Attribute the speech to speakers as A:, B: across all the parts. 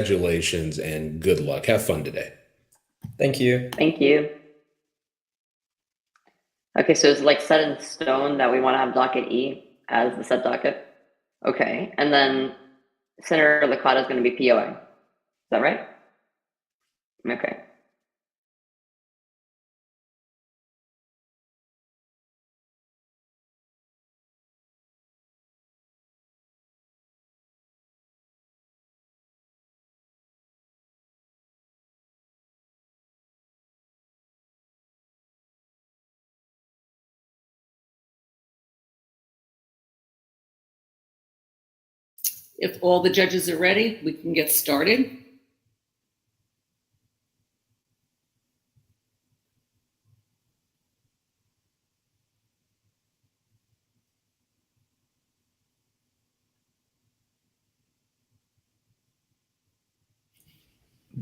A: Congratulations and good luck. Have fun today.
B: Thank you.
C: Thank you. Okay, so it's like set in stone that we want to have docket E as the set docket. Okay, and then Senator Licata is going to be POA. Is that right? Okay.
D: If all the judges are ready, we can get started.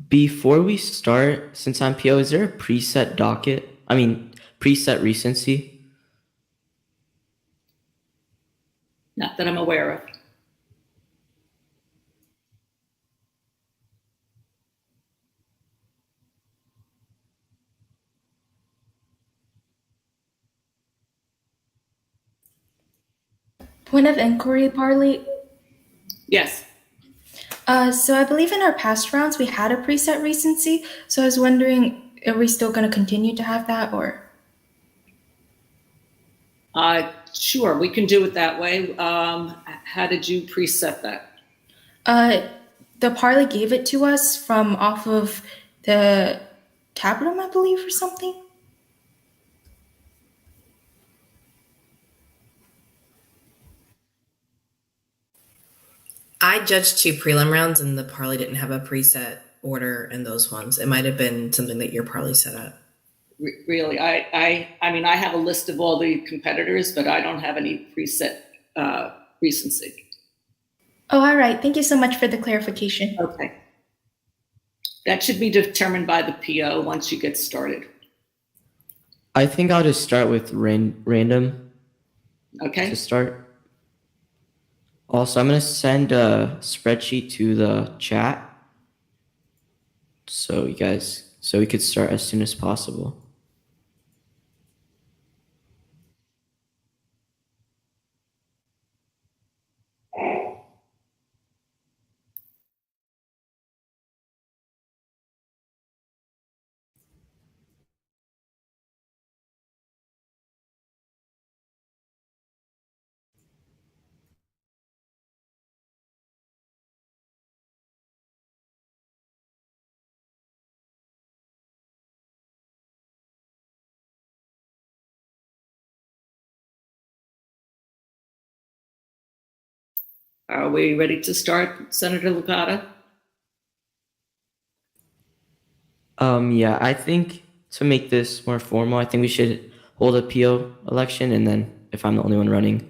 E: Before we start, since I'm PO, is there a preset docket? I mean, preset recency?
D: Not that I'm aware of.
F: Point of inquiry, Parley.
D: Yes.
F: So I believe in our past rounds we had a preset recency. So I was wondering, are we still going to continue to have that, or?
D: Sure, we can do it that way. How did you preset that?
F: The Parley gave it to us from off of the tab room, I believe, or something.
G: I judged 2 prelim rounds and the Parley didn't have a preset order in those ones. It might have been something that your Parley set up.
D: Really, I mean, I have a list of all the competitors, but I don't have any preset recency.
F: Oh, all right. Thank you so much for the clarification.
D: Okay. That should be determined by the PO once you get started.
E: I think I'll just start with random
D: Okay.
E: to start. Also, I'm going to send a spreadsheet to the chat so we could start as soon as possible.
D: Are we ready to start, Senator Licata?
E: Yeah, I think to make this more formal, I think we should hold a PO election, and then if I'm the only one running.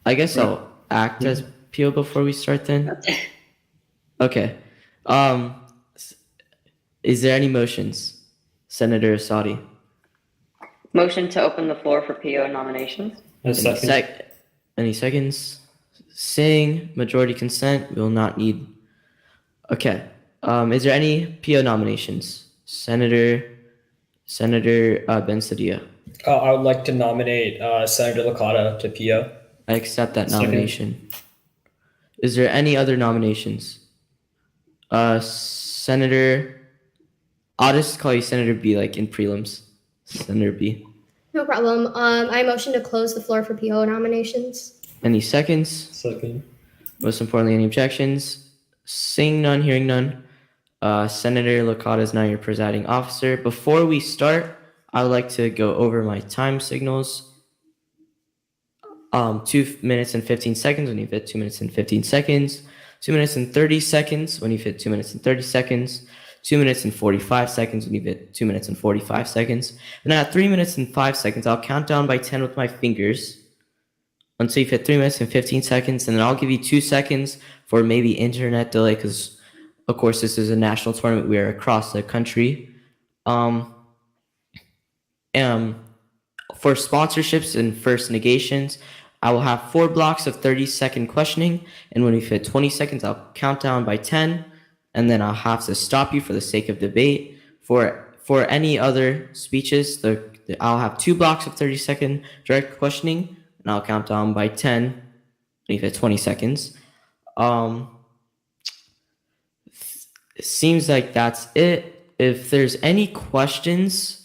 E: I guess I'll act as PO before we start then. Okay. Is there any motions? Senator Asadi.
C: Motion to open the floor for PO nominations.
E: Any seconds? Seeing majority consent, we will not need. Okay. Is there any PO nominations? Senator Ben-Sadia.
B: I would like to nominate Senator Licata to PO.
E: I accept that nomination. Is there any other nominations? Senator, I'll just call you Senator B, like in prelims. Senator B.
H: No problem. I motion to close the floor for PO nominations.
E: Any seconds?
B: Second.
E: Most importantly, any objections? Seeing none, hearing none. Senator Licata is now your presiding officer. Before we start, I would like to go over my time signals. 2 minutes and 15 seconds when you've hit 2 minutes and 15 seconds. 2 minutes and 30 seconds when you've hit 2 minutes and 30 seconds. 2 minutes and 45 seconds when you've hit 2 minutes and 45 seconds. And then at 3 minutes and 5 seconds, I'll count down by 10 with my fingers until you've hit 3 minutes and 15 seconds. And then I'll give you 2 seconds for maybe internet delay because, of course, this is a national tournament. We are across the country. For sponsorships and first negations, I will have 4 blocks of 30-second questioning, and when we hit 20 seconds, I'll count down by 10, and then I'll have to stop you for the sake of debate. For any other speeches, I'll have 2 blocks of 30-second direct questioning, and I'll count down by 10 when you hit 20 seconds. It seems like that's it. If there's any questions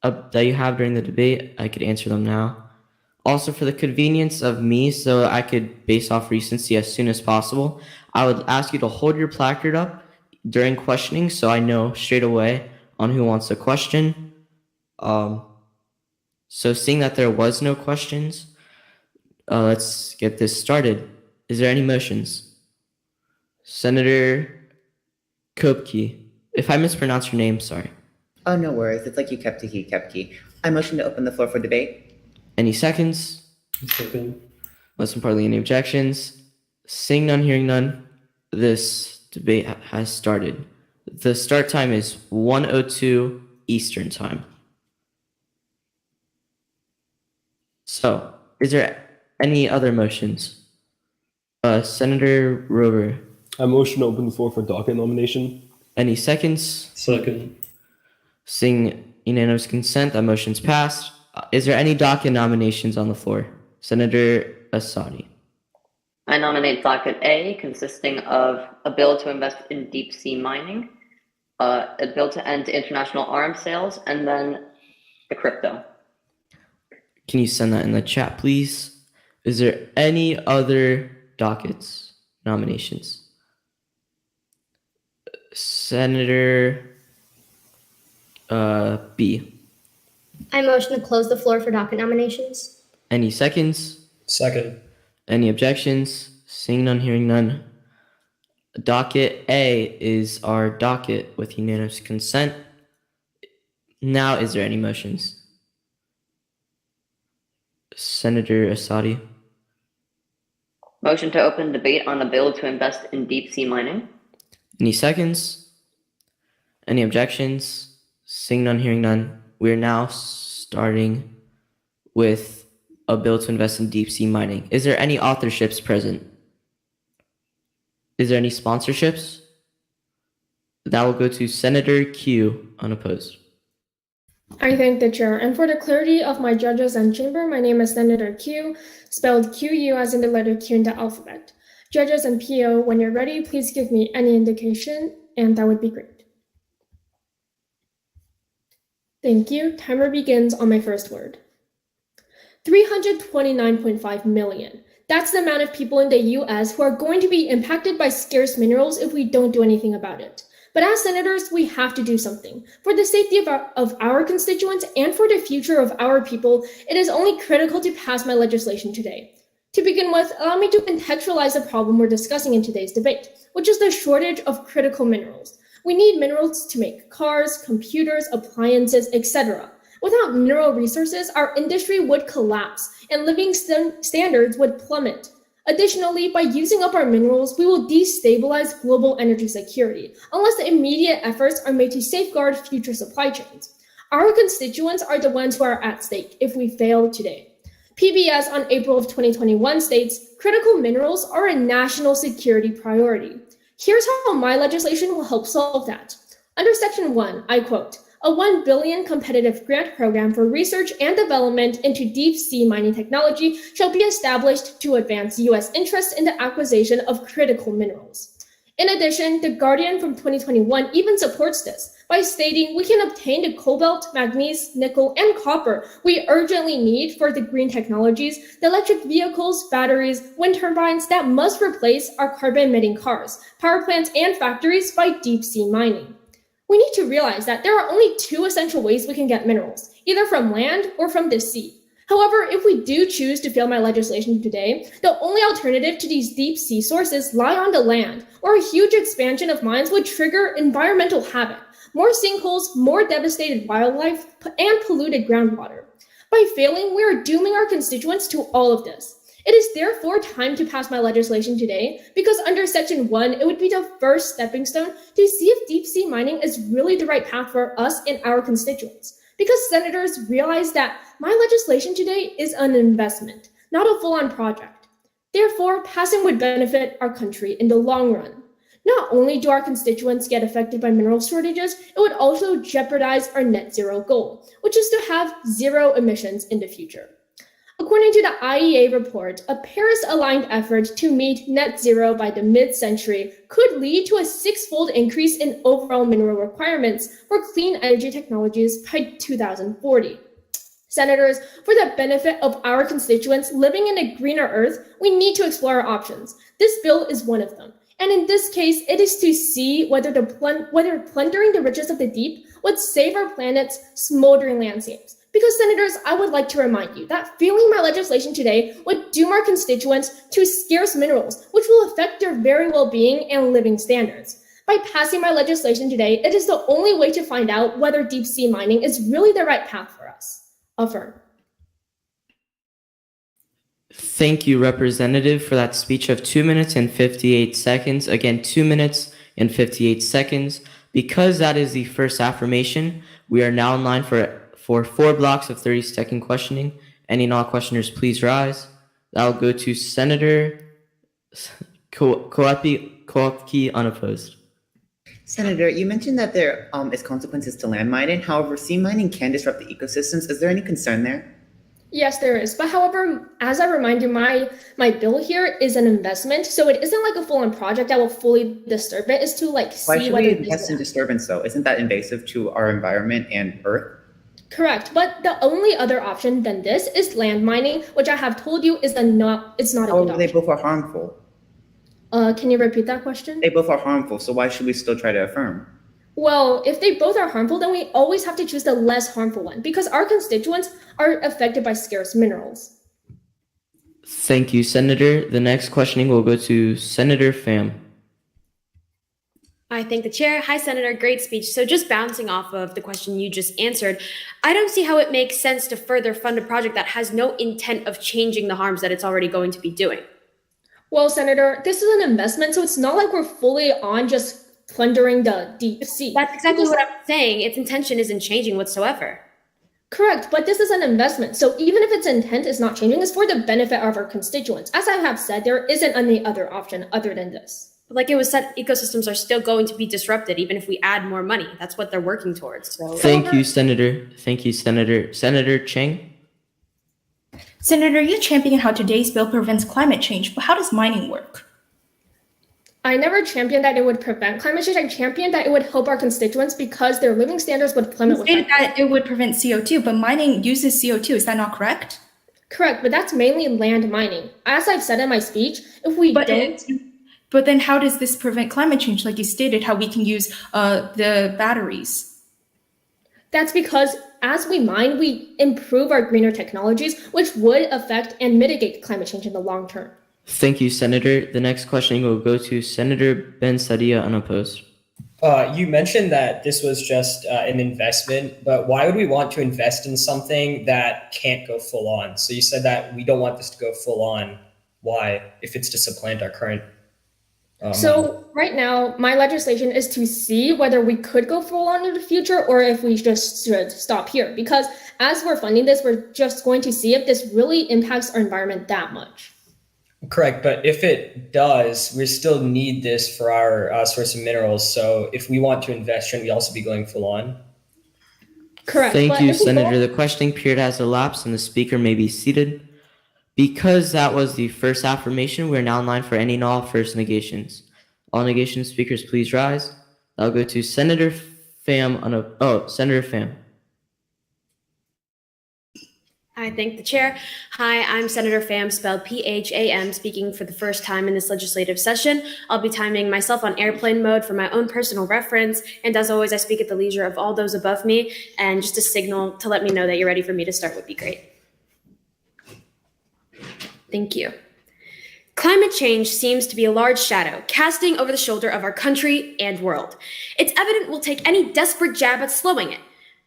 E: that you have during the debate, I could answer them now. Also, for the convenience of me, so I could base off recency as soon as possible, I would ask you to hold your placard up during questioning so I know straight away on who wants a question. So seeing that there was no questions, let's get this started. Is there any motions? Senator Kopke. If I mispronounce your name, sorry.
I: Oh, no worries. It's like you Kepke. I motion to open the floor for debate.
E: Any seconds?
B: Second.
E: Most importantly, any objections? Seeing none, hearing none, this debate has started. The start time is 1:02 Eastern Time. So, is there any other motions? Senator Rover.
J: I motion to open the floor for docket nomination.
E: Any seconds?
B: Second.
E: Seeing unanimous consent, that motion's passed. Is there any docket nominations on the floor? Senator Asadi.
C: I nominate docket A, consisting of a bill to invest in deep sea mining, a bill to end international arms sales, and then the crypto.
E: Can you send that in the chat, please? Is there any other dockets nominations? Senator B.
H: I motion to close the floor for docket nominations.
E: Any seconds?
B: Second.
E: Any objections? Seeing none, hearing none. Docket A is our docket with unanimous consent. Now, is there any motions? Senator Asadi.
C: Motion to open debate on a bill to invest in deep sea mining.
E: Any seconds? Any objections? Seeing none, hearing none. We're now starting with a bill to invest in deep sea mining. Is there any authorships present? Is there any sponsorships? That will go to Senator Q, unopposed.
K: I thank the chair, and for the clarity of my judges and chamber, my name is Senator Q, spelled QU as in the letter Q in the alphabet. Judges and PO, when you're ready, please give me any indication, and that would be great. Thank you. Timer begins on my first word. 329.5 million. That's the amount of people in the US who are going to be impacted by scarce minerals if we don't do anything about it. But as senators, we have to do something. For the safety of our constituents and for the future of our people, it is only critical to pass my legislation today. To begin with, allow me to contextualize the problem we're discussing in today's debate, which is the shortage of critical minerals. We need minerals to make cars, computers, appliances, etc. Without mineral resources, our industry would collapse and living standards would plummet. Additionally, by using up our minerals, we will destabilize global energy security unless the immediate efforts are made to safeguard future supply chains. Our constituents are the ones who are at stake if we fail today. PBS on April of 2021 states, critical minerals are a national security priority. Here's how my legislation will help solve that. Under Section 1, I quote, a $1 billion competitive grant program for research and development into deep sea mining technology shall be established to advance U.S. interests in the acquisition of critical minerals. In addition, The Guardian from 2021 even supports this by stating we can obtain the cobalt, manganese, nickel, and copper we urgently need for the green technologies, the electric vehicles, batteries, wind turbines that must replace our carbon-emitting cars, power plants, and factories by deep sea mining. We need to realize that there are only 2 essential ways we can get minerals, either from land or from the sea. However, if we do choose to fail my legislation today, the only alternative to these deep sea sources lie on the land, or a huge expansion of mines would trigger environmental havoc, more sinkholes, more devastated wildlife, and polluted groundwater. By failing, we are dooming our constituents to all of this. It is therefore time to pass my legislation today, because under Section 1, it would be the first stepping stone to see if deep sea mining is really the right path for us and our constituents. Because senators realize that my legislation today is an investment, not a full-on project. Therefore, passing would benefit our country in the long run. Not only do our constituents get affected by mineral shortages, it would also jeopardize our net zero goal, which is to have zero emissions in the future. According to the IEA report, a Paris-aligned effort to meet net zero by the mid-century could lead to a six-fold increase in overall mineral requirements for clean energy technologies by 2040. Senators, for the benefit of our constituents living in a greener earth, we need to explore our options. This bill is one of them. And in this case, it is to see whether plundering the riches of the deep would save our planet's smoldering landscapes. Because, Senators, I would like to remind you that failing my legislation today would doom our constituents to scarce minerals, which will affect their very well-being and living standards. By passing my legislation today, it is the only way to find out whether deep-sea mining is really the right path for us. Affirm.
E: Thank you, Representative, for that speech of 2 minutes and 58 seconds. Again, 2 minutes and 58 seconds. Because that is the first affirmation, we are now in line for 4 blocks of 30-second questioning. Any non-questioners, please rise. That'll go to Senator Koepke, unopposed.
I: Senator, you mentioned that there is consequences to land mining. However, sea mining can disrupt the ecosystems. Is there any concern there?
K: Yes, there is. But however, as I remind you, my bill here is an investment. So it isn't like a full-on project that will fully disturb it. It's to
I: Why
K: see
I: should
K: whether
I: we
K: it
I: invest
K: is
I: in disturbance though? Isn't that invasive to our environment and Earth?
K: correct. But the only other option than this is land mining, which I have told you is it's not a good
I: However, they
K: option.
I: both are harmful.
K: Can you repeat that question?
I: They both are harmful, so why should we still try to affirm?
K: Well, if they both are harmful, then we always have to choose the less harmful one because our constituents are affected by scarce minerals.
E: Thank you, Senator. The next questioning will go to Senator Pham.
L: I thank the chair. Hi, Senator. Great speech. So just bouncing off of the question you just answered, I don't see how it makes sense to further fund a project that has no intent of changing the harms that it's already going to be doing.
K: Well, Senator, this is an investment, so it's not like we're fully on just plundering the deep sea.
L: That's exactly what I'm saying. Its intention isn't changing whatsoever.
K: Correct, but this is an investment. So even if its intent is not changing, it's for the benefit of our constituents. As I have said, there isn't any other option other than this.
L: But like it was said, ecosystems are still going to be disrupted even if we add more money. That's what they're working towards. So.
E: Thank you, Senator. Thank you, Senator. Senator Cheng.
F: Senator, you champion how today's bill prevents climate change, but how does mining work?
K: I never championed that it would prevent climate change. I championed that it would help our constituents because their living standards would plummet.
F: You stated that it would prevent CO2, but mining uses CO2. Is that not correct?
K: Correct, but that's mainly land mining. As I've said in my speech, if we don't...
F: But then how does this prevent climate change? Like you stated, how we can use the batteries.
K: That's because as we mine, we improve our greener technologies, which would affect and mitigate climate change in the long term.
E: Thank you, Senator. The next questioning will go to Senator Ben Sadia, unopposed.
B: You mentioned that this was just an investment, but why would we want to invest in something that can't go full on? So you said that we don't want this to go full on. Why? If it's to supplant our current
K: So right now, my legislation is to see whether we could go full on in the future or if we just should stop here. Because as we're funding this, we're just going to see if this really impacts our environment that much.
B: Correct, but if it does, we still need this for our source of minerals. So if we want to invest, shouldn't we also be going full on?
K: Correct.
E: Thank you, Senator. The questioning period has elapsed and the speaker may be seated. Because that was the first affirmation, we're now in line for any and all first negations. All negation speakers, please rise. I'll go to Senator Pham. Senator Pham.
L: I thank the chair. Hi, I'm Senator Pham, spelled Pham, speaking for the first time in this legislative session. I'll be timing myself on airplane mode for my own personal reference. And as always, I speak at the leisure of all those above me. And just a signal to let me know that you're ready for me to start would be great. Thank you. Climate change seems to be a large shadow casting over the shoulder of our country and world. It's evident we'll take any desperate jab at slowing it.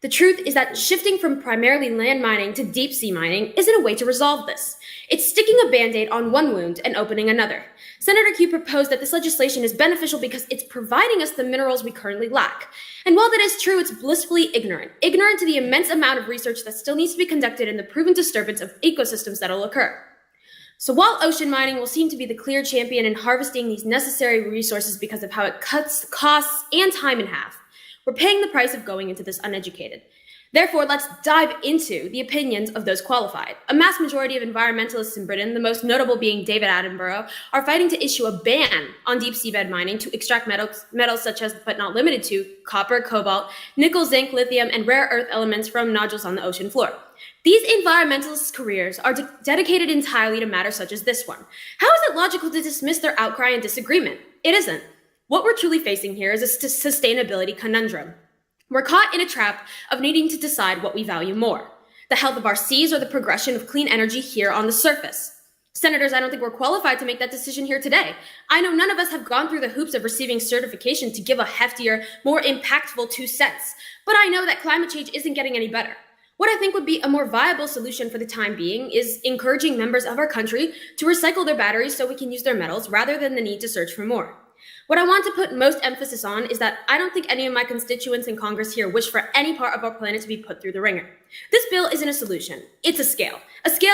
L: The truth is that shifting from primarily land mining to deep sea mining isn't a way to resolve this. It's sticking a band-aid on one wound and opening another. Senator Q proposed that this legislation is beneficial because it's providing us the minerals we currently lack. And while that is true, it's blissfully ignorant to the immense amount of research that still needs to be conducted and the proven disturbance of ecosystems that'll occur. So while ocean mining will seem to be the clear champion in harvesting these necessary resources because of how it cuts costs and time in half, we're paying the price of going into this uneducated. Therefore, let's dive into the opinions of those qualified. A mass majority of environmentalists in Britain, the most notable being David Attenborough, are fighting to issue a ban on deep seabed mining to extract metals such as, but not limited to, copper, cobalt, nickel, zinc, lithium, and rare earth elements from nodules on the ocean floor. These environmentalist careers are dedicated entirely to matters such as this one. How is it logical to dismiss their outcry and disagreement? It isn't. What we're truly facing here is a sustainability conundrum. We're caught in a trap of needing to decide what we value more, the health of our seas or the progression of clean energy here on the surface. Senators, I don't think we're qualified to make that decision here today. I know none of us have gone through the hoops of receiving certification to give a heftier, more impactful 2 cents, but I know that climate change isn't getting any better. What I think would be a more viable solution for the time being is encouraging members of our country to recycle their batteries so we can use their metals rather than the need to search for more. What I want to put most emphasis on is that I don't think any of my constituents in Congress here wish for any part of our planet to be put through the ringer. This bill isn't a solution. It's a scale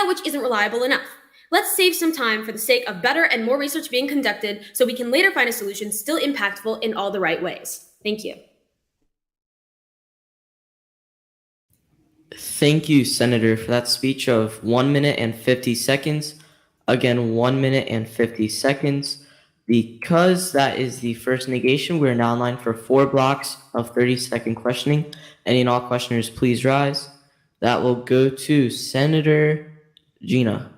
L: which isn't reliable enough. Let's save some time for the sake of better and more research being conducted so we can later find a solution still impactful in all the right ways. Thank you.
E: Thank you, Senator, for that speech of 1 minute and 50 seconds. Again, 1 minute and 50 seconds. Because that is the first negation, we're now in line for 4 blocks of 30-second questioning. Any and all questioners, please rise. That will go to Senator Gina.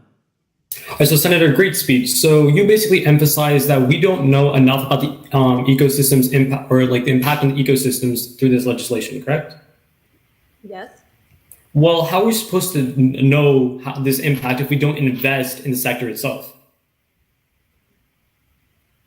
M: All right, so Senator, great speech. So you basically emphasize that we don't know enough about the ecosystems impact, or like the impact on the ecosystems through this legislation, correct?
L: Yes.
M: Well, how are we supposed to know this impact if we don't invest in the sector itself?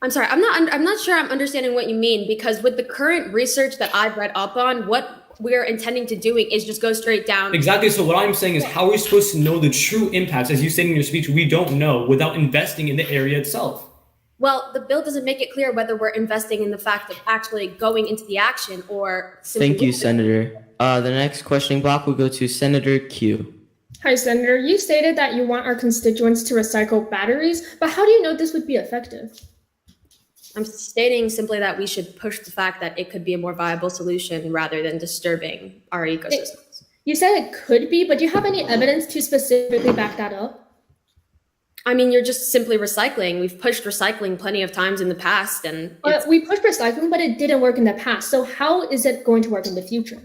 L: I'm sorry, I'm not sure I'm understanding what you mean, because with the current research that I've read up on, what we're intending to doing is just go straight down.
M: Exactly. So what I'm saying is, how are we supposed to know the true impacts? As you said in your speech, we don't know without investing in the area itself.
L: Well, the bill doesn't make it clear whether we're investing in the fact of actually going into the action or simply.
E: Thank you, Senator. The next questioning block will go to Senator Q.
K: Hi, Senator. You stated that you want our constituents to recycle batteries, but how do you know this would be effective?
L: I'm stating simply that we should push the fact that it could be a more viable solution rather than disturbing our ecosystems.
K: You said it could be, but do you have any evidence to specifically back that up?
L: I mean, you're just simply recycling. We've pushed recycling plenty of times in the past, and
K: we pushed recycling, but it didn't work in the past. So how is it going to work in the future?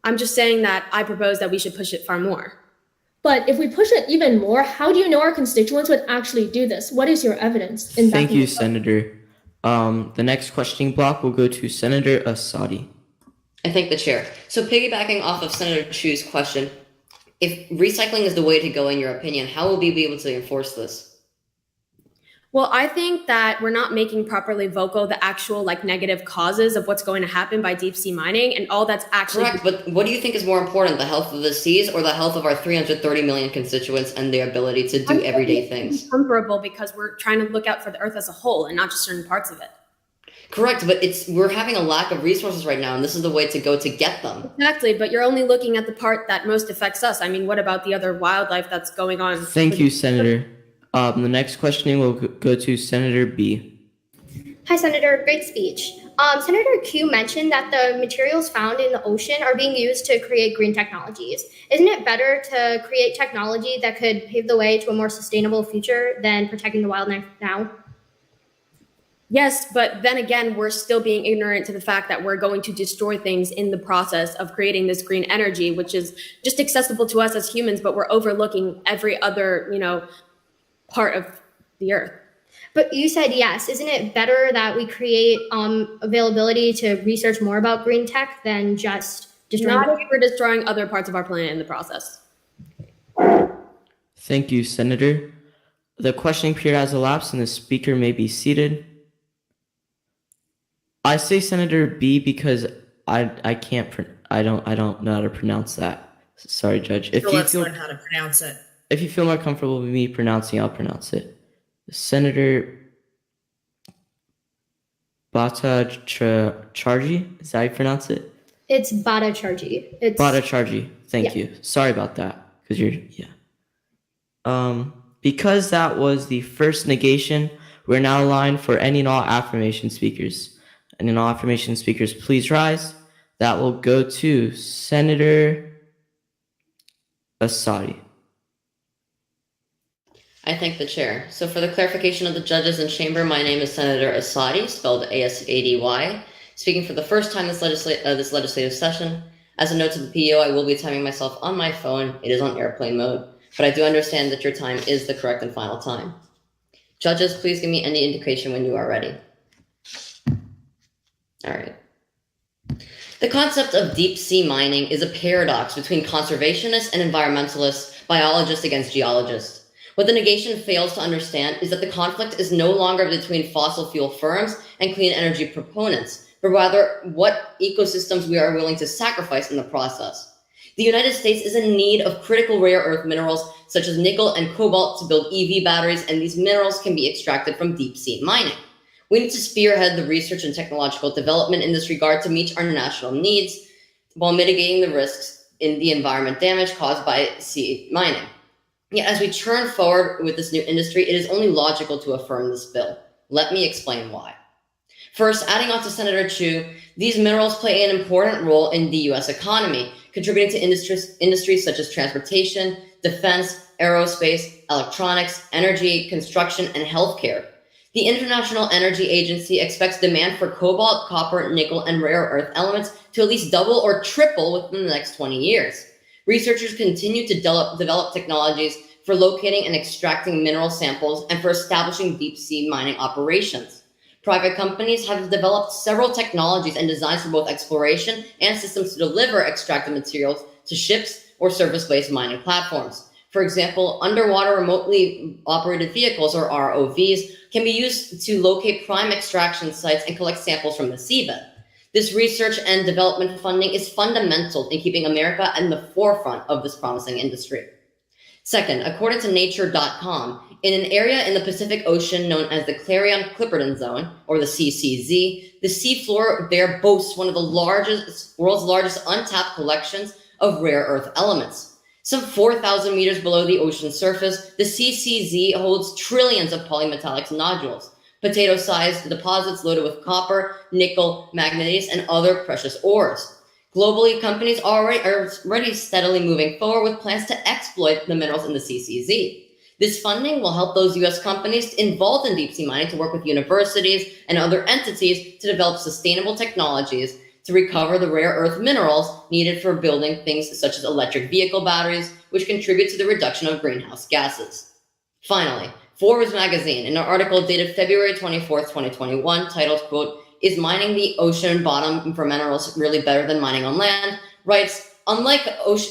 L: I'm just saying that I propose that we should push it far more.
K: But if we push it even more, how do you know our constituents would actually do this? What is your evidence?
E: Thank you, Senator. The next questioning block will go to Senator Asadi.
C: I thank the chair. So piggybacking off of Senator Chu's question, if recycling is the way to go in your opinion, how will we be able to enforce this?
L: Well, I think that we're not making properly vocal the actual negative causes of what's going to happen by deep sea mining and all that's actually
C: correct. But what do you think is more important, the health of the seas or the health of our 330 million constituents and their ability to do everyday things?
L: Comparable, because we're trying to look out for the earth as a whole and not just certain parts of it.
C: Correct, but we're having a lack of resources right now, and this is the way to go to get them.
L: Exactly, but you're only looking at the part that most affects us. I mean, what about the other wildlife that's going on?
E: Thank you, Senator. The next questioning will go to Senator B.
H: Hi, Senator. Great speech. Senator Q mentioned that the materials found in the ocean are being used to create green technologies. Isn't it better to create technology that could pave the way to a more sustainable future than protecting the wildlife now?
L: Yes, but then again, we're still being ignorant to the fact that we're going to destroy things in the process of creating this green energy, which is just accessible to us as humans, but we're overlooking every other, part of the earth.
H: But you said yes. Isn't it better that we create availability to research more about green tech than just destroying?
L: Not if we're destroying other parts of our planet in the process.
E: Thank you, Senator. The questioning period has elapsed and the speaker may be seated. I say Senator B because I can't I don't know how to pronounce that. Sorry, Judge.
G: So let's learn how to pronounce it.
E: If you feel more comfortable with me pronouncing, I'll pronounce it. Senator Bhattacharjee, is that how you pronounce it?
H: It's Bhattacharjee. It's
E: Bhattacharjee. Thank you. Sorry about that. Because that was the first negation, we're now aligned for any and all affirmation speakers. Any and all affirmation speakers, please rise. That will go to Senator Asadi.
N: I thank the chair. So for the clarification of the judges in chamber, my name is Senator Asadi, spelled A-S-A-D-Y, speaking for the first time this legislative session. As a note to the PO, I will be timing myself on my phone. It is on airplane mode, but I do understand that your time is the correct and final time. Judges, please give me any indication when you are ready. All right. The concept of deep sea mining is a paradox between conservationists and environmentalists, biologists against geologists. What the negation fails to understand is that the conflict is no longer between fossil fuel firms and clean energy proponents, but rather what ecosystems we are willing to sacrifice in the process. The United States is in need of critical rare earth minerals such as nickel and cobalt to build EV batteries, and these minerals can be extracted from deep sea mining. We need to spearhead the research and technological development in this regard to meet our national needs while mitigating the risks in the environment damage caused by sea mining. Yet as we churn forward with this new industry, it is only logical to affirm this bill. Let me explain why. First, adding on to Senator Chu, these minerals play an important role in the U.S. economy, contributing to industries such as transportation, defense, aerospace, electronics, energy, construction, and healthcare. The International Energy Agency expects demand for cobalt, copper, nickel, and rare earth elements to at least double or triple within the next 20 years. Researchers continue to develop technologies for locating and extracting mineral samples and for establishing deep sea mining operations. Private companies have developed several technologies and designs for both exploration and systems to deliver extracted materials to ships or surface-based mining platforms. For example, underwater remotely operated vehicles, or ROVs, can be used to locate prime extraction sites and collect samples from the seabed. This research and development funding is fundamental in keeping America in the forefront of this promising industry. Second, according to Nature.com, in an area in the Pacific Ocean known as the Clarion-Clipperton Zone, or the CCZ, the seafloor there boasts one of the world's largest untapped collections of rare earth elements. Some 4,000 meters below the ocean surface, the CCZ holds trillions of polymetallic nodules, potato-sized deposits loaded with copper, nickel, manganese, and other precious ores. Globally, companies are already steadily moving forward with plans to exploit the minerals in the CCZ. This funding will help those U.S. companies involved in deep sea mining to work with universities and other entities to develop sustainable technologies to recover the rare earth minerals needed for building things such as electric vehicle batteries, which contribute to the reduction of greenhouse gases. Finally, Forbes magazine, in an article dated February 24th, 2021, titled, quote, "Is mining the ocean bottom for minerals really better than mining on land?" writes, unlike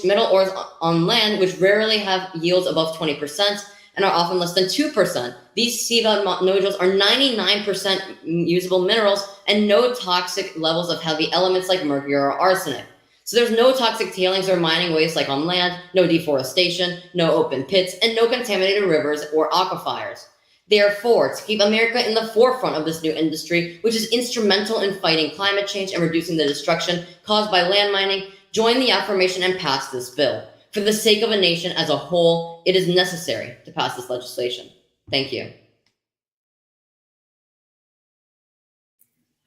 N: mineral ores on land, which rarely have yields above 20% and are often less than 2%, these seabed nodules are 99% usable minerals and no toxic levels of heavy elements like mercury or arsenic. So there's no toxic tailings or mining waste like on land, no deforestation, no open pits, and no contaminated rivers or aquifers. Therefore, to keep America in the forefront of this new industry, which is instrumental in fighting climate change and reducing the destruction caused by land mining, join the affirmation and pass this bill. For the sake of a nation as a whole, it is necessary to pass this legislation. Thank you.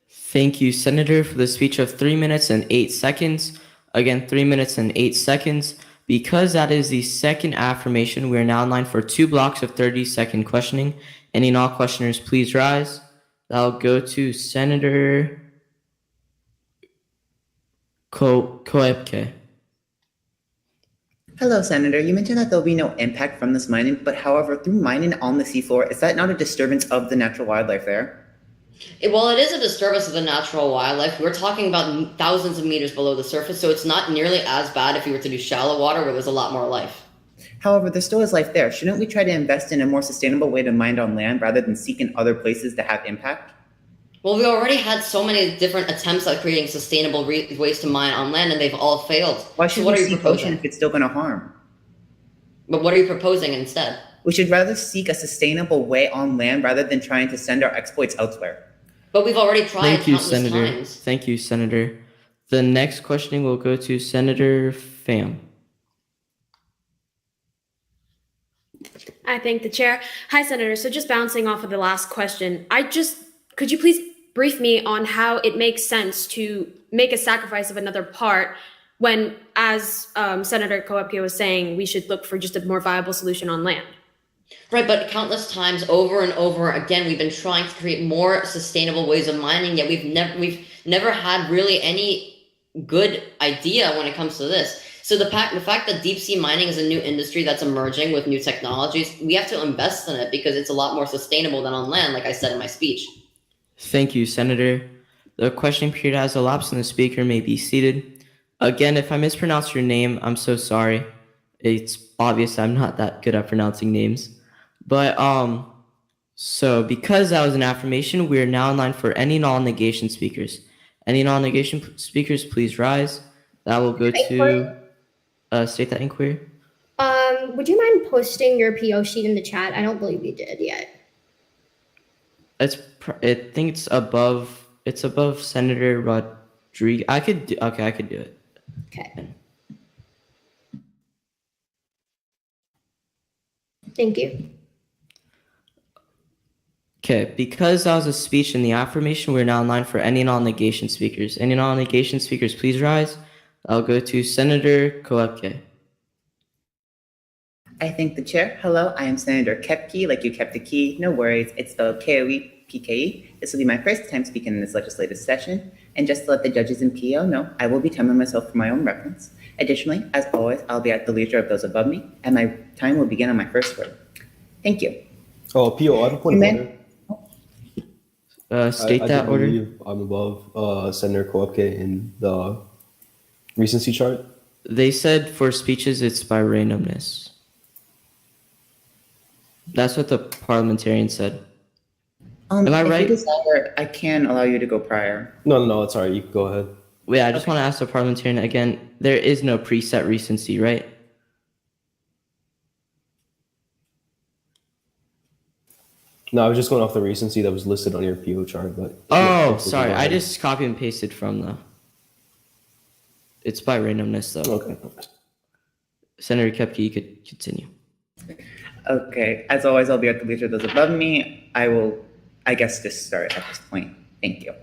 E: Thank you, Senator, for the speech of 3 minutes and 8 seconds. Again, 3 minutes and 8 seconds. Because that is the second affirmation, we are now in line for 2 blocks of 30-second questioning. Any and all questioners, please rise. That'll go to Senator Koepke.
I: Hello, Senator. You mentioned that there'll be no impact from this mining, but however, through mining on the seafloor, is that not a disturbance of the natural wildlife there?
N: Well, it is a disturbance of the natural wildlife. We're talking about thousands of meters below the surface, so it's not nearly as bad if you were to do shallow water where there's a lot more life.
I: However, there still is life there. Shouldn't we try to invest in a more sustainable way to mine on land rather than seek in other places to have impact?
N: Well, we already had so many different attempts at creating sustainable ways to mine on land, and they've all failed.
I: Why should
N: so what
I: we
N: are you
I: seek
N: proposing?
I: ocean if it's still going to harm?
N: But what are you proposing instead?
I: We should rather seek a sustainable way on land rather than trying to send our exploits elsewhere.
N: But we've already tried
E: Thank you,
N: countless
E: Senator.
N: times.
E: Thank you, Senator. The next questioning will go to Senator Pham.
L: I thank the chair. Hi, Senator. So just bouncing off of the last question, could you please brief me on how it makes sense to make a sacrifice of another part when, as Senator Koepke was saying, we should look for just a more viable solution on land?
N: Right, but countless times over and over again, we've been trying to create more sustainable ways of mining, yet we've never had really any good idea when it comes to this. So the fact that deep sea mining is a new industry that's emerging with new technologies, we have to invest in it because it's a lot more sustainable than on land, like I said in my speech.
E: Thank you, Senator. The questioning period has elapsed and the speaker may be seated. Again, if I mispronounce your name, I'm so sorry. It's obvious I'm not that good at pronouncing names. But, so because that was an affirmation, we are now in line for any and all negation speakers. Any non-negation speakers, please rise. That will go to state that inquiry.
H: Would you mind posting your PO sheet in the chat? I don't believe you did yet.
E: I think it's above Senator Rodriguez. I could do it.
H: Okay. Thank you.
E: Okay, because that was a speech in the affirmation, we're now in line for any non-negation speakers. Any non-negation speakers, please rise. I'll go to Senator Koepke.
I: I thank the chair. Hello, I am Senator Kepke, like you kept the key. No worries, it's spelled Koepke. This will be my first time speaking in this legislative session. And just to let the judges and PO know, I will be timing myself for my own reference. Additionally, as always, I'll be at the leisure of those above me, and my time will begin on my first word. Thank you.
J: Oh, PO, I have a point of order.
E: State that order.
J: I'm above Senator Koepke in the recency chart.
E: They said for speeches it's by randomness. That's what the parliamentarian said. Am I right?
I: If you desire, I can allow you to go prior.
J: No, it's all right. You can go ahead.
E: Wait, I just want to ask the parliamentarian again. There is no preset recency, right?
J: No, I was just going off the recency that was listed on your PO chart. But
E: oh, sorry. I just copy and pasted from the. It's by randomness, though.
J: Okay.
E: Senator Kepke, you could continue.
I: Okay. As always, I'll be at the leisure of those above me. I will, I guess, just start at this point. Thank you.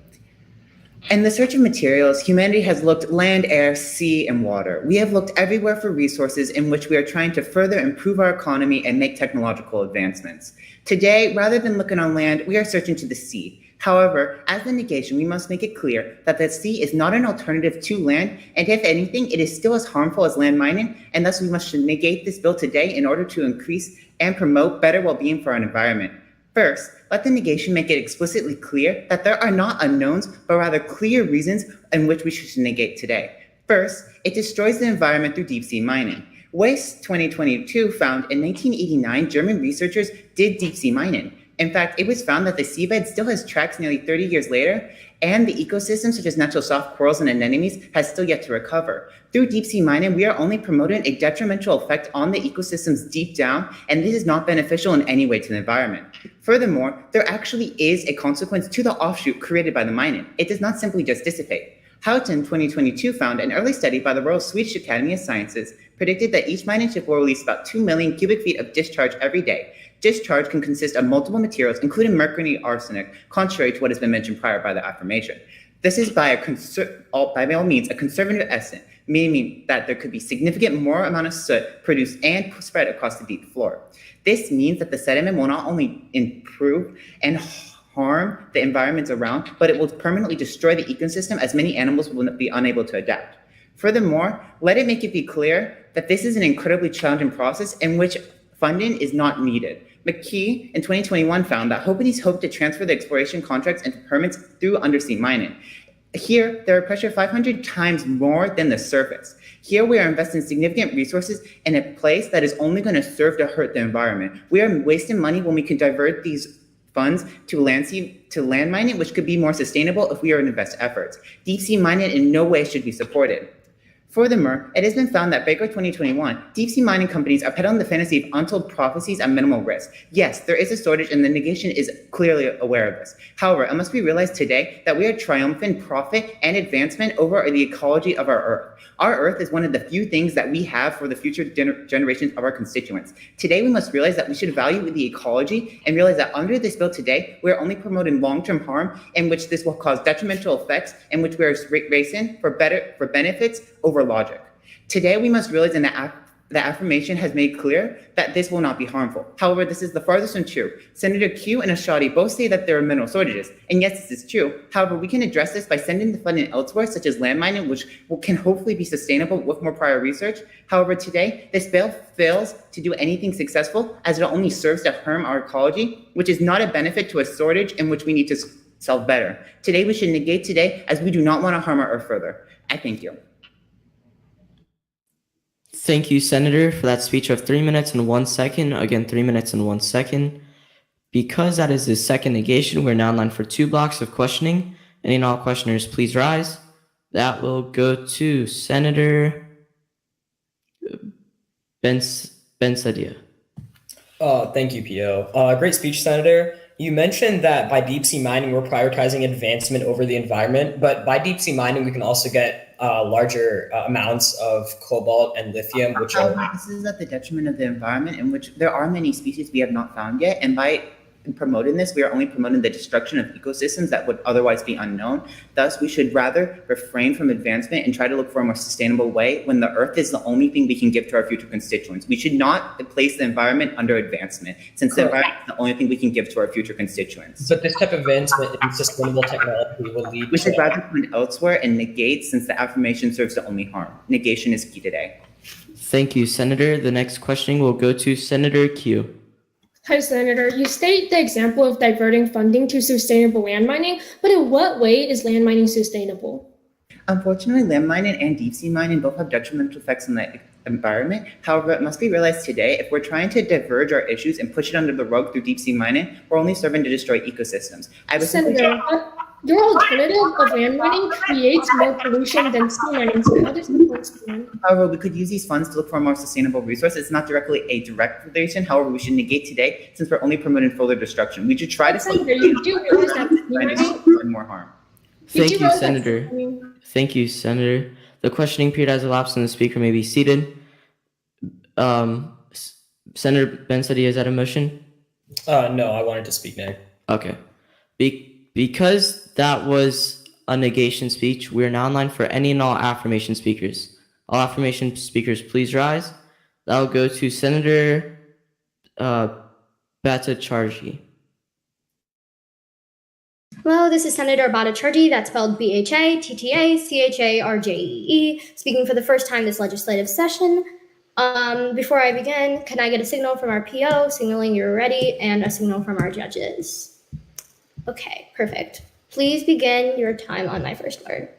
I: In the search of materials, humanity has looked land, air, sea, and water. We have looked everywhere for resources in which we are trying to further improve our economy and make technological advancements. Today, rather than looking on land, we are searching to the sea. However, as the negation, we must make it clear that the sea is not an alternative to land, and if anything, it is still as harmful as land mining, and thus we must negate this bill today in order to increase and promote better well-being for our environment. First, let the negation make it explicitly clear that there are not unknowns, but rather clear reasons in which we should negate today. First, it destroys the environment through deep-sea mining. Waste 2022 found in 1989, German researchers did deep-sea mining. In fact, it was found that the seabed still has tracks nearly 30 years later, and the ecosystems such as natural soft corals and anemones has still yet to recover. Through deep-sea mining, we are only promoting a detrimental effect on the ecosystems deep down, and this is not beneficial in any way to the environment. Furthermore, there actually is a consequence to the offshoot created by the mining. It does not simply just dissipate. Houghton 2022 found an early study by the Royal Swedish Academy of Sciences predicted that each mining ship will release about 2 million cubic feet of discharge every day. Discharge can consist of multiple materials, including mercury and arsenic, contrary to what has been mentioned prior by the affirmation. This is by all means a conservative estimate, meaning that there could be significant more amount of soot produced and spread across the deep floor. This means that the sediment will not only improve and harm the environments around, but it will permanently destroy the ecosystem as many animals will be unable to adapt. Furthermore, let it make it be clear that this is an incredibly challenging process in which funding is not needed. McKee in 2021 found that companies hope to transfer the exploration contracts into permits through undersea mining. Here, they are pressured 500 times more than the surface. Here, we are investing significant resources in a place that is only going to serve to hurt the environment. We are wasting money when we can divert these funds to land mining, which could be more sustainable if we are to invest efforts. Deep sea mining in no way should be supported. Furthermore, it has been found that Baker 2021, deep sea mining companies are peddling the fantasy of untold prophecies at minimal risk. Yes, there is a shortage and the negation is clearly aware of this. However, it must be realized today that we are triumphant profit and advancement over the ecology of our Earth. Our Earth is one of the few things that we have for the future generations of our constituents. Today, we must realize that we should value the ecology and realize that under this bill today, we are only promoting long-term harm in which this will cause detrimental effects in which we are racing for benefits over logic. Today, we must realize the affirmation has made clear that this will not be harmful. However, this is the farthest from true. Senator Q and Ashadi both say that there are mineral shortages, and yes, this is true. However, we can address this by sending the funding elsewhere, such as land mining, which can hopefully be sustainable with more prior research. However, today, this bill fails to do anything successful as it only serves to harm our ecology, which is not a benefit to a shortage in which we need to solve better. Today, we should negate today as we do not want to harm our Earth further. I thank you.
E: Thank you, Senator, for that speech of 3 minutes and 1 second. Again, 3 minutes and 1 second. Because that is the second negation, we're now in line for 2 blocks of questioning. Any and all questioners, please rise. That will go to Senator Ben Sadia.
B: Thank you, P.O. Great speech, Senator. You mentioned that by deep sea mining, we're prioritizing advancement over the environment, but by deep sea mining, we can also get larger amounts of cobalt and lithium, which are...
I: This is at the detriment of the environment, in which there are many species we have not found yet, and by promoting this, we are only promoting the destruction of ecosystems that would otherwise be unknown. Thus, we should rather refrain from advancement and try to look for a more sustainable way when the Earth is the only thing we can give to our future constituents. We should not place the environment under advancement, since the environment is the only thing we can give to our future constituents.
B: But this type of advancement in sustainable technology will lead
I: We should rather point elsewhere and negate, since the affirmation serves to only harm. Negation is key today.
E: Thank you, Senator. The next questioning will go to Senator Q.
K: Hi, Senator. You state the example of diverting funding to sustainable land mining, but in what way is land mining sustainable?
I: Unfortunately, land mining and deep sea mining both have detrimental effects on the environment. However, it must be realized today, if we're trying to diverge our issues and push it under the rug through deep sea mining, we're only serving to destroy ecosystems.
K: Senator, your alternative of land mining creates more pollution than sea mining, so how does it explain?
I: However, we could use these funds to look for a more sustainable resource. It's not directly a direct relation. However, we should negate today, since we're only promoting further destruction. We should try to
K: Senator, you do realize that
I: more harm.
E: Thank you, Senator. Thank you, Senator. The questioning period has elapsed and the speaker may be seated. Senator Ben Sadia, is that a motion?
B: No, I wanted to speak now.
E: Okay. Because that was a negation speech, we are now in line for any and all affirmation speakers. All affirmation speakers, please rise. That will go to Senator Bhattacharjee.
H: Hello, this is Senator Bhattacharjee, that's spelled Bhattacharjee, speaking for the first time this legislative session. Before I begin, can I get a signal from our PO signaling you're ready and a signal from our judges? Okay, perfect. Please begin your time on my first word.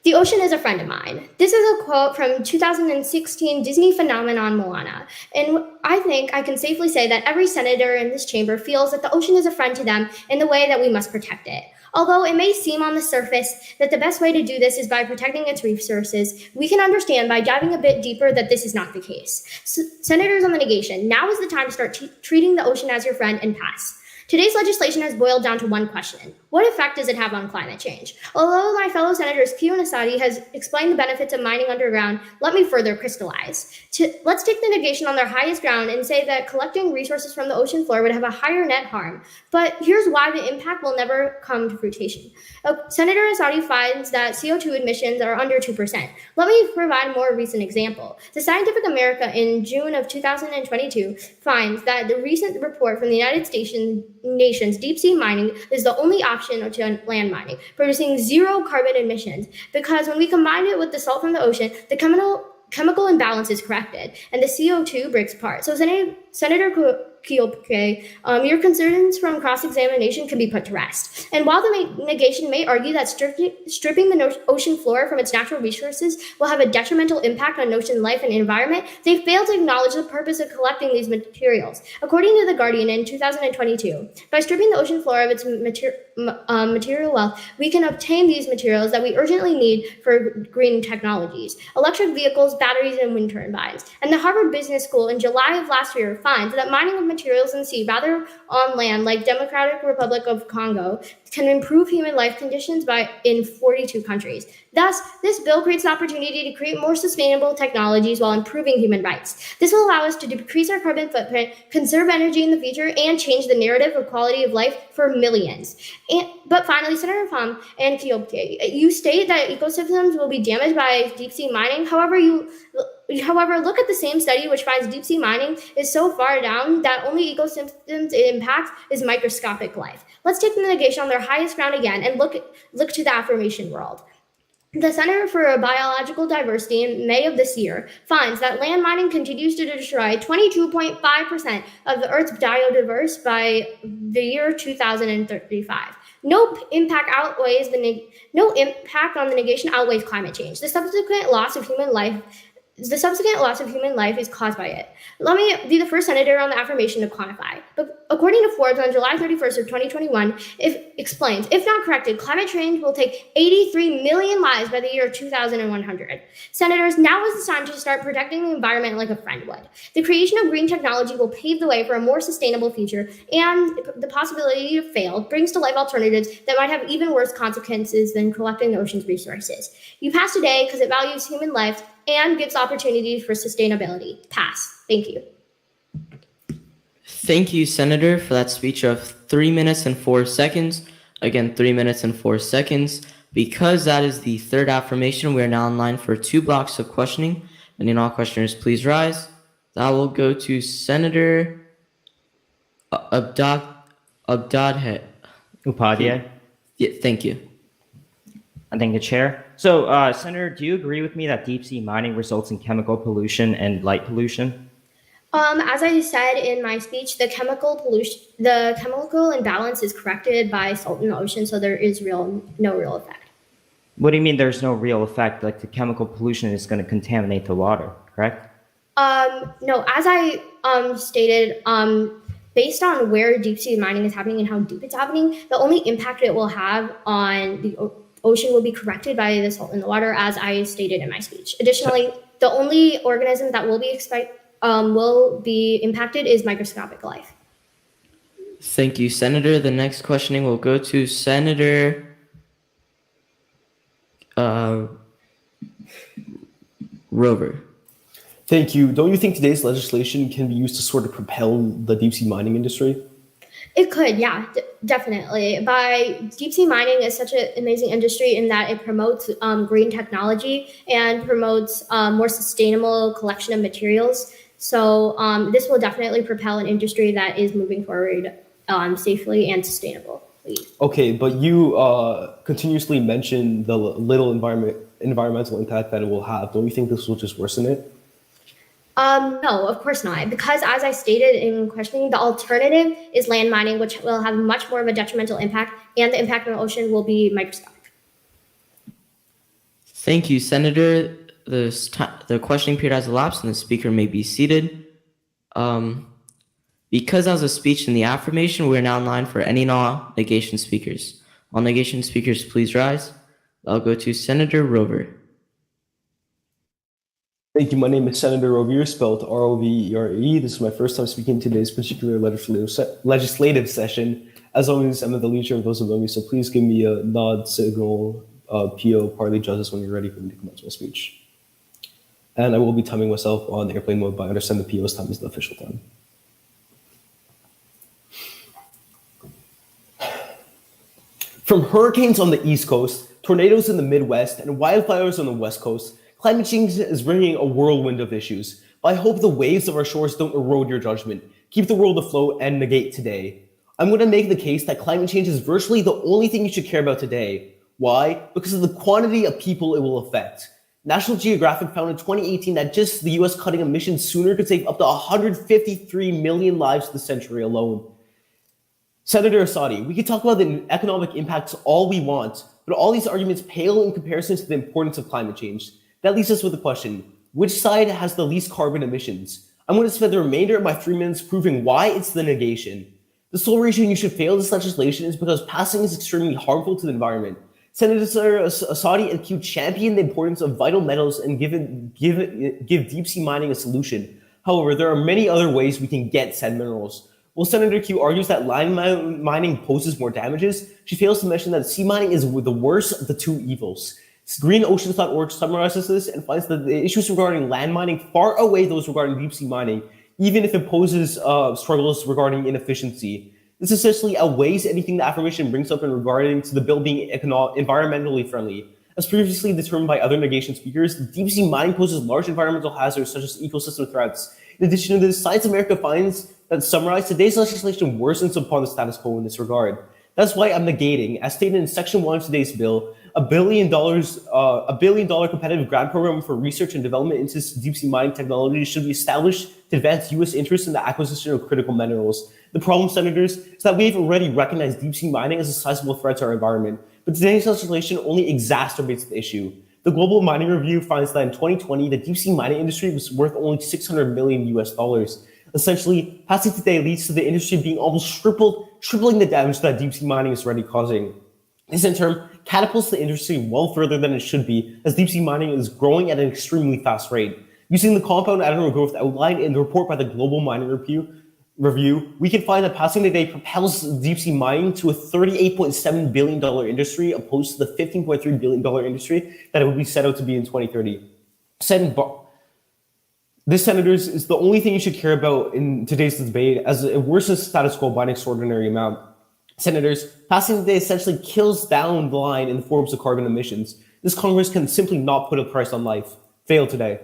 H: The ocean is a friend of mine. This is a quote from 2016 Disney phenomenon Moana. And I think I can safely say that every senator in this chamber feels that the ocean is a friend to them in the way that we must protect it. Although it may seem on the surface that the best way to do this is by protecting its resources, we can understand by diving a bit deeper that this is not the case. So, senators on the negation, now is the time to start treating the ocean as your friend and pass. Today's legislation has boiled down to one question. What effect does it have on climate change? Although my fellow senators Q and Asadi has explained the benefits of mining underground, let me further crystallize. Let's take the negation on their highest ground and say that collecting resources from the ocean floor would have a higher net harm. But here's why the impact will never come to fruition. Senator Asadi finds that CO2 emissions are under 2%. Let me provide a more recent example. The Scientific American in June of 2022 finds that the recent report from the United Nations deep sea mining is the only option to land mining, producing zero carbon emissions, because when we combine it with the salt from the ocean, the chemical imbalance is corrected and the CO2 breaks apart. So Senator Keoke, your concerns from cross-examination can be put to rest. And while the negation may argue that stripping the ocean floor from its natural resources will have a detrimental impact on ocean life and environment, they fail to acknowledge the purpose of collecting these materials. According to The Guardian in 2022, by stripping the ocean floor of its material wealth, we can obtain these materials that we urgently need for green technologies, electric vehicles, batteries, and wind turbines. And the Harvard Business School in July of last year finds that mining of materials in the sea rather on land like Democratic Republic of Congo can improve human life conditions in 42 countries. Thus, this bill creates an opportunity to create more sustainable technologies while improving human rights. This will allow us to decrease our carbon footprint, conserve energy in the future, and change the narrative of quality of life for millions. But finally, Senator Pham and Keoke, you state that ecosystems will be damaged by deep sea mining. However, look at the same study which finds deep sea mining is so far down that only ecosystems it impacts is microscopic life. Let's take the negation on their highest ground again and look to the affirmation world. The Center for Biological Diversity in May of this year finds that land mining continues to destroy 22.5% of the Earth's biodiverse by the year 2035. No impact on the negation outweighs climate change. The subsequent loss of human life is caused by it. Let me be the first senator on the affirmation to quantify. But according to Forbes on July 31st of 2021, it explains, if not corrected, climate change will take 83 million lives by the year 2100. Senators, now is the time to start protecting the environment like a friend would. The creation of green technology will pave the way for a more sustainable future, and the possibility to fail brings to life alternatives that might have even worse consequences than collecting the ocean's resources. You pass today because it values human life and gives opportunities for sustainability. Pass. Thank you.
E: Thank you, Senator, for that speech of 3 minutes and 4 seconds. Again, 3 minutes and 4 seconds. Because that is the third affirmation, we are now in line for 2 blocks of questioning. And all questioners, please rise. That will go to Senator Upadhyay. Yeah, thank you.
O: I thank the chair. So, Senator, do you agree with me that deep sea mining results in chemical pollution and light pollution?
H: As I said in my speech, the chemical imbalance is corrected by salt in the ocean, so there is no real effect.
O: What do you mean there's no real effect? Like the chemical pollution is going to contaminate the water, correct?
H: No, as I stated, based on where deep sea mining is happening and how deep it's happening, the only impact it will have on the ocean will be corrected by the salt in the water, as I stated in my speech. Additionally, the only organism that will be impacted is microscopic life.
E: Thank you, Senator. The next questioning will go to Senator Rover.
J: Thank you. Don't you think today's legislation can be used to sort of propel the deep sea mining industry?
H: It could, yeah, definitely. Deep sea mining is such an amazing industry in that it promotes green technology and promotes more sustainable collection of materials. So this will definitely propel an industry that is moving forward safely and sustainably.
J: Okay, but you continuously mention the little environmental impact that it will have. Don't you think this will just worsen it?
H: No, of course not. Because as I stated in questioning, the alternative is land mining, which will have much more of a detrimental impact, and the impact on the ocean will be microscopic.
E: Thank you, Senator. The questioning period has elapsed and the speaker may be seated. Because that was a speech in the affirmation, we are now in line for any and all negation speakers. All negation speakers, please rise. I'll go to Senator Rover.
J: Thank you. My name is Senator Rover, spelled R-O-V-E-R-E. This is my first time speaking in today's particular legislative session. As always, I'm the leader of those above me, so please give me a nod, signal, PO, parley judges when you're ready for me to commence my speech. And I will be timing myself on airplane mode, but I understand the PO's time is the official time. From hurricanes on the East Coast, tornadoes in the Midwest, and wildfires on the West Coast, climate change is bringing a whirlwind of issues. But I hope the waves of our shores don't erode your judgment, keep the world afloat, and negate today. I'm going to make the case that climate change is virtually the only thing you should care about today. Why? Because of the quantity of people it will affect. National Geographic found in 2018 that just the US cutting emissions sooner could save up to 153 million lives this century alone. Senator Asadi, we could talk about the economic impacts all we want, but all these arguments pale in comparison to the importance of climate change. That leaves us with the question, which side has the least carbon emissions? I'm going to spend the remainder of my 3 minutes proving why it's the negation. The sole reason you should fail this legislation is because passing is extremely harmful to the environment. Senator Asadi and Q champion the importance of vital metals and give deep sea mining a solution. However, there are many other ways we can get said minerals. While Senator Q argues that land mining poses more damages, she fails to mention that sea mining is the worst of the two evils. GreenOceans.org summarizes this and finds that the issues regarding land mining far outweigh those regarding deep sea mining, even if it poses struggles regarding inefficiency. This essentially outweighs anything the affirmation brings up in regarding to the bill being environmentally friendly. As previously determined by other negation speakers, deep sea mining poses large environmental hazards such as ecosystem threats. In addition to this, Science America finds that summarize today's legislation worsens upon the status quo in this regard. That's why I'm negating, as stated in Section 1 of today's bill, $1 billion competitive grant program for research and development into deep sea mining technology should be established to advance U.S. interests in the acquisition of critical minerals. The problem, senators, is that we've already recognized deep sea mining as a sizable threat to our environment, but today's legislation only exacerbates the issue. The Global Mining Review finds that in 2020, the deep sea mining industry was worth only $600 million US. Essentially, passing today leads to the industry being almost tripling the damage that deep sea mining is already causing. This in turn catapults the industry well further than it should be, as deep sea mining is growing at an extremely fast rate. Using the compound annual growth outlined in the report by the Global Mining Review, we can find that passing today propels deep sea mining to a $38.7 billion industry, opposed to the $15.3 billion industry that it would be set out to be in 2030. This, senators, is the only thing you should care about in today's debate, as it worsens status quo by an extraordinary amount. Senators, passing today essentially kills down the line in the forms of carbon emissions. This Congress can simply not put a price on life. Fail today.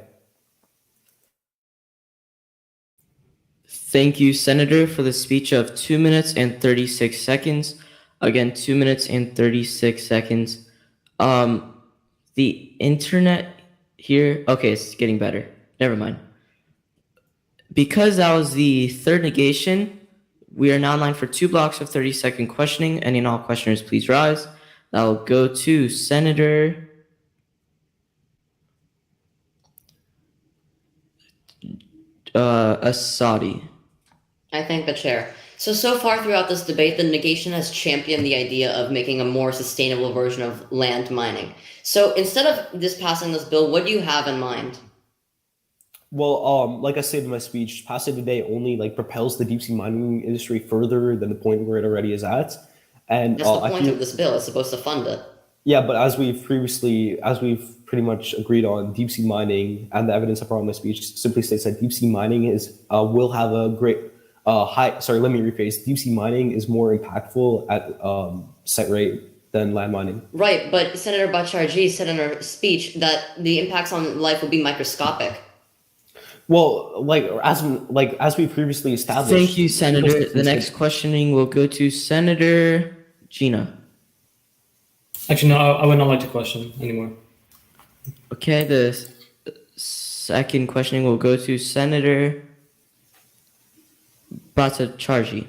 E: Thank you, Senator, for the speech of 2 minutes and 36 seconds. Again, 2 minutes and 36 seconds. The internet here, okay, it's getting better. Never mind. Because that was the third negation, we are now in line for 2 blocks of 30-second questioning. Any and all questioners, please rise. That will go to Senator Asadi.
N: I thank the chair. So far throughout this debate, the negation has championed the idea of making a more sustainable version of land mining. So instead of passing this bill, what do you have in mind?
J: Well, like I said in my speech, passing today only propels the deep sea mining industry further than the point where it already is at. And
N: that's the point of this bill. It's supposed to fund it.
J: Yeah, but as we've pretty much agreed on, deep sea mining, and the evidence I brought in my speech simply states that deep sea mining will have a great let me rephrase. Deep sea mining is more impactful at set rate than land mining.
N: Right, but Senator Bhattacharjee said in her speech that the impacts on life would be microscopic.
J: Well, as we previously established.
E: Thank you, Senator. The next questioning will go to Senator Gina.
M: Actually, no, I would not like to question anymore.
E: Okay, the second questioning will go to Senator Bhattacharjee.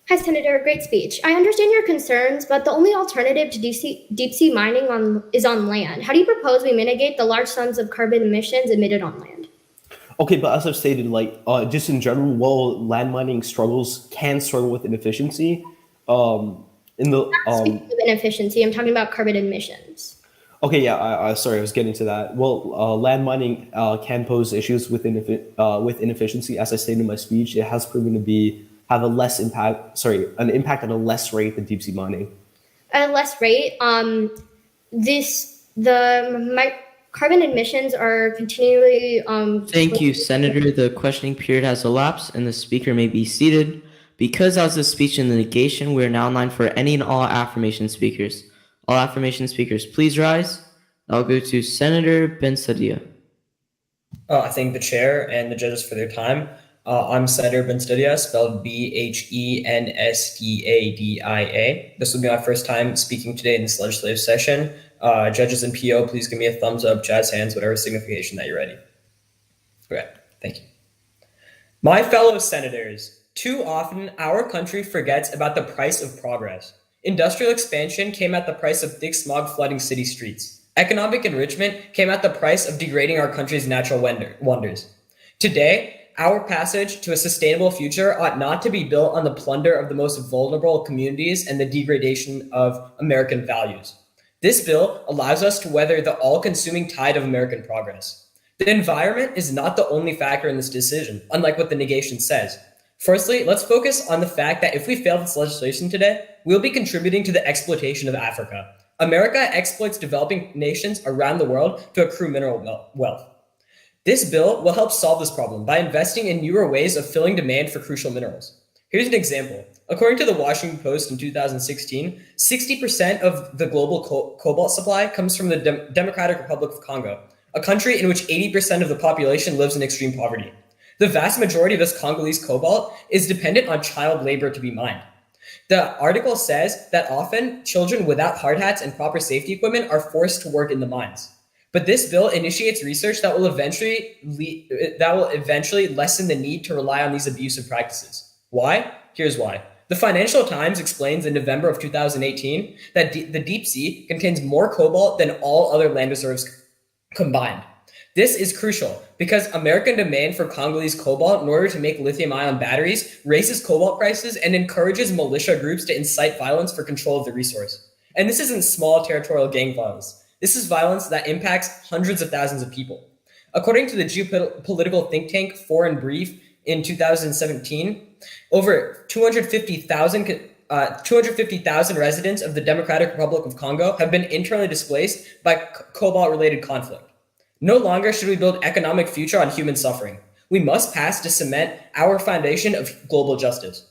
H: Hi, Senator. Great speech. I understand your concerns, but the only alternative to deep sea mining is on land. How do you propose we mitigate the large sums of carbon emissions emitted on land?
J: Okay, but as I've stated, just in general, while land mining can struggle with inefficiency,
H: inefficiency, I'm talking about carbon emissions.
J: Okay, yeah, sorry, I was getting to that. Well, land mining can pose issues with inefficiency. As I stated in my speech, it has proven to have an impact at a less rate than deep sea mining.
H: At a less rate, carbon emissions are continually.
E: Thank you, Senator. The questioning period has elapsed, and the speaker may be seated. Because that was the speech in the negation, we are now in line for any and all affirmation speakers. All affirmation speakers, please rise. I'll go to Senator Ben-Sadia.
B: I thank the chair and the judges for their time. I'm Senator Ben-Sadia, spelled Bhenstadia. This will be my first time speaking today in this legislative session. Judges and PO, please give me a thumbs up, jazz hands, whatever signification that you're ready. Okay, thank you. My fellow senators, too often our country forgets about the price of progress. Industrial expansion came at the price of thick smog flooding city streets. Economic enrichment came at the price of degrading our country's natural wonders. Today, our passage to a sustainable future ought not to be built on the plunder of the most vulnerable communities and the degradation of American values. This bill allows us to weather the all-consuming tide of American progress. The environment is not the only factor in this decision, unlike what the negation says. Firstly, let's focus on the fact that if we fail this legislation today, we'll be contributing to the exploitation of Africa. America exploits developing nations around the world to accrue mineral wealth. This bill will help solve this problem by investing in newer ways of filling demand for crucial minerals. Here's an example. According to the Washington Post in 2016, 60% of the global cobalt supply comes from the Democratic Republic of Congo, a country in which 80% of the population lives in extreme poverty. The vast majority of this Congolese cobalt is dependent on child labor to be mined. The article says that often children without hard hats and proper safety equipment are forced to work in the mines. But this bill initiates research that will eventually lessen the need to rely on these abusive practices. Why? Here's why. The Financial Times explains in November of 2018 that the deep sea contains more cobalt than all other land reserves combined. This is crucial because American demand for Congolese cobalt in order to make lithium-ion batteries raises cobalt prices and encourages militia groups to incite violence for control of the resource. And this isn't small territorial gang violence. This is violence that impacts hundreds of thousands of people. According to the geopolitical think tank Foreign Brief in 2017, over 250,000 residents of the Democratic Republic of Congo have been internally displaced by cobalt-related conflict. No longer should we build economic future on human suffering. We must pass to cement our foundation of global justice.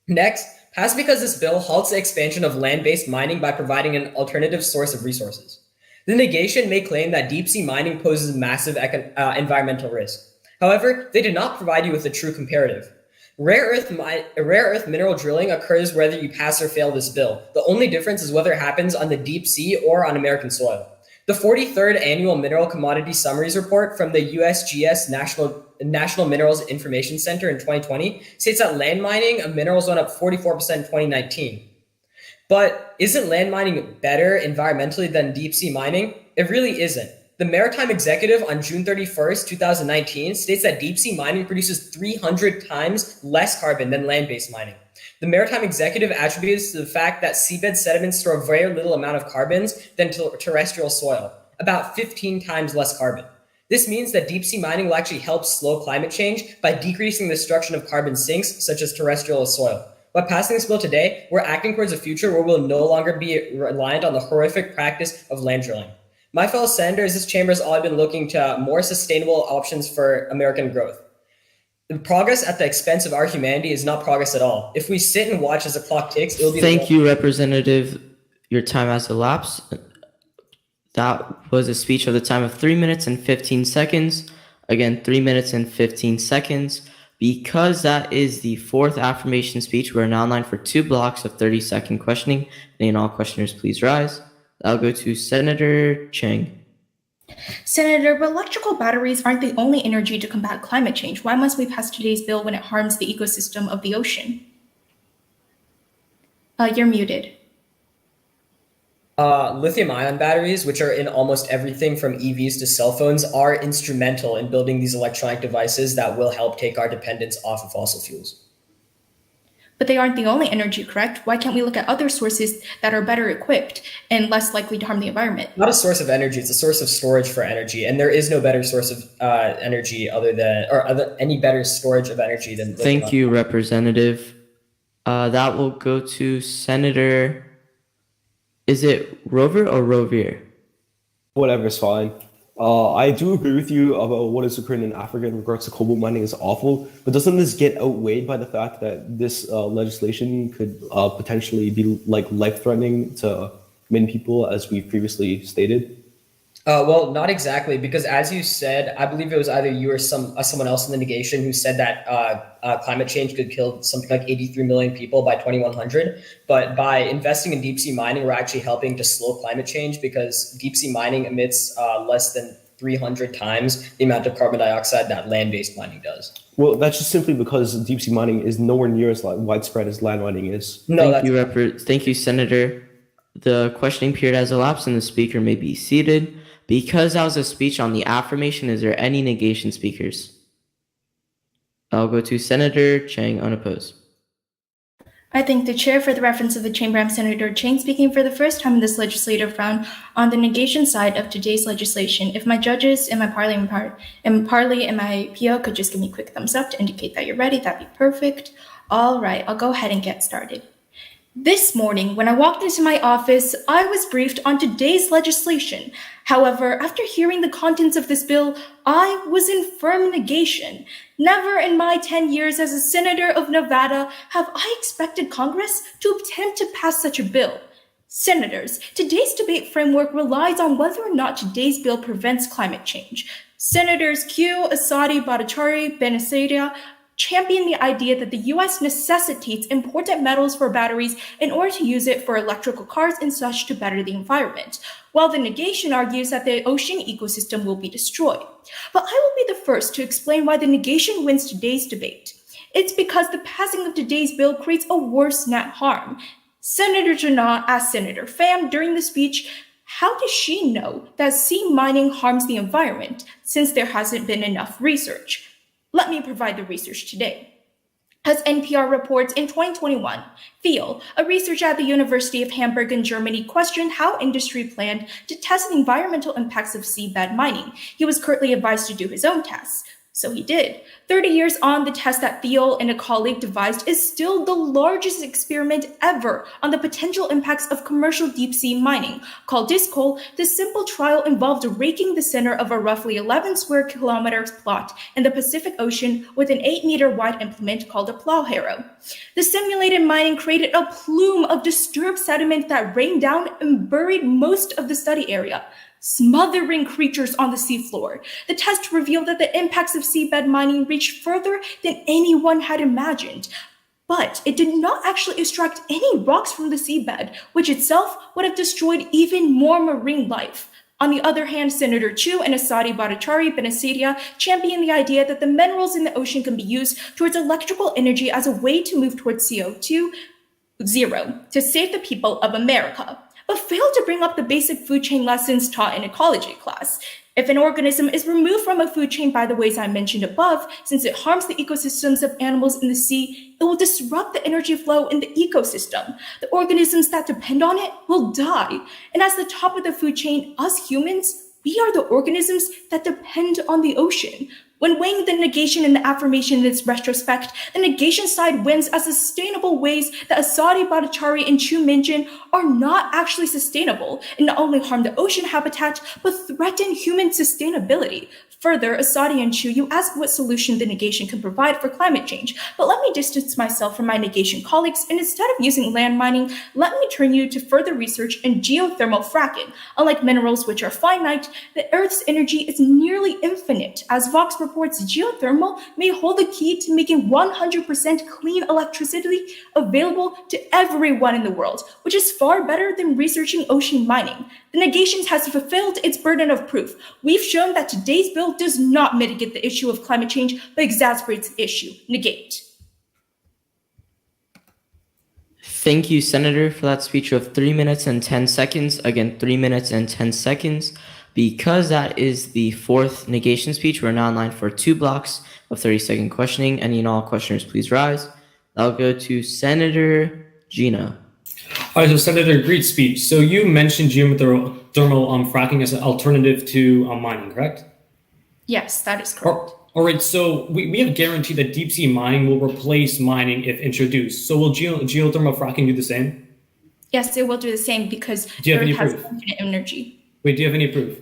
B: Next, pass because this bill halts the expansion of land-based mining by providing an alternative source of resources. The negation may claim that deep-sea mining poses massive environmental risk. However, they did not provide you with a true comparative. Rare earth mineral drilling occurs whether you pass or fail this bill. The only difference is whether it happens on the deep sea or on American soil. The 43rd Annual Mineral Commodity Summaries Report from the USGS National Minerals Information Center in 2020 states that land mining of minerals went up 44% in 2019. But isn't land mining better environmentally than deep sea mining? It really isn't. The Maritime Executive on June 31st, 2019 states that deep sea mining produces 300 times less carbon than land-based mining. The Maritime Executive attributes to the fact that seabed sediments store very little amount of carbons than terrestrial soil, about 15 times less carbon. This means that deep sea mining will actually help slow climate change by decreasing the destruction of carbon sinks, such as terrestrial soil. By passing this bill today, we're acting towards a future where we'll no longer be reliant on the horrific practice of land drilling. My fellow senators, this chamber has all been looking to more sustainable options for American growth. The progress at the expense of our humanity is not progress at all. If we sit and watch as the clock ticks, it'll be—
E: Thank you, Representative. Your time has elapsed. That was a speech of the time of 3 minutes and 15 seconds. Again, 3 minutes and 15 seconds. Because that is the fourth affirmation speech, we're now in line for 2 blocks of 30-second questioning. And all questioners, please rise. I'll go to Senator Chang.
F: Senator, but electrical batteries aren't the only energy to combat climate change. Why must we pass today's bill when it harms the ecosystem of the ocean? You're muted.
B: Lithium-ion batteries, which are in almost everything from EVs to cell phones, are instrumental in building these electronic devices that will help take our dependence off of fossil fuels.
F: But they aren't the only energy, correct? Why can't we look at other sources that are better equipped and less likely to harm the environment?
B: Not a source of energy, it's a source of storage for energy. And there is no better source of energy any better storage of energy than lithium.
E: Thank you, Representative. That will go to Senator, is it Rover or Rovier?
J: Whatever's fine. I do agree with you about what is occurring in Africa in regards to cobalt mining is awful, but doesn't this get outweighed by the fact that this legislation could potentially be like life-threatening to many people, as we previously stated?
B: Well, not exactly, because as you said, I believe it was either you or someone else in the negation who said that climate change could kill something like 83 million people by 2100. But by investing in deep sea mining, we're actually helping to slow climate change because deep sea mining emits less than 300 times the amount of carbon dioxide that land-based mining does.
J: Well, that's just simply because deep sea mining is nowhere near as widespread as land mining is.
B: No,
E: Thank you, Senator. The questioning period has elapsed and the speaker may be seated. Because that was a speech on the affirmation, is there any negation speakers? I'll go to Senator Chang unopposed.
F: I thank the chair for the reference of the chamber. I'm Senator Chang speaking for the first time in this legislative round on the negation side of today's legislation. If my judges and my parley and my PO could just give me a quick thumbs up to indicate that you're ready, that'd be perfect. All right, I'll go ahead and get started. This morning, when I walked into my office, I was briefed on today's legislation. However, after hearing the contents of this bill, I was in firm negation. Never in my 10 years as a senator of Nevada have I expected Congress to attempt to pass such a bill. Senators, today's debate framework relies on whether or not today's bill prevents climate change. Senators Q, Asadi, Bhattacharya, Benasadia champion the idea that the U.S. necessitates important metals for batteries in order to use it for electrical cars and such to better the environment, while the negation argues that the ocean ecosystem will be destroyed. But I will be the first to explain why the negation wins today's debate. It's because the passing of today's bill creates a worse net harm. Senator Janot asked Senator Pham during the speech, how does she know that sea mining harms the environment since there hasn't been enough research? Let me provide the research today. As NPR reports, in 2021, Thiel, a researcher at the University of Hamburg in Germany, questioned how industry planned to test the environmental impacts of seabed mining. He was curtly advised to do his own tests. So he did. 30 years on, the test that Thiel and a colleague devised is still the largest experiment ever on the potential impacts of commercial deep-sea mining. Called Discol, this simple trial involved raking the center of a roughly 11 square kilometers plot in the Pacific Ocean with an 8-meter wide implement called a plow harrow. The simulated mining created a plume of disturbed sediment that rained down and buried most of the study area, smothering creatures on the seafloor. The test revealed that the impacts of seabed mining reached further than anyone had imagined. But it did not actually extract any rocks from the seabed, which itself would have destroyed even more marine life. On the other hand, Senator Chu and Asadi Bhattacharya Benasadia championed the idea that the minerals in the ocean can be used towards electrical energy as a way to move towards CO2 zero to save the people of America, but failed to bring up the basic food chain lessons taught in ecology class. If an organism is removed from a food chain by the ways I mentioned above, since it harms the ecosystems of animals in the sea, it will disrupt the energy flow in the ecosystem. The organisms that depend on it will die. And as the top of the food chain, us humans, we are the organisms that depend on the ocean. When weighing the negation and the affirmation in its retrospect, the negation side wins as sustainable ways that Asadi Bhattacharya and Chu mentioned are not actually sustainable and not only harm the ocean habitat, but threaten human sustainability. Further, Asadi and Chu, you ask what solution the negation can provide for climate change, but let me distance myself from my negation colleagues, and instead of using land mining, let me turn you to further research in geothermal fracking. Unlike minerals, which are finite, the Earth's energy is nearly infinite. As Vox reports, geothermal may hold the key to making 100% clean electricity available to everyone in the world, which is far better than researching ocean mining. The negation has fulfilled its burden of proof. We've shown that today's bill does not mitigate the issue of climate change, but exacerbates the issue. Negate.
E: Thank you, Senator, for that speech of 3 minutes and 10 seconds. Again, 3 minutes and 10 seconds. Because that is the fourth negation speech, we're now in line for 2 blocks of 30-second questioning. Any and all questioners, please rise. I'll go to Senator Gina.
M: All right, so Senator, great speech. So you mentioned geothermal fracking as an alternative to mining, correct?
F: Yes, that is correct.
M: All right, so we have guaranteed that deep sea mining will replace mining if introduced. So will geothermal fracking do the same?
F: Yes, it will do the same because
M: Earth
F: has infinite energy.
M: Wait, do you have any proof?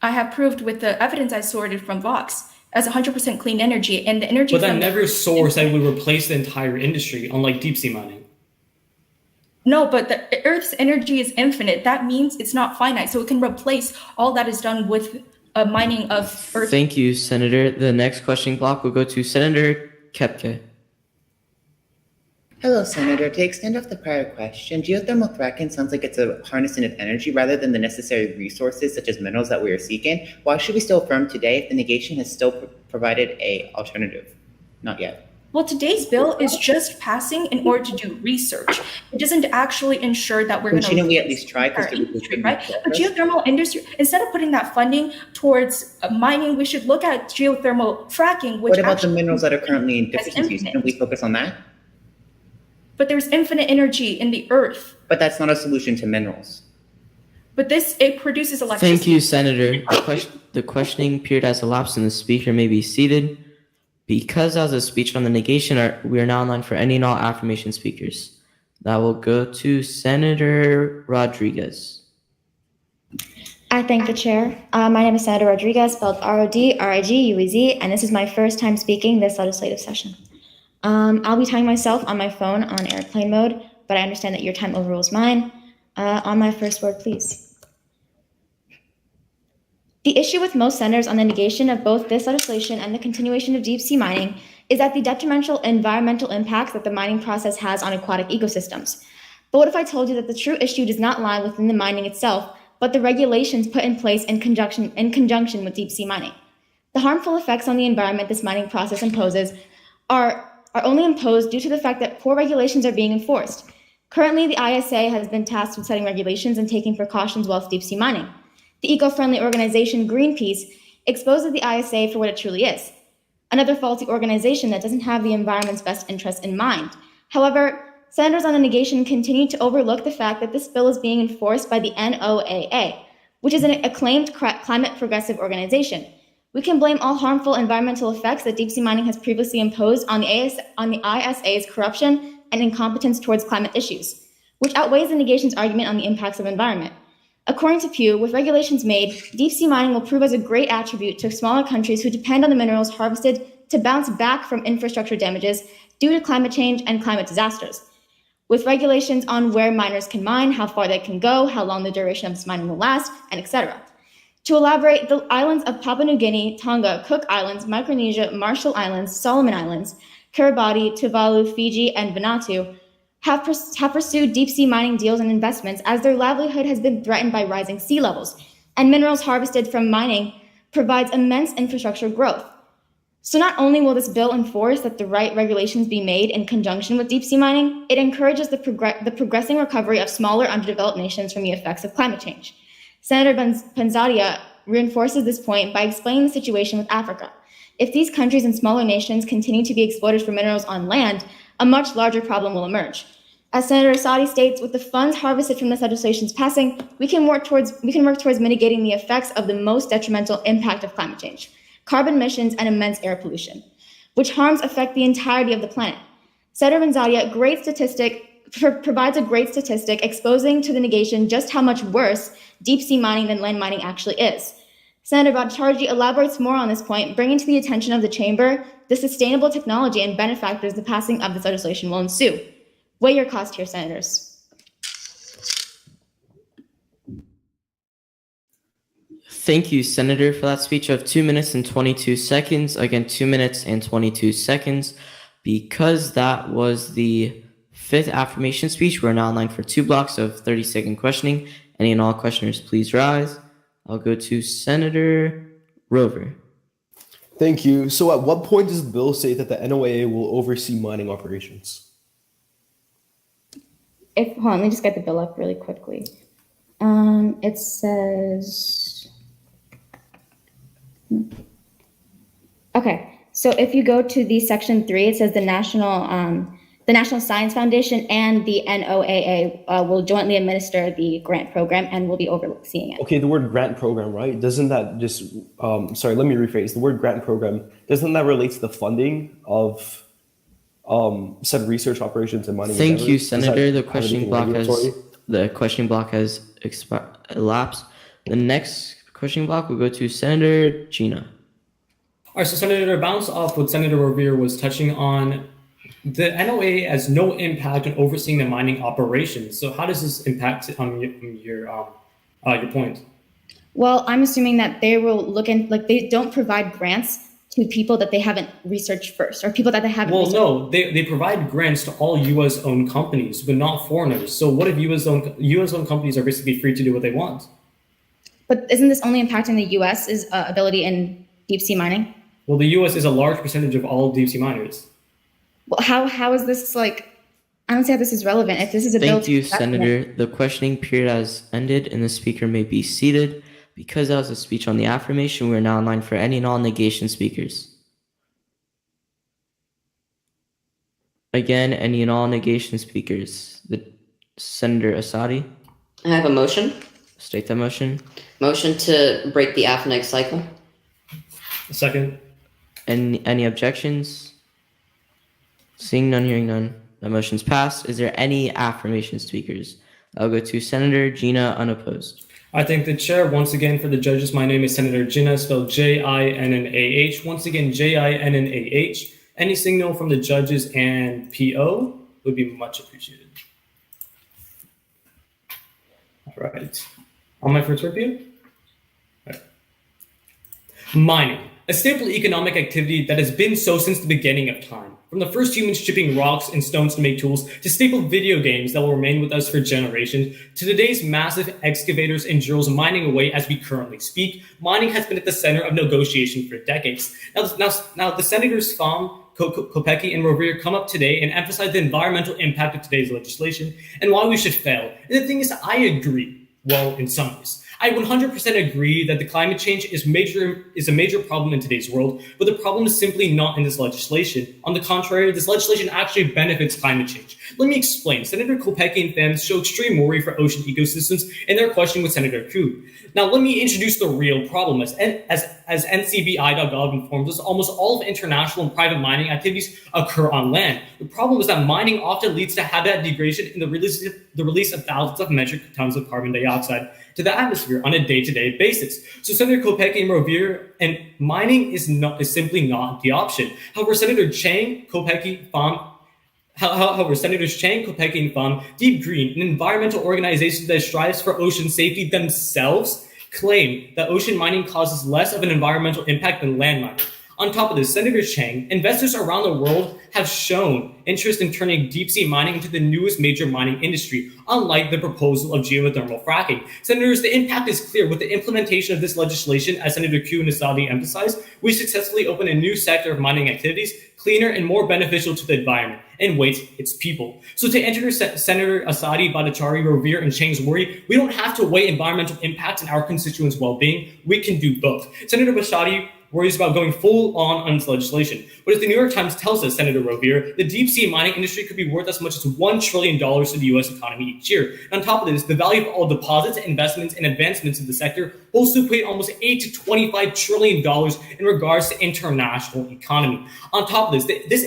F: I have proved with the evidence I sorted from Vox as 100% clean energy, and the energy.
M: But that never source that would replace the entire industry, unlike deep sea mining.
F: No, but the Earth's energy is infinite. That means it's not finite. So it can replace all that is done with mining of Earth.
E: Thank you, Senator. The next questioning block will go to Senator Kepke.
I: Hello, Senator. To extend off the prior question, geothermal fracking sounds like it's a harnessing of energy rather than the necessary resources such as minerals that we are seeking. Why should we still affirm today if the negation has still provided a alternative? Not yet.
F: Well, today's bill is just passing in order to do research. It doesn't actually ensure that we're going to.
I: Shouldn't we at least try?
F: Right? But geothermal industry, instead of putting that funding towards mining, we should look at geothermal fracking. Which
I: what about the minerals that are currently in deficiency? Shouldn't we focus on that?
F: But there's infinite energy in the earth.
I: But that's not a solution to minerals.
F: But it produces electricity.
E: Thank you, Senator. The questioning period has elapsed and the speaker may be seated. Because that was a speech on the negation, we are now online for any and all affirmation speakers. That will go to Senator Rodriguez.
P: I thank the chair. My name is Senator Rodriguez, spelled Rodriguez, and this is my first time speaking this legislative session. I'll be timing myself on my phone on airplane mode, but I understand that your time overrules mine. On my first word, please. The issue with most senators on the negation of both this legislation and the continuation of deep sea mining is that the detrimental environmental impacts that the mining process has on aquatic ecosystems. But what if I told you that the true issue does not lie within the mining itself, but the regulations put in place in conjunction with deep sea mining? The harmful effects on the environment this mining process imposes are only imposed due to the fact that poor regulations are being enforced. Currently, the ISA has been tasked with setting regulations and taking precautions whilst deep sea mining. The eco-friendly organization Greenpeace exposes the ISA for what it truly is, another faulty organization that doesn't have the environment's best interests in mind. However, senators on the negation continue to overlook the fact that this bill is being enforced by the NOAA, which is an acclaimed climate progressive organization. We can blame all harmful environmental effects that deep sea mining has previously imposed on the ISA's corruption and incompetence towards climate issues, which outweighs the negation's argument on the impacts of environment. According to Pew, with regulations made, deep sea mining will prove as a great attribute to smaller countries who depend on the minerals harvested to bounce back from infrastructure damages due to climate change and climate disasters. With regulations on where miners can mine, how far they can go, how long the duration of this mining will last, and etc. To elaborate, the islands of Papua New Guinea, Tonga, Cook Islands, Micronesia, Marshall Islands, Solomon Islands, Kiribati, Tuvalu, Fiji, and Vanuatu have pursued deep-sea mining deals and investments as their livelihood has been threatened by rising sea levels, and minerals harvested from mining provides immense infrastructure growth. So not only will this bill enforce that the right regulations be made in conjunction with deep-sea mining, it encourages the progressing recovery of smaller underdeveloped nations from the effects of climate change. Senator Panzadia reinforces this point by explaining the situation with Africa. If these countries and smaller nations continue to be exploited for minerals on land, a much larger problem will emerge. As Senator Sadi states, with the funds harvested from this legislation's passing, we can work towards mitigating the effects of the most detrimental impact of climate change, carbon emissions and immense air pollution, which harms affect the entirety of the planet. Senator Panzadia provides a great statistic exposing to the negation just how much worse deep sea mining than land mining actually is. Senator Bhattacharjee elaborates more on this point, bringing to the attention of the chamber the sustainable technology and benefactors the passing of this legislation will ensue. Weigh your cost here, senators.
E: Thank you, Senator, for that speech of 2 minutes and 22 seconds. Again, 2 minutes and 22 seconds. Because that was the fifth affirmation speech, we're now online for 2 blocks of 30-second questioning. Any and all questioners, please rise. I'll go to Senator Rover.
J: Thank you. So at what point does the bill say that the NOAA will oversee mining operations?
P: Hold on, let me just get the bill up really quickly. It says, okay, so if you go to the section 3, it says the National Science Foundation and the NOAA will jointly administer the grant program and will be overseeing it.
J: Okay, the word grant program, right? Doesn't that just, sorry, let me rephrase. The word grant program, doesn't that relate to the funding of said research operations and mining?
E: Thank you, Senator. The questioning block has elapsed. The next questioning block will go to Senator Gina.
M: All right, so Senator, bounce off what Senator Rovier was touching on. The NOAA has no impact on overseeing the mining operations. So how does this impact your point?
P: Well, I'm assuming that they will look in, like they don't provide grants to people that they haven't researched first, or people that they haven't.
M: Well, no, they provide grants to all U.S. owned companies, but not foreigners. So what if U.S. owned companies are basically free to do what they want?
P: But isn't this only impacting the U.S.'s ability in deep sea mining?
M: Well, the U.S. is a large percentage of all deep sea miners.
P: Well, how is this like? I don't see how this is relevant. If this is a bill.
E: Thank you, Senator. The questioning period has ended, and the speaker may be seated. Because that was a speech on the affirmation, we are now in line for any and all negation speakers. Again, any and all negation speakers. The Senator Asadi.
N: I have a motion.
E: State that motion.
N: Motion to break the AFNEG cycle.
M: Second.
E: Any objections? Seeing none, hearing none. The motion's passed. Is there any affirmation speakers? I'll go to Senator Gina, unopposed.
M: I thank the chair once again for the judges. My name is Senator Jinnah, spelled Jinnah. Once again, Jinnah. Any signal from the judges and PO would be much appreciated. All right. On my first review. All right. Mining, a staple economic activity that has been so since the beginning of time. From the first humans chipping rocks and stones to make tools, to staple video games that will remain with us for generations, to today's massive excavators and drills mining away as we currently speak, mining has been at the center of negotiation for decades. Now the senators Pham, Kopecki, and Rovere come up today and emphasize the environmental impact of today's legislation and why we should fail. And the thing is, I agree. Well, in some ways. I 100% agree that the climate change is a major problem in today's world, but the problem is simply not in this legislation. On the contrary, this legislation actually benefits climate change. Let me explain. Senator Kopecki and fans show extreme worry for ocean ecosystems in their question with Senator Koo. Now, let me introduce the real problem. As ncbi.gov informs us, almost all of international and private mining activities occur on land. The problem is that mining often leads to habitat degradation and the release of thousands of metric tons of carbon dioxide to the atmosphere on a day-to-day basis. So Senator Kopecki and Rovere, and mining is simply not the option. However, Senators Chang, Kopecki, Pham, and Pham, Deep Green, an environmental organization that strives for ocean safety themselves, claim that ocean mining causes less of an environmental impact than land mining. On top of this, Senator Chang, investors around the world have shown interest in turning deep-sea mining into the newest major mining industry, unlike the proposal of geothermal fracking. Senators, the impact is clear. With the implementation of this legislation, as Senator Q and Asadi emphasized, we successfully open a new sector of mining activities, cleaner and more beneficial to the environment. And wait, it's people. So to enter Senator Asadi, Bhattacharya, Rovere, and Chang's worry, we don't have to weigh environmental impact and our constituents' well-being. We can do both. Senator Bhattacharya worries about going full on this legislation. But as the New York Times tells us, Senator Rovere, the deep sea mining industry could be worth as much as $1 trillion to the U.S. economy each year. And on top of this, the value of all deposits, investments, and advancements in the sector holds to equate almost $8 to $25 trillion in regards to international economy. On top of this,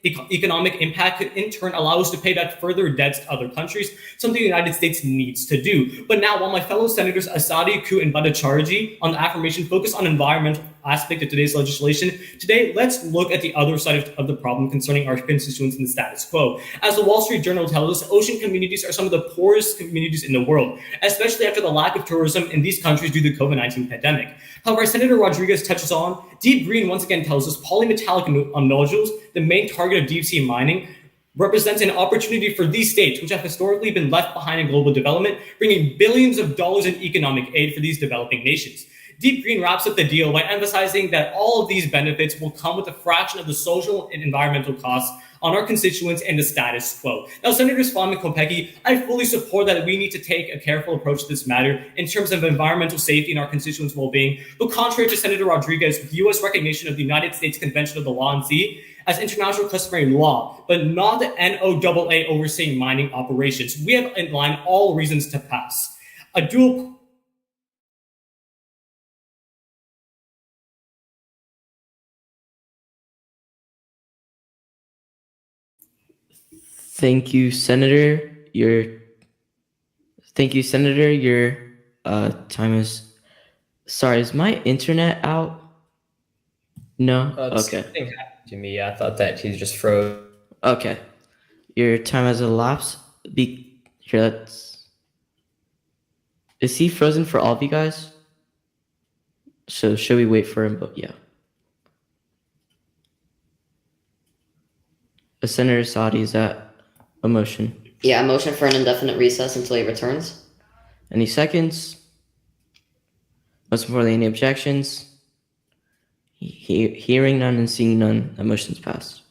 M: economic impact could in turn allow us to pay back further debts to other countries, something the United States needs to do. But now, while my fellow senators Asadi, Koo, and Bhattacharya on the affirmation focus on environmental aspect of today's legislation, today let's look at the other side of the problem concerning our constituents and the status quo. As the Wall Street Journal tells us, ocean communities are some of the poorest communities in the world, especially after the lack of tourism in these countries due to the COVID-19 pandemic. However, Senator Rodriguez touches on, Deep Green once again tells us polymetallic nodules, the main target of deep sea mining, represents an opportunity for these states, which have historically been left behind in global development, bringing billions of dollars in economic aid for these developing nations. Deep Green wraps up the deal by emphasizing that all of these benefits will come with a fraction of the social and environmental costs on our constituents and the status quo. Now, Senators Pham and Kopecki, I fully support that we need to take a careful approach to this matter in terms of environmental safety and our constituents' well-being. But contrary to Senator Rodriguez, with U.S. recognition of the United States Convention of the Law and Sea as international customary law, but not the NOAA overseeing mining operations, we have in line all reasons to pass. A dual
E: Thank you, Senator. Your time is. Sorry, is my internet out? No. Okay.
B: Something happened to me. I thought that he just froze.
E: Okay. Your time has elapsed. Is he frozen for all of you guys? So should we wait for him? But yeah. Senator Saudi, is that a motion?
N: Yeah, a motion for an indefinite recess until he returns.
E: Any seconds? Most importantly, any objections? Hearing none and seeing none, that motion's passed.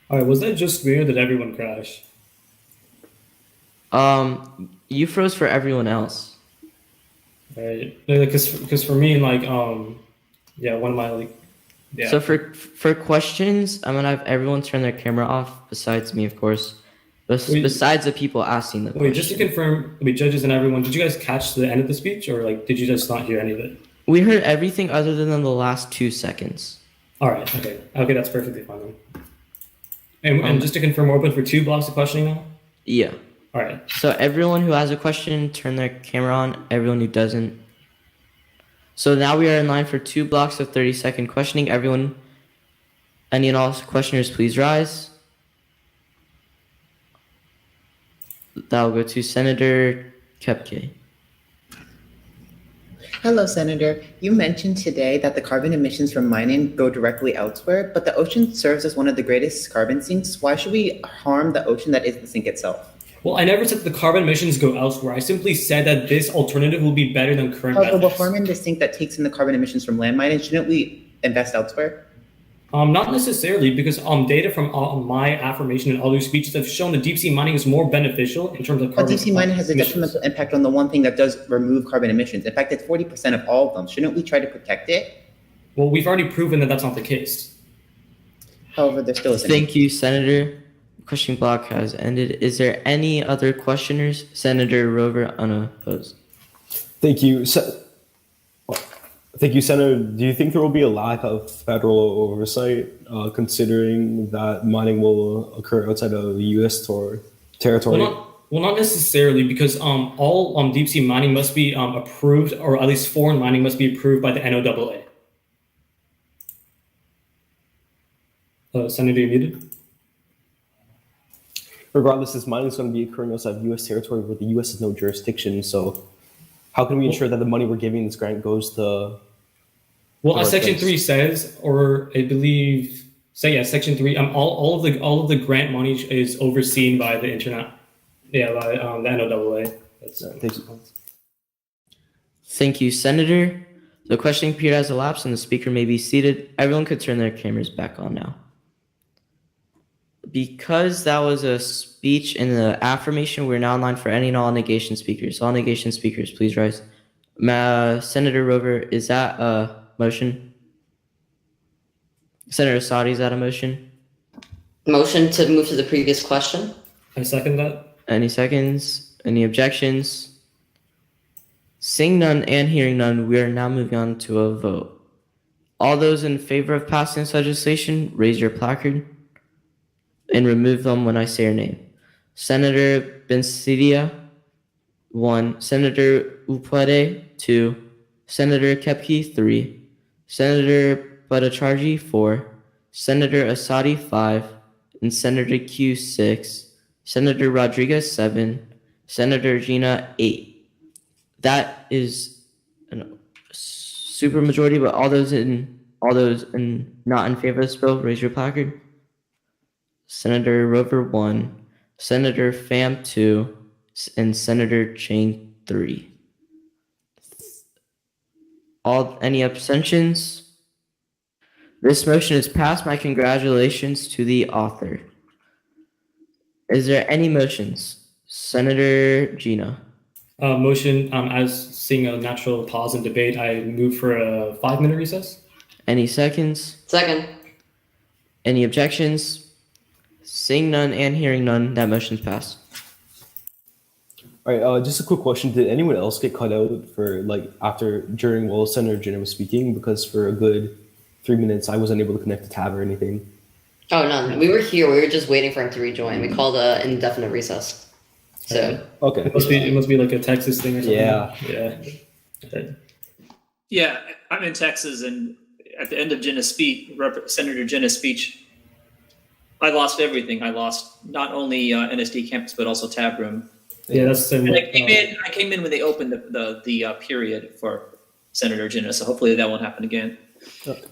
M: All right, was that just me or did everyone crash?
E: You froze for everyone else.
M: Right, because for me, like, yeah, one of my like, yeah.
E: So for questions, I'm gonna have everyone turn their camera off, besides me, of course. Besides the people asking the question.
M: Wait, just to confirm, judges and everyone, did you guys catch the end of the speech, or like, did you just not hear any of it?
E: We heard everything other than the last 2 seconds.
M: All right, okay, that's perfectly fine then. And just to confirm, we're open for 2 blocks of questioning now?
E: Yeah.
M: All right.
E: So everyone who has a question, turn their camera on. Everyone who doesn't. So now we are in line for 2 blocks of 30-second questioning. Everyone, any and all questioners, please rise. That will go to Senator Kepke.
I: Hello, Senator. You mentioned today that the carbon emissions from mining go directly elsewhere, but the ocean serves as one of the greatest carbon sinks. Why should we harm the ocean that is the sink itself?
M: Well, I never said that the carbon emissions go elsewhere. I simply said that this alternative will be better than current methods.
I: We're forming the sink that takes in the carbon emissions from land mining. Shouldn't we invest elsewhere?
M: Not necessarily, because data from my affirmation and other speeches have shown that deep sea mining is more beneficial in terms of carbon.
I: But deep sea mining has a detrimental impact on the one thing that does remove carbon emissions. In fact, it's 40% of all of them. Shouldn't we try to protect it?
M: Well, we've already proven that that's not the case.
I: However, there still is.
E: Thank you, Senator. Questioning block has ended. Is there any other questioners? Senator Rover, unopposed.
J: Thank you. Thank you, Senator. Do you think there will be a lack of federal oversight, considering that mining will occur outside of U.S. territory?
M: Well, not necessarily, because all deep sea mining must be approved, or at least foreign mining must be approved by the NOAA. Senator, you muted?
J: Regardless, this mining is going to be occurring outside of U.S. territory where the U.S. has no jurisdiction. So how can we ensure that the money we're giving this grant goes to...
M: Well, as Section 3 says, or I believe, Section 3, all of the grant money is overseen by the internet. Yeah, by the NOAA.
J: Thank you.
E: Thank you, Senator. The questioning period has elapsed and the speaker may be seated. Everyone could turn their cameras back on now. Because that was a speech in the affirmation, we're now in line for any and all negation speakers. All negation speakers, please rise. Senator Rover, is that a motion? Senator Saudi, is that a motion?
N: Motion to move to the previous question.
M: I second that.
E: Any seconds? Any objections? Seeing none and hearing none, we are now moving on to a vote. All those in favor of passing this legislation, raise your placard and remove them when I say your name. Senator Bensidia, 1. Senator Upwede, 2. Senator Kepke, 3. Senator Bhattacharjee, 4. Senator Asadi, 5. And Senator Q, 6. Senator Rodriguez 7, Senator Gina 8. That is a super majority, but all those not in favor of this bill, raise your placard. Senator Rover 1, Senator Pham 2, and Senator Chang 3. Any abstentions? This motion is passed. My congratulations to the author. Is there any motions? Senator Gina.
M: Motion, as seeing a natural pause in debate, I move for a 5-minute recess.
E: Any seconds?
N: Second.
E: Any objections? Seeing none and hearing none, that motion's passed.
J: All right, just a quick question. Did anyone else get cut out for during while Senator Jenner was speaking? Because for a good 3 minutes, I wasn't able to connect the tab or anything.
N: Oh, none. We were here. We were just waiting for him to rejoin. We called an indefinite recess. So
J: okay,
M: it must be like a Texas thing or something.
J: Yeah.
Q: Yeah, I'm in Texas, and at the end of Senator Jenna's speech, I lost everything. I lost not only NSD campus but also tab room.
M: Yeah, that's
Q: and I came in when they opened the period for Senator Jenna, so hopefully that won't happen again.
J: Okay.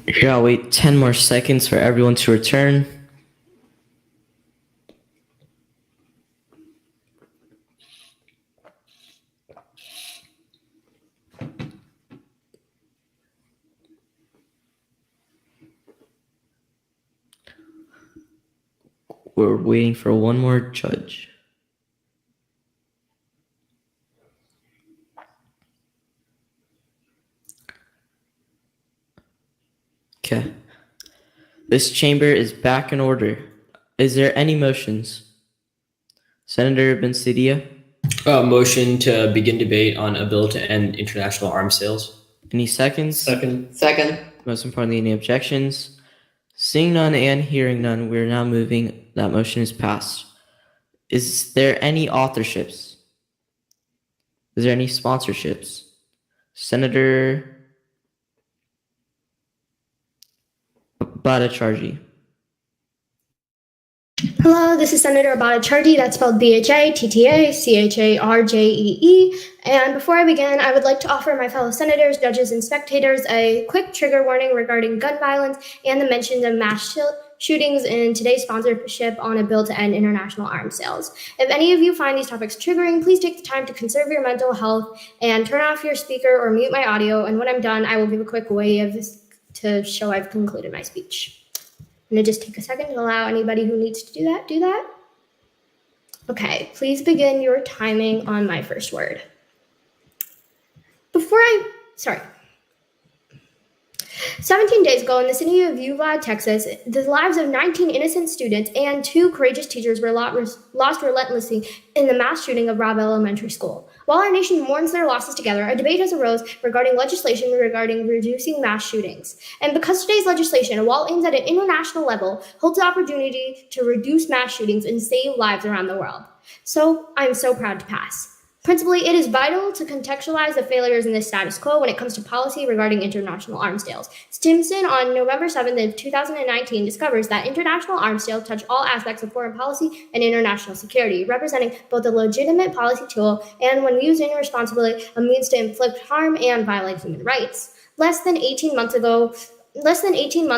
E: Here, I'll wait 10 more seconds for everyone to return. We're waiting for one more judge. Okay. This chamber is back in order. Is there any motions? Senator Bensidia?
B: Motion to begin debate on a bill to end international arms sales.
E: Any seconds?
C: Second.
E: Most importantly, any objections? Seeing none and hearing none, we're now moving. That motion is passed. Is there any authorships? Is there any sponsorships? Senator Bhattacharjee.
H: Hello, this is Senator Bhattacharjee, that's spelled Bhattacharjee. And before I begin, I would like to offer my fellow senators, judges, and spectators a quick trigger warning regarding gun violence and the mention of mass shootings in today's sponsorship on a bill to end international arms sales. If any of you find these topics triggering, please take the time to conserve your mental health and turn off your speaker or mute my audio. And when I'm done, I will give a quick wave to show I've concluded my speech. I'm going to just take a second to allow anybody who needs to do that. Okay, please begin your timing on my first word. 17 days ago in the city of Uvalde, Texas, the lives of 19 innocent students and 2 courageous teachers were lost relentlessly in the mass shooting of Robb Elementary School. While our nation mourns their losses together, a debate has arose regarding legislation regarding reducing mass shootings. And because today's legislation, while aimed at an international level, holds the opportunity to reduce mass shootings and save lives around the world. So I'm so proud to pass. Principally, it is vital to contextualize the failures in the status quo when it comes to policy regarding international arms sales. Stimson on November 7th, 2019 discovers that international arms sales touch all aspects of foreign policy and international security, representing both a legitimate policy tool and, when used irresponsibly, a means to inflict harm and violate human rights. Less than 18 months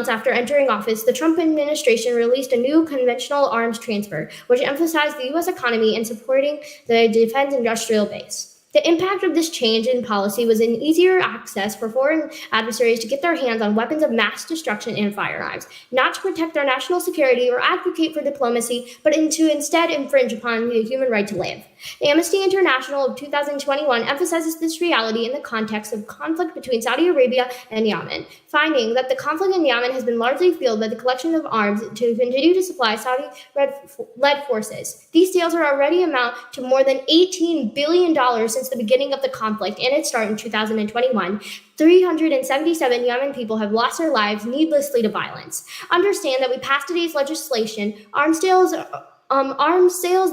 H: after entering office, the Trump administration released a new conventional arms transfer, which emphasized the U.S. economy and supporting the defense industrial base. The impact of this change in policy was an easier access for foreign adversaries to get their hands on weapons of mass destruction and firearms, not to protect their national security or advocate for diplomacy, but to instead infringe upon the human right to live. Amnesty International of 2021 emphasizes this reality in the context of conflict between Saudi Arabia and Yemen, finding that the conflict in Yemen has been largely fueled by the collection of arms to continue to supply Saudi-led forces. These deals are already amount to more than $18 billion since the beginning of the conflict and its start in 2021. 377 Yemen people have lost their lives needlessly to violence. Understand that we passed today's legislation, arms sales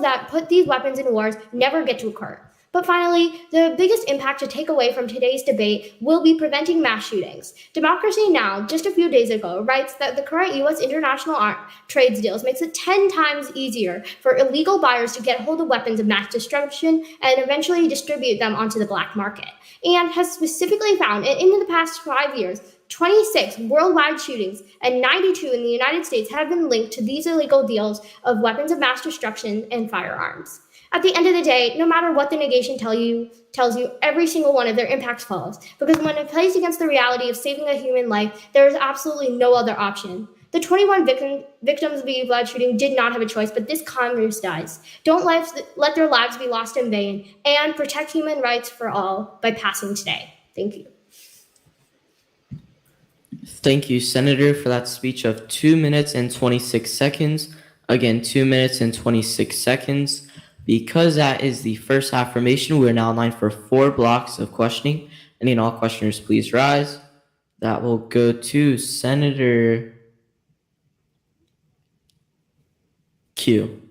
H: that put these weapons in wars never get to occur. But finally, the biggest impact to take away from today's debate will be preventing mass shootings. Democracy Now! Just a few days ago writes that the current U.S. international trade deals makes it 10 times easier for illegal buyers to get hold of weapons of mass destruction and eventually distribute them onto the black market, and has specifically found in the past 5 years, 26 worldwide shootings and 92 in the United States have been linked to these illegal deals of weapons of mass destruction and firearms. At the end of the day, no matter what the negation tells you, every single one of their impacts falls, because when it plays against the reality of saving a human life, there is absolutely no other option. The 21 victims of the Uvalde shooting did not have a choice, but this Congress does. Don't let their lives be lost in vain, and protect human rights for all by passing today. Thank you.
E: Thank you, Senator, for that speech of 2 minutes and 26 seconds. Again, 2 minutes and 26 seconds. Because that is the first affirmation, we are now in line for 4 blocks of questioning. Any and all questioners, please rise. That will go to Senator Q.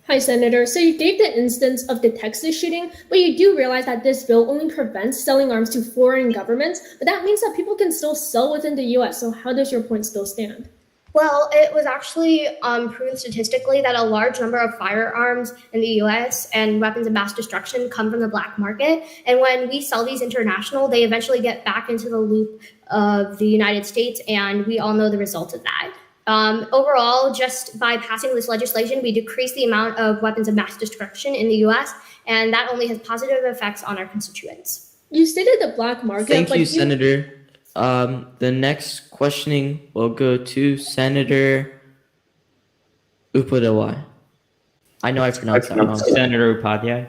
K: Hi, Senator. So you gave the instance of the Texas shooting, but you do realize that this bill only prevents selling arms to foreign governments, but that means that people can still sell within the U.S. So how does your point still stand?
H: Well, it was actually proven statistically that a large number of firearms in the US and weapons of mass destruction come from the black market. And when we sell these international, they eventually get back into the loop of the United States, and we all know the result of that. Overall, just by passing this legislation, we decrease the amount of weapons of mass destruction in the US, and that only has positive effects on our constituents.
K: You stated the black market.
E: Thank you, Senator. The next questioning will go to Senator Upadhyay. I know I pronounced that wrong.
O: Senator Upadhyay.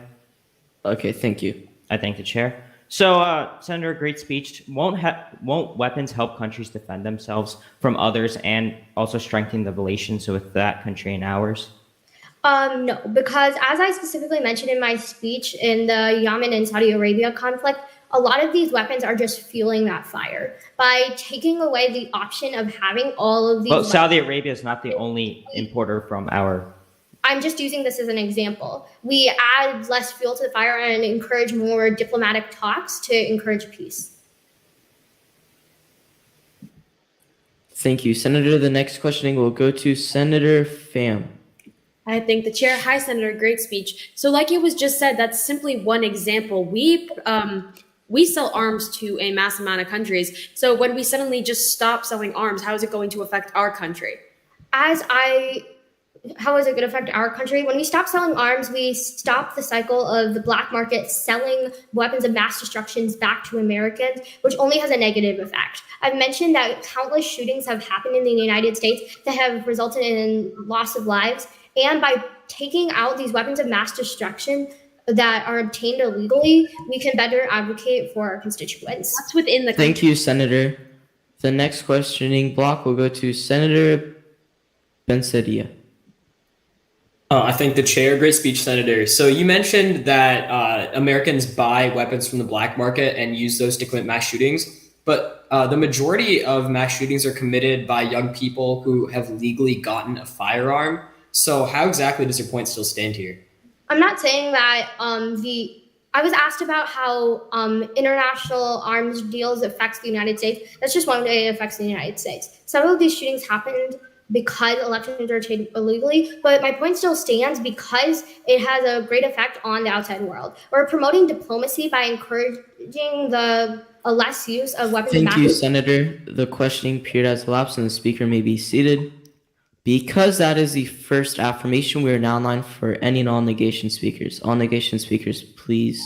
E: Okay, thank you.
O: I thank the chair. So, Senator, great speech. Won't weapons help countries defend themselves from others and also strengthen the relations with that country and ours?
H: No, because as I specifically mentioned in my speech, in the Yemen and Saudi Arabia conflict, a lot of these weapons are just fueling that fire. By taking away the option of having all of these
O: Well, Saudi Arabia is not the only importer from our...
H: I'm just using this as an example. We add less fuel to the fire and encourage more diplomatic talks to encourage peace.
E: Thank you, Senator. The next questioning will go to Senator Pham.
L: I thank the chair. Hi, Senator. Great speech. So like it was just said, that's simply one example. We sell arms to a mass amount of countries. So when we suddenly just stop selling arms, how is it going to affect our country?
H: How is it going to affect our country? When we stop selling arms, we stop the cycle of the black market selling weapons of mass destruction back to Americans, which only has a negative effect. I've mentioned that countless shootings have happened in the United States that have resulted in loss of lives. And by taking out these weapons of mass destruction that are obtained illegally, we can better advocate for our constituents.
L: That's within the
E: Thank you, Senator. The next questioning block will go to Senator Bensadia.
B: I thank the chair. Great speech, Senator. So you mentioned that Americans buy weapons from the black market and use those to commit mass shootings, but the majority of mass shootings are committed by young people who have legally gotten a firearm. So how exactly does your point still stand here?
H: I'm not saying that I was asked about how international arms deals affects the United States. That's just one way it affects the United States. Some of these shootings happened because elections are obtained illegally, but my point still stands because it has a great effect on the outside world. We're promoting diplomacy by encouraging a less use of weapons.
E: Thank you, Senator. The questioning period has elapsed and the speaker may be seated. Because that is the first affirmation, we are now in line for any and all negation speakers. All negation speakers, please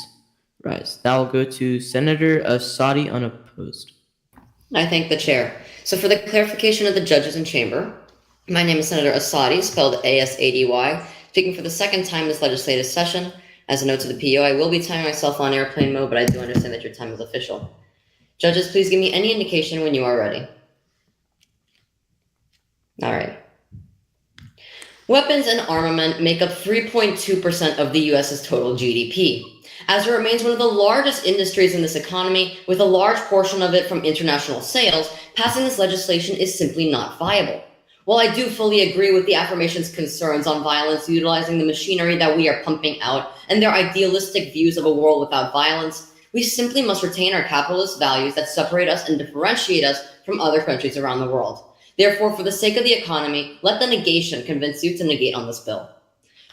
E: rise. That will go to Senator Asadi, unopposed.
N: I thank the chair. So for the clarification of the judges in chamber, my name is Senator Asadi, spelled A-S-A-D-Y, speaking for the second time this legislative session. As a note to the PO, I will be timing myself on airplane mode, but I do understand that your time is official. Judges, please give me any indication when you are ready. All right. Weapons and armament make up 3.2% of the US's total GDP, as it remains one of the largest industries in this economy, with a large portion of it from international sales. Passing this legislation is simply not viable. While I do fully agree with the affirmation's concerns on violence utilizing the machinery that we are pumping out and their idealistic views of a world without violence, we simply must retain our capitalist values that separate us and differentiate us from other countries around the world. Therefore, for the sake of the economy, let the negation convince you to negate on this bill.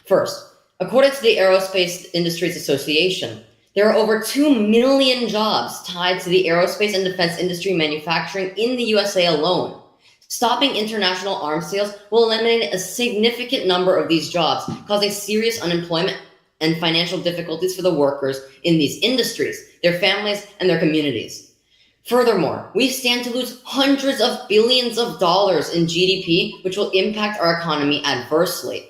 N: First, according to the Aerospace Industries Association, there are over 2 million jobs tied to the aerospace and defense industry manufacturing in the USA alone. Stopping international arms sales will eliminate a significant number of these jobs, causing serious unemployment and financial difficulties for the workers in these industries, their families, and their communities. Furthermore, we stand to lose hundreds of billions of dollars in GDP, which will impact our economy adversely.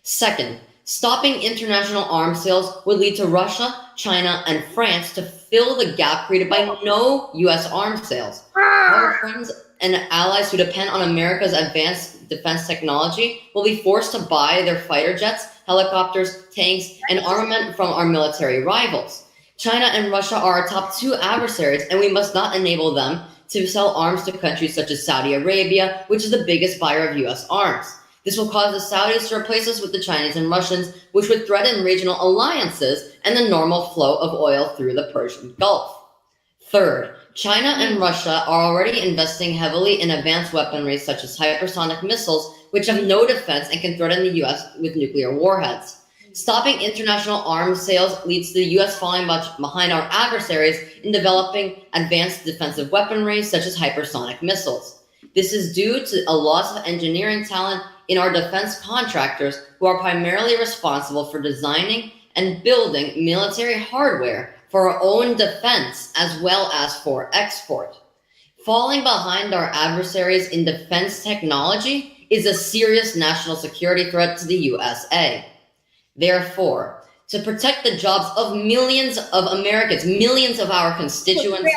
N: Second, stopping international arms sales would lead to Russia, China, and France to fill the gap created by no U.S. arms sales. Our friends and allies who depend on America's advanced defense technology will be forced to buy their fighter jets, helicopters, tanks, and armament from our military rivals. China and Russia are our top two adversaries, and we must not enable them to sell arms to countries such as Saudi Arabia, which is the biggest buyer of U.S. arms. This will cause the Saudis to replace us with the Chinese and Russians, which would threaten regional alliances and the normal flow of oil through the Persian Gulf. Third, China and Russia are already investing heavily in advanced weaponry such as hypersonic missiles, which have no defense and can threaten the US with nuclear warheads. Stopping international arms sales leads to the US falling much behind our adversaries in developing advanced defensive weaponry such as hypersonic missiles. This is due to a loss of engineering talent in our defense contractors, who are primarily responsible for designing and building military hardware for our own defense as well as for export. Falling behind our adversaries in defense technology is a serious national security threat to the USA. Therefore, to protect the jobs of millions of Americans, millions of our constituents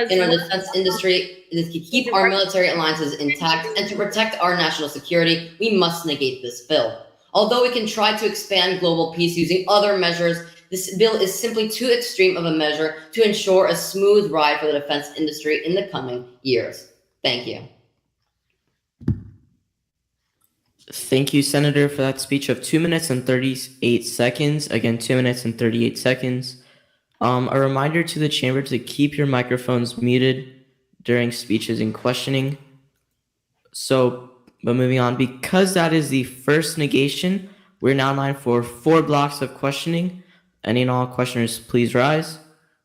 N: in our defense industry, to keep our military alliances intact, and to protect our national security, we must negate this bill. Although we can try to expand global peace using other measures, this bill is simply too extreme of a measure to ensure a smooth ride for the defense industry in the coming years. Thank you.
E: Thank you, Senator, for that speech of 2 minutes and 38 seconds. Again, 2 minutes and 38 seconds. A reminder to the chamber to keep your microphones muted during speeches and questioning. But moving on, because that is the first negation, we're now in line for 4 blocks of questioning. Any and all questioners, please rise.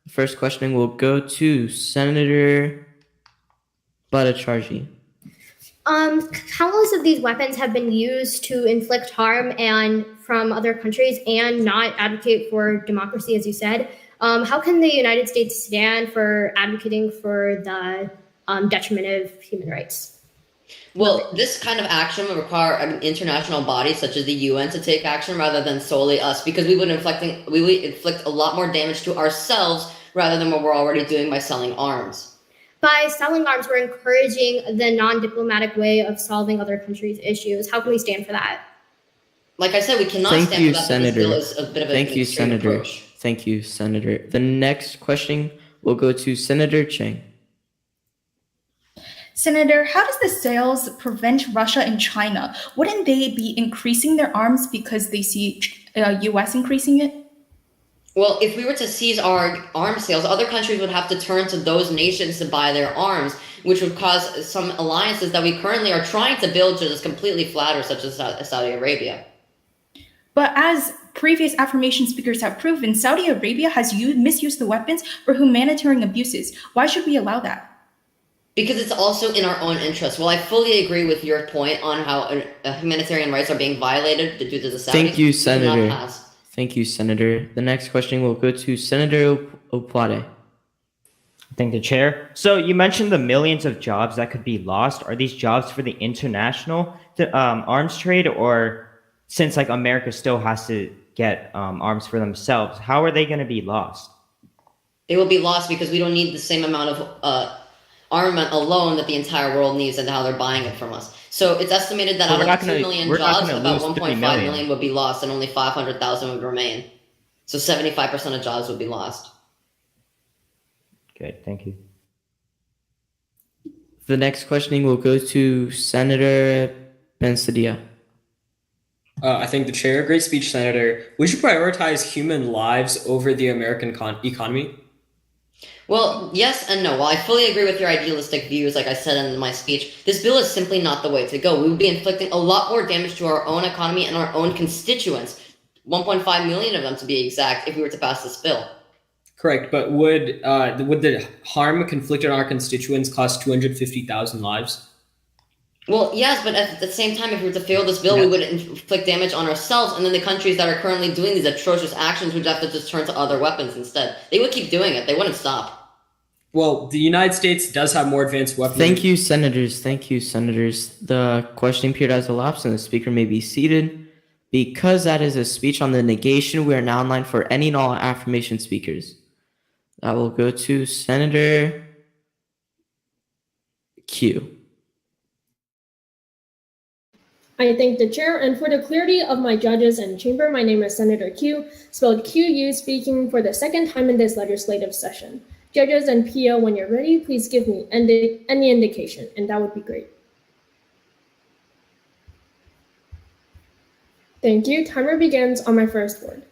E: The first questioning will go to Senator Bhattacharjee.
H: Countless of these weapons have been used to inflict harm and from other countries and not advocate for democracy, as you said. How can the United States stand for advocating for the detriment of human rights?
N: Well, this kind of action would require an international body such as the UN to take action rather than solely us, because we would inflict a lot more damage to ourselves rather than what we're already doing by selling arms.
H: By selling arms, we're encouraging the non-diplomatic way of solving other countries' issues. How can we stand for that?
N: Like I said, we cannot stand for that. Senator. This bill is a bit of
E: Thank
N: an
E: you,
N: extreme
E: Senator.
N: approach.
E: Thank you, Senator. The next question will go to Senator Cheng.
F: Senator, how does the sales prevent Russia and China? Wouldn't they be increasing their arms because they see U.S. increasing it?
N: Well, if we were to seize our arms sales, other countries would have to turn to those nations to buy their arms, which would cause some alliances that we currently are trying to build to just completely flatter, such as Saudi Arabia.
F: But as previous affirmation speakers have proven, Saudi Arabia has misused the weapons for humanitarian abuses. Why should we allow that?
N: Because it's also in our own interest. Well, I fully agree with your point on how humanitarian rights are being violated due to the Saudis.
E: Thank you, Senator. Thank you, Senator. The next question will go to Senator Opade.
O: Thank the chair. So you mentioned the millions of jobs that could be lost. Are these jobs for the international arms trade, or since like America still has to get arms for themselves, how are they going to be lost?
N: They will be lost because we don't need the same amount of armament alone that the entire world needs, and how they're buying it from us. So it's estimated that out of 2 million jobs, about 1.5 million would be lost, and only 500,000 would remain. So 75% of jobs would be lost.
O: Good, thank you.
E: The next questioning will go to Senator Bensadia.
B: I thank the chair. Great speech, Senator. We should prioritize human lives over the American economy.
N: Well, yes and no. While I fully agree with your idealistic views, like I said in my speech, this bill is simply not the way to go. We would be inflicting a lot more damage to our own economy and our own constituents, 1.5 million of them to be exact, if we were to pass this bill.
B: Correct, but would the harm inflicted on our constituents cost 250,000 lives?
N: Well, yes, but at the same time, if we were to fail this bill, we would inflict damage on ourselves, and then the countries that are currently doing these atrocious actions would have to just turn to other weapons instead. They would keep doing it. They wouldn't stop.
B: Well, the United States does have more advanced weapons.
E: Thank you, Senators. Thank you, Senators. The questioning period has elapsed and the speaker may be seated. Because that is a speech on the negation, we are now in line for any and all affirmation speakers. That will go to Senator Q.
K: I thank the chair, and for the clarity of my judges and chamber, my name is Senator Q, spelled QU, speaking for the second time in this legislative session. Judges and PO, when you're ready, please give me any indication, and that would be great. Thank you. Timer begins on my first word.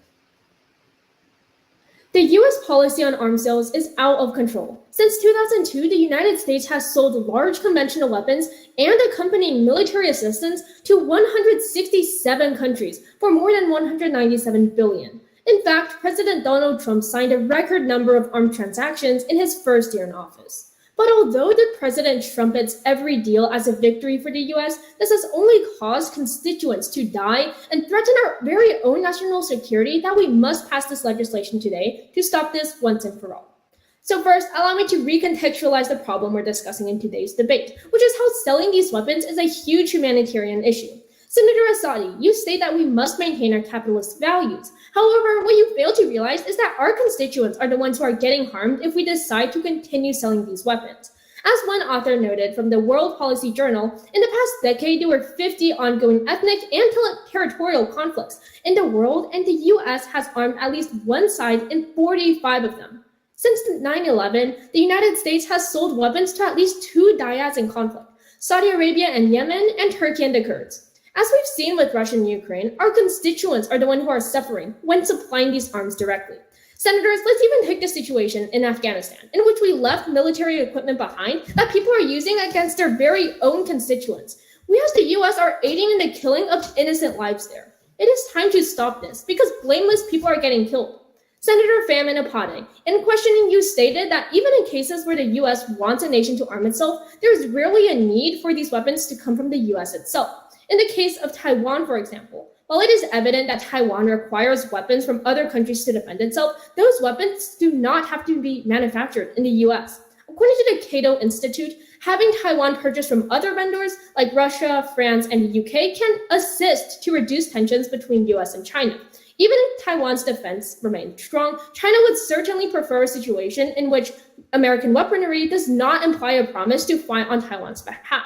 K: The US policy on arms sales is out of control. Since 2002, the United States has sold large conventional weapons and accompanying military assistance to 167 countries for more than $197 billion. In fact, President Donald Trump signed a record number of armed transactions in his first year in office. But although the president trumpets every deal as a victory for the US, this has only caused constituents to die and threaten our very own national security that we must pass this legislation today to stop this once and for all. So first, allow me to recontextualize the problem we're discussing in today's debate, which is how selling these weapons is a huge humanitarian issue. Senator Assadi, you state that we must maintain our capitalist values. However, what you fail to realize is that our constituents are the ones who are getting harmed if we decide to continue selling these weapons. As one author noted from the World Policy Journal, in the past decade, there were 50 ongoing ethnic and territorial conflicts in the world, and the US has armed at least one side in 45 of them. Since 9/11, the United States has sold weapons to at least two dyads in conflict, Saudi Arabia and Yemen, and Turkey and the Kurds. As we've seen with Russia and Ukraine, our constituents are the ones who are suffering when supplying these arms directly. Senators, let's even take the situation in Afghanistan, in which we left military equipment behind that people are using against their very own constituents. We as the US are aiding in the killing of innocent lives there. It is time to stop this because blameless people are getting killed. Senator Pham Apate, in questioning you stated that even in cases where the US wants a nation to arm itself, there is rarely a need for these weapons to come from the US itself. In the case of Taiwan, for example, while it is evident that Taiwan requires weapons from other countries to defend itself, those weapons do not have to be manufactured in the US. According to the Cato Institute, having Taiwan purchase from other vendors like Russia, France, and the UK can assist to reduce tensions between US and China. Even if Taiwan's defense remained strong, China would certainly prefer a situation in which American weaponry does not imply a promise to fight on Taiwan's behalf.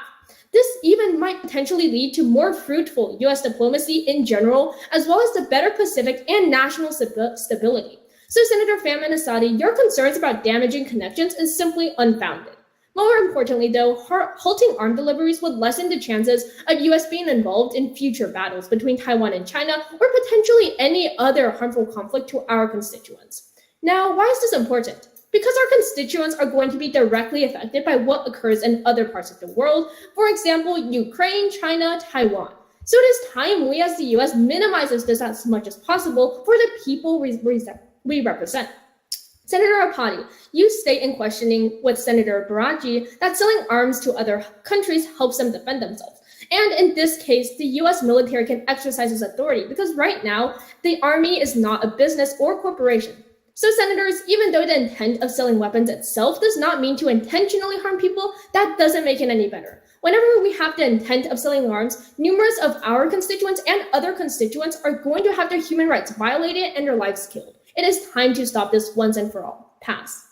K: This even might potentially lead to more fruitful US diplomacy in general, as well as the better Pacific and national stability. So Senator Pham Assadi, your concerns about damaging connections is simply unfounded. More importantly, though, halting arm deliveries would lessen the chances of US being involved in future battles between Taiwan and China, or potentially any other harmful conflict to our constituents. Now, why is this important? Because our constituents are going to be directly affected by what occurs in other parts of the world, for example, Ukraine, China, Taiwan. So it is time we as the US minimizes this as much as possible for the people we represent. Senator Apati, you state in questioning with Senator Baraji that selling arms to other countries helps them defend themselves. And in this case, the US military can exercise its authority because right now, the army is not a business or corporation. So senators, even though the intent of selling weapons itself does not mean to intentionally harm people, that doesn't make it any better. Whenever we have the intent of selling arms, numerous of our constituents and other constituents are going to have their human rights violated and their lives killed. It is time to stop this once and for all. Pass.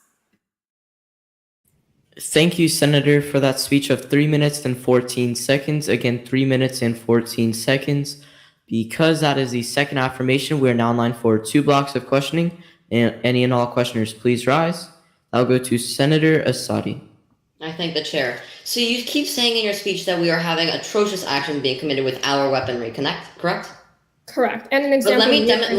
E: Thank you, Senator, for that speech of 3 minutes and 14 seconds. Again, 3 minutes and 14 seconds. Because that is the second affirmation, we are now in line for 2 blocks of questioning. And any and all questioners, please rise. I'll go to Senator Assadi.
N: I thank the chair. So you keep saying in your speech that we are having atrocious actions being committed with our weaponry, correct?
K: Correct. And an example.
N: But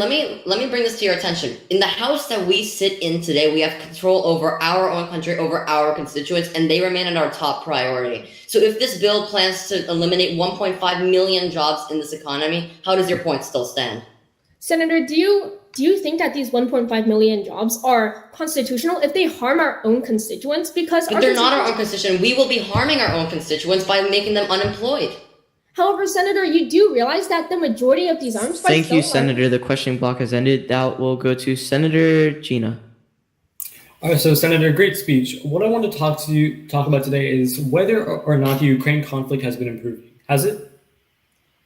N: let me bring this to your attention. In the House that we sit in today, we have control over our own country, over our constituents, and they remain our top priority. So if this bill plans to eliminate 1.5 million jobs in this economy, how does your point still stand?
K: Senator, do you think that these 1.5 million jobs are constitutional if they harm our own constituents? Because
N: they're not our own constituents. We will be harming our own constituents by making them unemployed.
K: However, Senator, you do realize that the majority of these arms...
E: Thank you, Senator. The questioning block has ended. That will go to Senator Gina.
M: All right, so Senator, great speech. What I want to talk about today is whether or not the Ukraine conflict has been improving. Has it?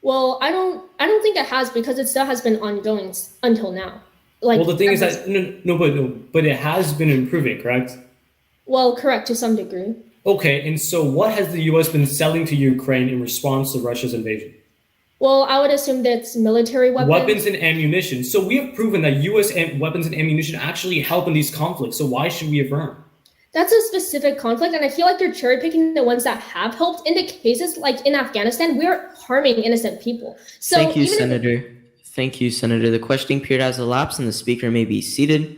K: Well, I don't think it has because it still has been ongoing until now.
M: Well, the thing is that but it has been improving, correct?
K: Well, correct to some degree.
M: Okay, and so what has the U.S. been selling to Ukraine in response to Russia's invasion?
K: Well, I would assume that's military weapons.
M: Weapons and ammunition. So we have proven that U.S. weapons and ammunition actually help in these conflicts. So why should we affirm?
K: That's a specific conflict, and I feel like you're cherry picking the ones that have helped. In the cases like in Afghanistan, we're harming innocent people. So
E: Thank you, Senator. Thank you, Senator. The questioning period has elapsed, and the speaker may be seated.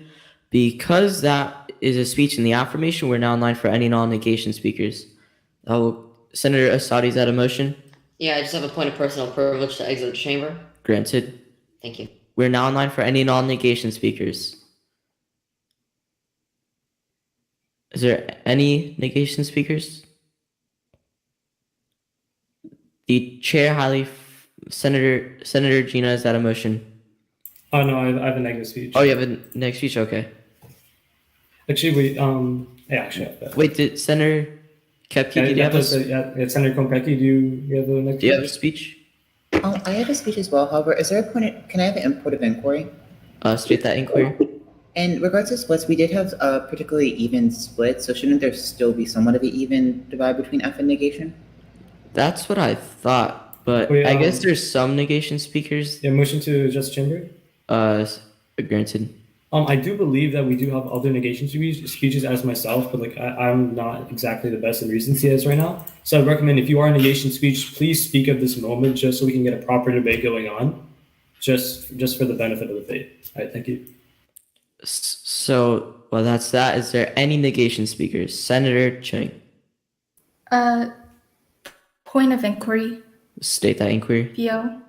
E: Because that is a speech in the affirmation, we're now in line for any non-negation speakers. Senator Assadi, is that a motion?
N: Yeah, I just have a point of personal privilege to exit the chamber.
E: Granted.
N: Thank you.
E: We're now in line for any non-negation speakers. Is there any negation speakers? The chair Senator Gina, is that a motion?
M: Oh no, I have a negative speech.
E: Oh, you have a negative speech? Okay.
M: Actually, wait. Yeah, actually, I have that.
E: Wait, did Senator Kepke, did you have a
M: Senator Kompeki, do you have a negative?
E: Do you have a speech?
I: I have a speech as well. However, is there a point? Can I have an input of inquiry?
E: State that inquiry.
I: In regards to splits, we did have a particularly even split, so shouldn't there still be somewhat of an even divide between F and negation?
E: That's what I thought, but
M: Wait,
E: I guess there's some negation speakers.
M: Yeah, motion to adjust chamber.
E: Granted.
M: I do believe that we do have other negation speeches as myself, but like I'm not exactly the best in recency as right now. So I recommend if you are a negation speech, please speak at this moment just so we can get a proper debate going on, just for the benefit of the debate. All right, thank you.
E: So, well, that's that. Is there any negation speakers? Senator Chang.
F: Point of inquiry.
E: State that inquiry.
F: Theo.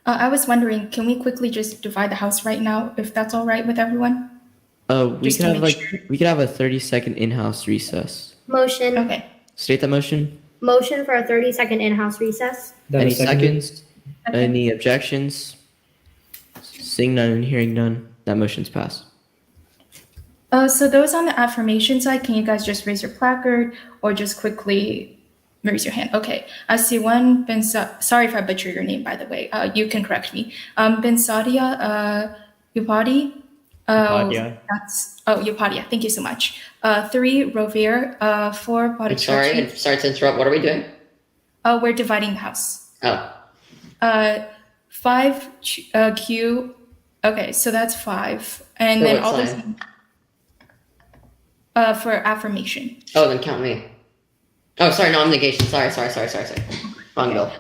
F: I was wondering, can we quickly just divide the House right now, if that's all right with everyone?
E: We could have a 30-second in-house recess.
H: Motion.
F: Okay.
E: State that motion.
H: Motion for a 30-second in-house recess.
E: Any seconds? Any objections? Seeing none and hearing none, that motion's passed.
F: So those on the affirmation side, can you guys just raise your placard or just quickly raise your hand? Okay. I see one. Sorry if I butcher your name, by the way. You can correct me. Ben Sadia Upadi.
O: Upadhyay.
F: Upadhyay. Thank you so much. 3, Rovere. 4, Bhattacharjee.
N: Sorry to interrupt. What are we doing?
F: We're dividing the House.
N: Oh.
F: 5, Q. Okay, so that's 5. And
N: For
F: then
N: what
F: all those
N: sign?
F: for affirmation.
N: Oh, then count me. Oh, sorry, no, I'm negation. Sorry. Wrong bill.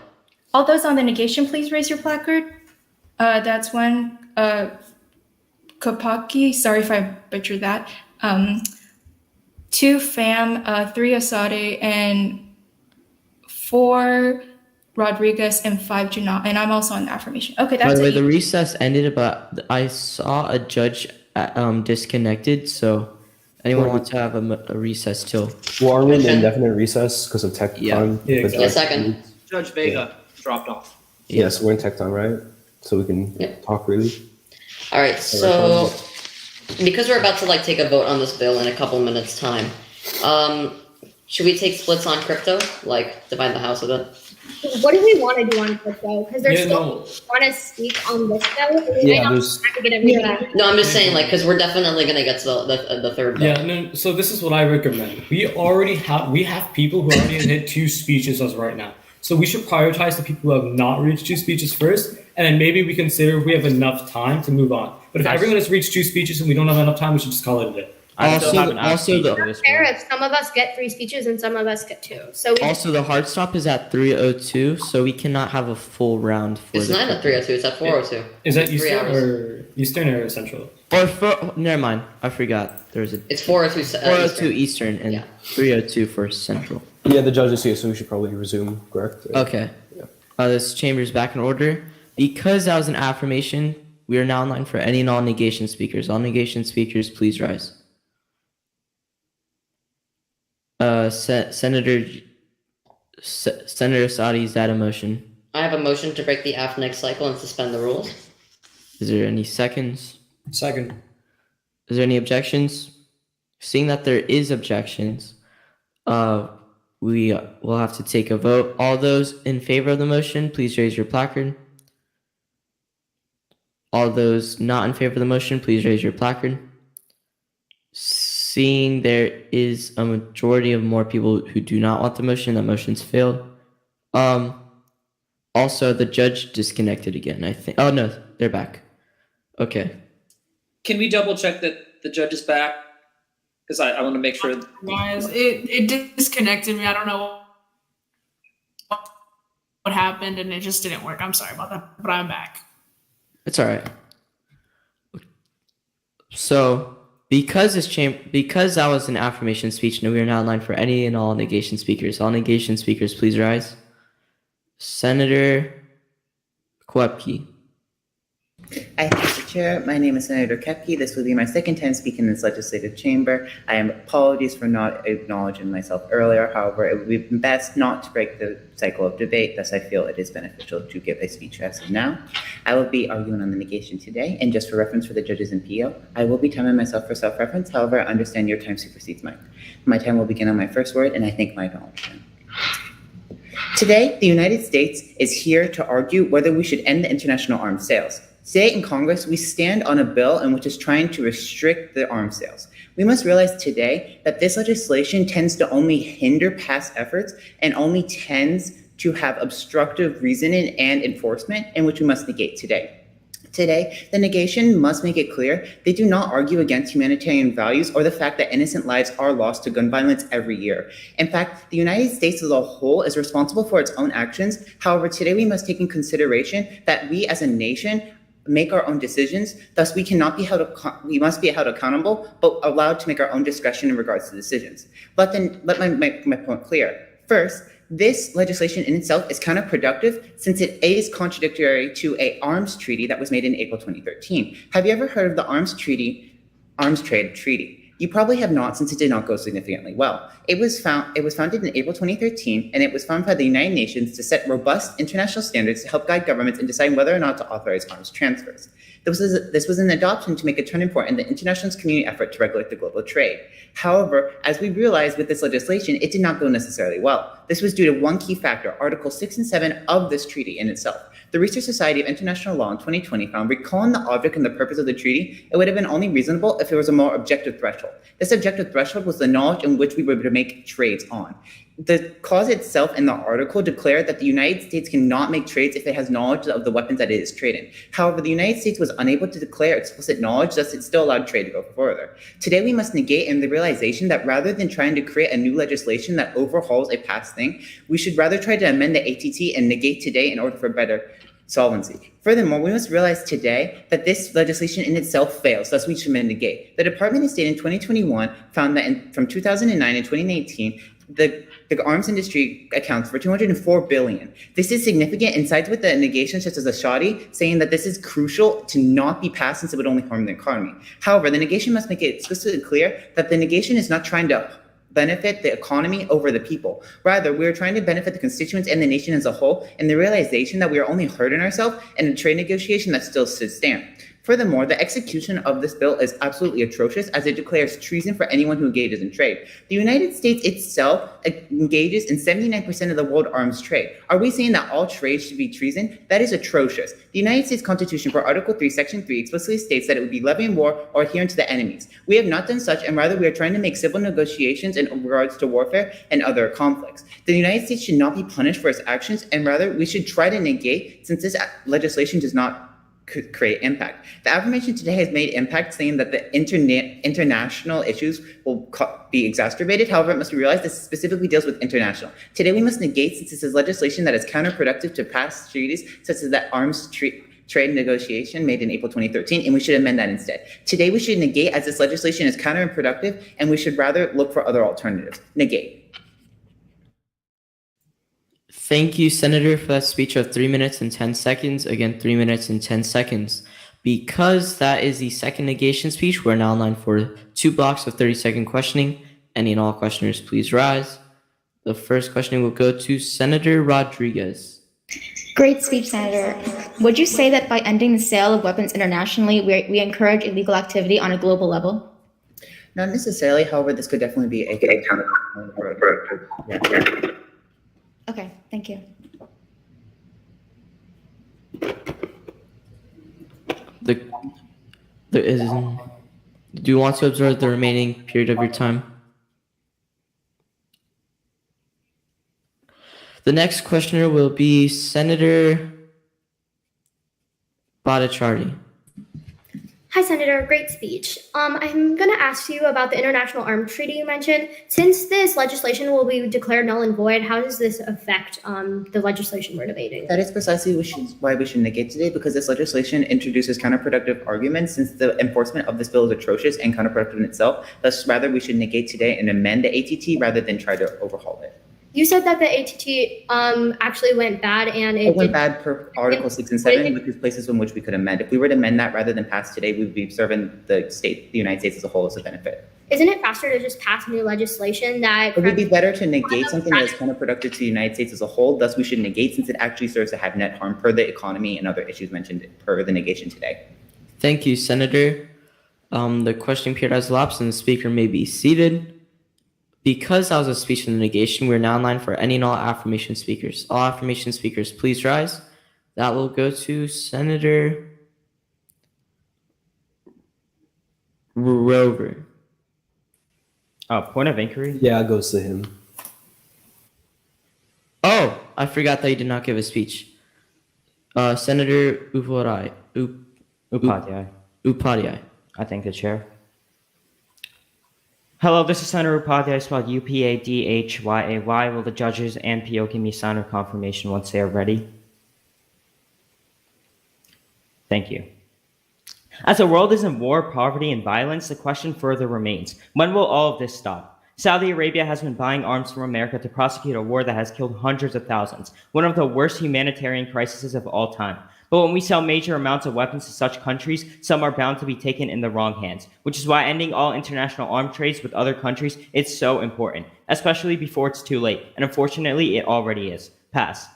F: All those on the negation, please raise your placard. That's 1. Kopaki, sorry if I butchered that. 2, Pham. 3, Asade. And 4, Rodriguez. And 5, Junot. And I'm also on the affirmation. Okay, that's
E: By the way,
F: it.
E: the recess ended, but I saw a judge disconnected, so anyone want to have a recess till?
J: Well, are we in indefinite recess because of tech time?
Q: Yeah,
J: Because
Q: exactly.
N: Second.
Q: Judge Vega dropped off.
J: Yes, we're in tech time, right? So we can talk really.
N: All right, so because we're about to take a vote on this bill in a couple minutes time, should we take splits on crypto, divide the House with it?
H: What do we want to do on crypto? Because there's still want to speak on this bill. And we might not have to get everything.
N: No, I'm just saying, because we're definitely gonna get to the third bill.
M: Yeah, no. So this is what I recommend. We have people who already hit 2 speeches as right now. So we should prioritize the people who have not reached 2 speeches first, and then maybe we consider if we have enough time to move on. But if everyone has reached 2 speeches and we don't have enough time, we should just call it a day.
H: It's fair if some of us get 3 speeches and some of us get 2. So
E: The hard stop is at 3:02, so we cannot have a full round for
N: It's not at 3:02. It's at 4:02.
M: Is that
N: 3
M: Eastern or Central?
E: Never mind. I forgot. There's a.
N: It's 4:02.
E: 4:02 Eastern and 3:02 for Central.
J: Yeah, the judge is here, so we should probably resume. Correct.
E: Okay. This chamber is back in order. Because that was an affirmation, we are now in line for any non-negation speakers. All negation speakers, please rise. Senator Sadi, is that a motion?
N: I have a motion to break the AFNEG cycle and suspend the rules.
E: Is there any seconds?
B: Second.
E: Is there any objections? Seeing that there is objections, we will have to take a vote. All those in favor of the motion, please raise your placard. All those not in favor of the motion, please raise your placard. Seeing there is a majority of more people who do not want the motion, that motion's failed. Also, the judge disconnected again, I think. Oh, no, they're back. Okay.
Q: Can we double check that the judge is back? Because I want to make sure.
R: Guys, it disconnected me. I don't know what happened, and it just didn't work. I'm sorry about that, but I'm back.
E: It's all right. So, because that was an affirmation speech, we are now in line for any and all negation speakers. All negation speakers, please rise. Senator Kwepke.
I: I thank the chair. My name is Senator Kepke. This will be my second time speaking in this legislative chamber. I am apologies for not acknowledging myself earlier. However, it would be best not to break the cycle of debate. Thus, I feel it is beneficial to give a speech as of now. I will be arguing on the negation today, and just for reference for the judges and PO, I will be timing myself for self-reference. However, I understand your time supersedes mine. My time will begin on my first word, and I thank my acknowledgement. Today, the United States is here to argue whether we should end the international arms sales. Today in Congress, we stand on a bill in which is trying to restrict the arms sales. We must realize today that this legislation tends to only hinder past efforts and only tends to have obstructive reasoning and enforcement, in which we must negate today. Today, the negation must make it clear they do not argue against humanitarian values or the fact that innocent lives are lost to gun violence every year. In fact, the United States as a whole is responsible for its own actions. However, today we must take in consideration that we as a nation make our own decisions. Thus, we must be held accountable, but allowed to make our own discretion in regards to decisions. Let my point clear. First, this legislation in itself is counterproductive since it is contradictory to an arms treaty that was made in April 2013. Have you ever heard of the arms trade treaty? You probably have not, since it did not go significantly well. It was founded in April 2013, and it was founded by the United Nations to set robust international standards to help guide governments in deciding whether or not to authorize arms transfers. This was an adoption to make a turning point in the international community effort to regulate the global trade. However, as we realized with this legislation, it did not go necessarily well. This was due to one key factor, Article 6 and 7 of this treaty in itself. The Research Society of International Law in 2020 found, recalling the object and the purpose of the treaty, it would have been only reasonable if there was a more objective threshold. This objective threshold was the knowledge in which we were to make trades on. The clause itself in the article declared that the United States cannot make trades if it has knowledge of the weapons that it is trading. However, the United States was unable to declare explicit knowledge, thus it still allowed trade to go further. Today, we must negate in the realization that rather than trying to create a new legislation that overhauls a past thing, we should rather try to amend the ATT and negate today in order for better solvency. Furthermore, we must realize today that this legislation in itself fails, thus we should negate. The Department of State in 2021 found that from 2009 and 2019, the arms industry accounts for $204 billion. This is significant and sides with the negation such as the Shoddy, saying that this is crucial to not be passed since it would only harm the economy. However, the negation must make it explicitly clear that the negation is not trying to benefit the economy over the people. Rather, we are trying to benefit the constituents and the nation as a whole, and the realization that we are only hurting ourselves in a trade negotiation that still should stand. Furthermore, the execution of this bill is absolutely atrocious as it declares treason for anyone who engages in trade. The United States itself engages in 79% of the world arms trade. Are we saying that all trade should be treason? That is atrocious. The United States Constitution for Article 3, Section 3 explicitly states that it would be levying war or adhering to the enemies. We have not done such, and rather we are trying to make civil negotiations in regards to warfare and other conflicts. The United States should not be punished for its actions, and rather we should try to negate, since this legislation does not create impact. The affirmation today has made impact, saying that the international issues will be exacerbated. However, it must be realized this specifically deals with international. Today, we must negate, since this is legislation that is counterproductive to past treaties, such as that arms trade negotiation made in April 2013, and we should amend that instead. Today, we should negate, as this legislation is counterproductive, and we should rather look for other alternatives. Negate.
E: Thank you, Senator, for that speech of 3 minutes and 10 seconds. Again, 3 minutes and 10 seconds. Because that is the second negation speech, we're now in line for 2 blocks of 30-second questioning. Any and all questioners, please rise. The first questioning will go to Senator Rodriguez.
P: Great speech, Senator. Would you say that by ending the sale of weapons internationally, we encourage illegal activity on a global level?
I: Not necessarily. However, this could definitely be a counter.
P: Okay, thank you.
E: Do you want to observe the remaining period of your time? The next questioner will be Senator Bhattacharya.
H: Hi, Senator. Great speech. I'm going to ask you about the international arms treaty you mentioned. Since this legislation will be declared null and void, how does this affect the legislation we're debating?
I: That is precisely why we should negate today, because this legislation introduces counterproductive arguments since the enforcement of this bill is atrocious and counterproductive in itself. Thus, rather, we should negate today and amend the ATT rather than try to overhaul it.
H: You said that the ATT actually went bad, and
I: it went bad per Article 6 and 7, which is places in which we could amend. If we were to amend that rather than pass today, we would be serving the United States as a whole as a benefit.
H: Isn't it faster to just pass new legislation that...
I: It would be better to negate something that is counterproductive to the United States as a whole. Thus, we should negate since it actually serves to have net harm per the economy and other issues mentioned per the negation today.
E: Thank you, Senator. The questioning period has elapsed and the speaker may be seated. Because that was a speech in the negation, we're now in line for any and all affirmation speakers. All affirmation speakers, please rise. That will go to Senator Rover.
O: Point of inquiry?
J: Yeah, it goes to him.
E: Oh, I forgot that you did not give a speech. Senator Upadhyay. Upadhyay.
O: I thank the chair. Hello, this is Senator Upadhyay, spelled Upadhyay. Will the judges and PO give me sign or confirmation once they are ready? Thank you. As the world is in war, poverty, and violence, the question further remains, when will all of this stop? Saudi Arabia has been buying arms from America to prosecute a war that has killed hundreds of thousands, one of the worst humanitarian crises of all time. But when we sell major amounts of weapons to such countries, some are bound to be taken in the wrong hands, which is why ending all international arms trades with other countries is so important, especially before it's too late, and unfortunately it already is. Pass.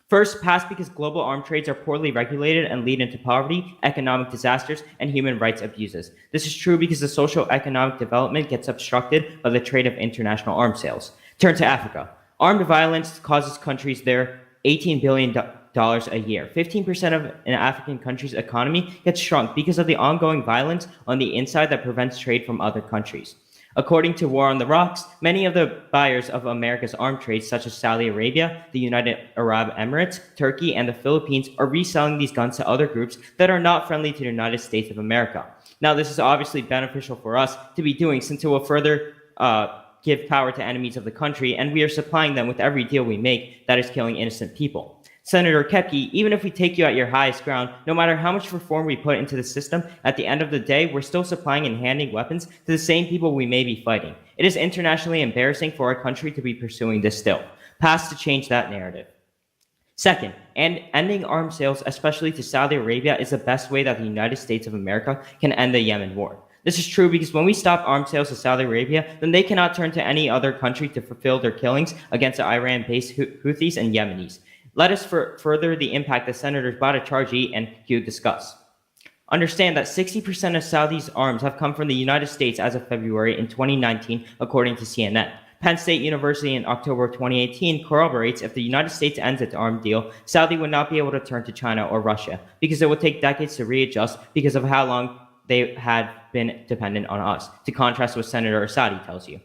O: First, pass because global arms trades are poorly regulated and lead into poverty, economic disasters, and human rights abuses. This is true because the social economic development gets obstructed by the trade of international arms sales. Turn to Africa. Armed violence causes countries there $18 billion a year. 15% of an African country's economy gets shrunk because of the ongoing violence on the inside that prevents trade from other countries. According to War on the Rocks, many of the buyers of America's arms trades, such as Saudi Arabia, the United Arab Emirates, Turkey, and the Philippines, are reselling these guns to other groups that are not friendly to the United States of America. Now, this is obviously beneficial for us to be doing since it will further give power to enemies of the country, and we are supplying them with every deal we make that is killing innocent people. Senator Kepke, even if we take you at your highest ground, no matter how much reform we put into the system, at the end of the day, we're still supplying and handing weapons to the same people we may be fighting. It is internationally embarrassing for our country to be pursuing this still. Pass to change that narrative. Second, ending arms sales, especially to Saudi Arabia, is the best way that the United States of America can end the Yemen war. This is true because when we stop arms sales to Saudi Arabia, then they cannot turn to any other country to fulfill their killings against the Iran-based Houthis and Yemenis. Let us further the impact that Senators Bhattacharjee and Q discuss. Understand that 60% of Saudi's arms have come from the United States as of February in 2019, according to CNN. Penn State University in October 2018 corroborates if the United States ends its arms deal, Saudi would not be able to turn to China or Russia because it would take decades to readjust because of how long they had been dependent on us, to contrast what Senator Assadi tells you.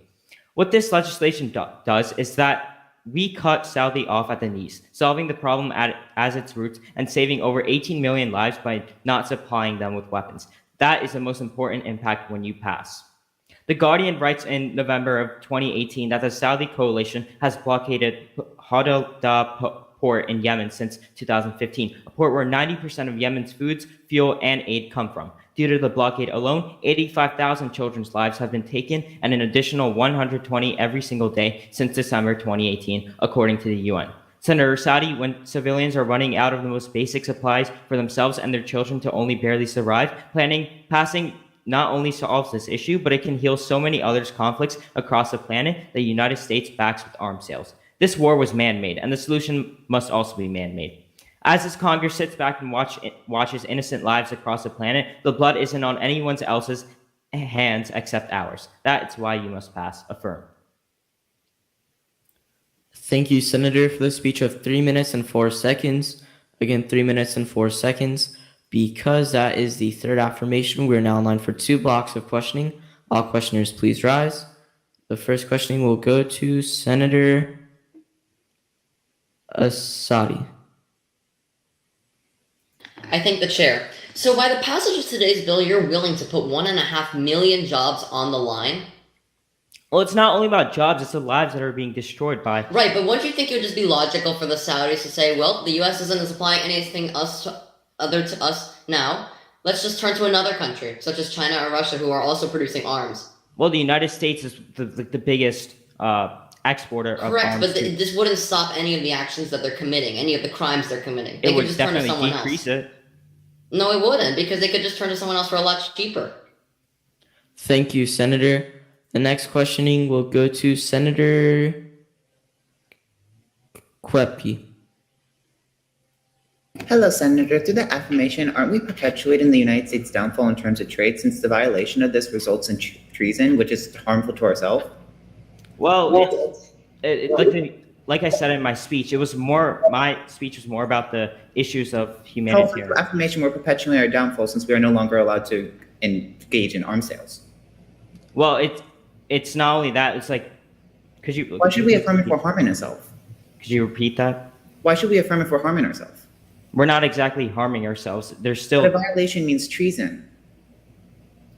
O: What this legislation does is that we cut Saudi off at the knees, solving the problem as its roots and saving over 18 million lives by not supplying them with weapons. That is the most important impact when you pass. The Guardian writes in November of 2018 that the Saudi coalition has blockaded Hodeidah port in Yemen since 2015, a port where 90% of Yemen's foods, fuel, and aid come from. Due to the blockade alone, 85,000 children's lives have been taken and an additional 120 every single day since December 2018, according to the UN. Senator Assadi, when civilians are running out of the most basic supplies for themselves and their children to only barely survive, passing not only solves this issue, but it can heal so many other conflicts across the planet that the United States backs with arms sales. This war was man-made, and the solution must also be man-made. As this Congress sits back and watches innocent lives across the planet, the blood isn't on anyone else's hands except ours. That's why you must pass. Affirm.
E: Thank you, Senator, for the speech of 3 minutes and 4 seconds. Again, 3 minutes and 4 seconds. Because that is the third affirmation, we're now in line for 2 blocks of questioning. All questioners, please rise. The first questioning will go to Senator Assadi.
N: I thank the chair. So by the passage of today's bill, you're willing to put 1.5 million jobs on the line?
O: Well, it's not only about jobs, it's the lives that are being destroyed by.
N: Right, but wouldn't you think it would just be logical for the Saudis to say, well, the U.S. isn't supplying anything other to us now. Let's just turn to another country, such as China or Russia, who are also producing arms.
O: Well, the United States is the biggest exporter of
N: Correct,
O: arms.
N: but this wouldn't stop any of the actions that they're committing, any of the crimes they're committing. They
O: It
N: could
O: would
N: just turn to
O: definitely
N: someone
O: decrease
N: else.
O: it.
N: No, it wouldn't, because they could just turn to someone else for a lot cheaper.
E: Thank you, Senator. The next questioning will go to Senator Kwepi.
I: Hello, Senator. Through the affirmation, aren't we perpetuating the United States' downfall in terms of trade, since the violation of this results in treason, which is harmful to ourselves?
O: Well, like I said in my speech, my speech was more about the issues of
I: How
O: humanitarian.
I: through affirmation we're perpetuating our downfall, since we are no longer allowed to engage in arms sales?
O: Well, it's not only that. It's like,
I: Why should we affirm if we're harming ourselves?
O: Could you repeat that?
I: Why should we affirm if we're harming ourselves?
O: We're not exactly harming ourselves. There's still
I: But a violation means treason,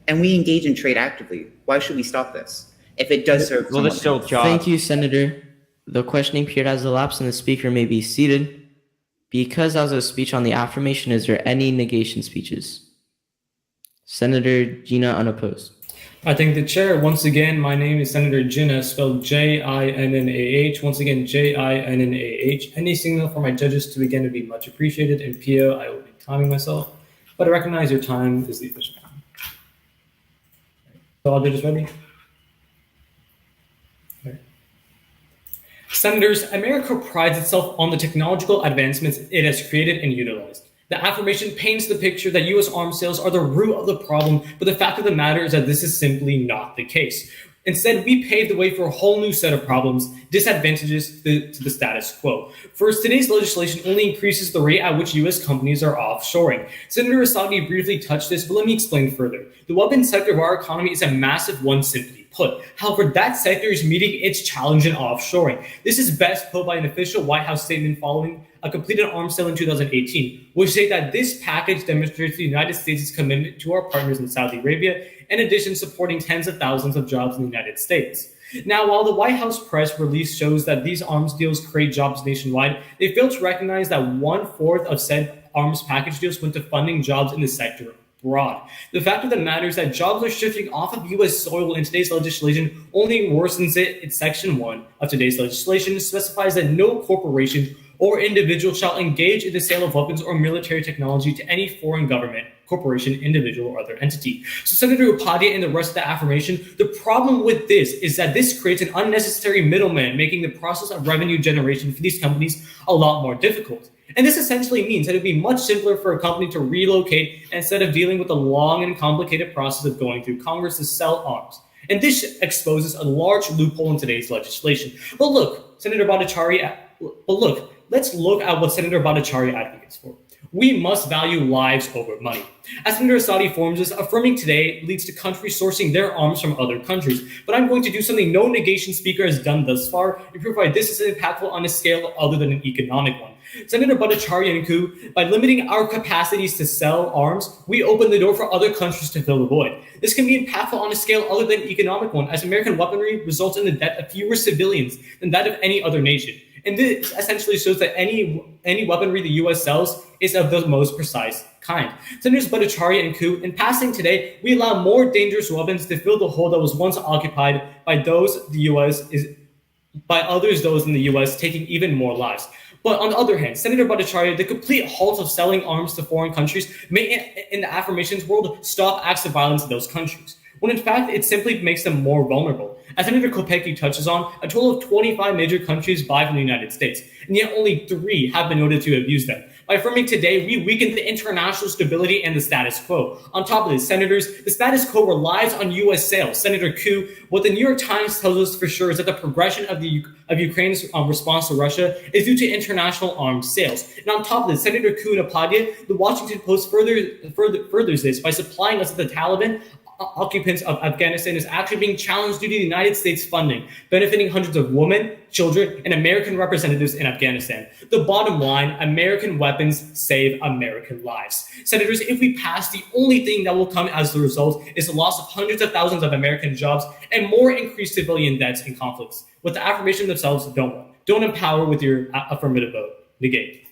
I: and we engage in trade actively. Why should we stop this if it does serve?
O: Well, there's still jobs.
E: Thank you, Senator. The questioning period has elapsed and the speaker may be seated. Because that was a speech on the affirmation, is there any negation speeches? Senator Gina, unopposed.
M: I thank the chair. Once again, my name is Senator Jinnah, spelled Jinnah. Once again, Jinnah. Any signal for my judges to begin would be much appreciated. And PO, I will be timing myself, but I recognize your time is the efficient time. So all judges ready? Okay. Senators, America prides itself on the technological advancements it has created and utilized. The affirmation paints the picture that U.S. arms sales are the root of the problem, but the fact of the matter is that this is simply not the case. Instead, we paved the way for a whole new set of problems, disadvantages to the status quo. First, today's legislation only increases the rate at which U.S. companies are offshoring. Senator Asadi briefly touched this, but let me explain further. The weapons sector of our economy is a massive one, simply put. However, that sector is meeting its challenge in offshoring. This is best put by an official White House statement following a completed arms sale in 2018, which say that this package demonstrates the United States' commitment to our partners in Saudi Arabia, in addition supporting tens of thousands of jobs in the United States. Now, while the White House press release shows that these arms deals create jobs nationwide, they fail to recognize that 1/4 of said arms package deals went to funding jobs in the sector abroad. The fact of the matter is that jobs are shifting off of U.S. soil, and today's legislation only worsens it. In Section 1 of today's legislation specifies that no corporation or individual shall engage in the sale of weapons or military technology to any foreign government, corporation, individual, or other entity. So Senator Upadhyay and the rest of the affirmation, the problem with this is that this creates an unnecessary middleman, making the process of revenue generation for these companies a lot more difficult. And this essentially means that it would be much simpler for a company to relocate instead of dealing with the long and complicated process of going through Congress to sell arms. And this exposes a large loophole in today's legislation. But look, let's look at what Senator Bhattacharya advocates for. We must value lives over money. As Senator Asadi informs us, affirming today leads to countries sourcing their arms from other countries. But I'm going to do something no negation speaker has done thus far and prove why this is impactful on a scale other than an economic one. Senator Bhattacharya and Ku, by limiting our capacities to sell arms, we open the door for other countries to fill the void. This can be impactful on a scale other than economic one, as American weaponry results in the death of fewer civilians than that of any other nation. And this essentially shows that any weaponry the U.S. sells is of the most precise kind. Senators Bhattacharya and Ku, in passing today, we allow more dangerous weapons to fill the hole that was once occupied by those in the U.S. taking even more lives. But on the other hand, Senator Bhattacharya, the complete halt of selling arms to foreign countries may, in the affirmations world, stop acts of violence in those countries, when in fact it simply makes them more vulnerable. As Senator Kopecki touches on, a total of 25 major countries buy from the United States, and yet only 3 have been noted to abuse them. By affirming today, we weaken the international stability and the status quo. On top of this, senators, the status quo relies on U.S. sales. Senator Ku, what the New York Times tells us for sure is that the progression of Ukraine's response to Russia is due to international arms sales. And on top of this, Senator Ku and Upadhyay, the Washington Post furthers this by supplying us with the Taliban occupants of Afghanistan is actually being challenged due to the United States funding, benefiting hundreds of women, children, and American representatives in Afghanistan. The bottom line, American weapons save American lives. Senators, if we pass, the only thing that will come as the result is the loss of hundreds of thousands of American jobs and more increased civilian deaths in conflicts. What the affirmation themselves don't want. Don't empower with your affirmative vote. Negate.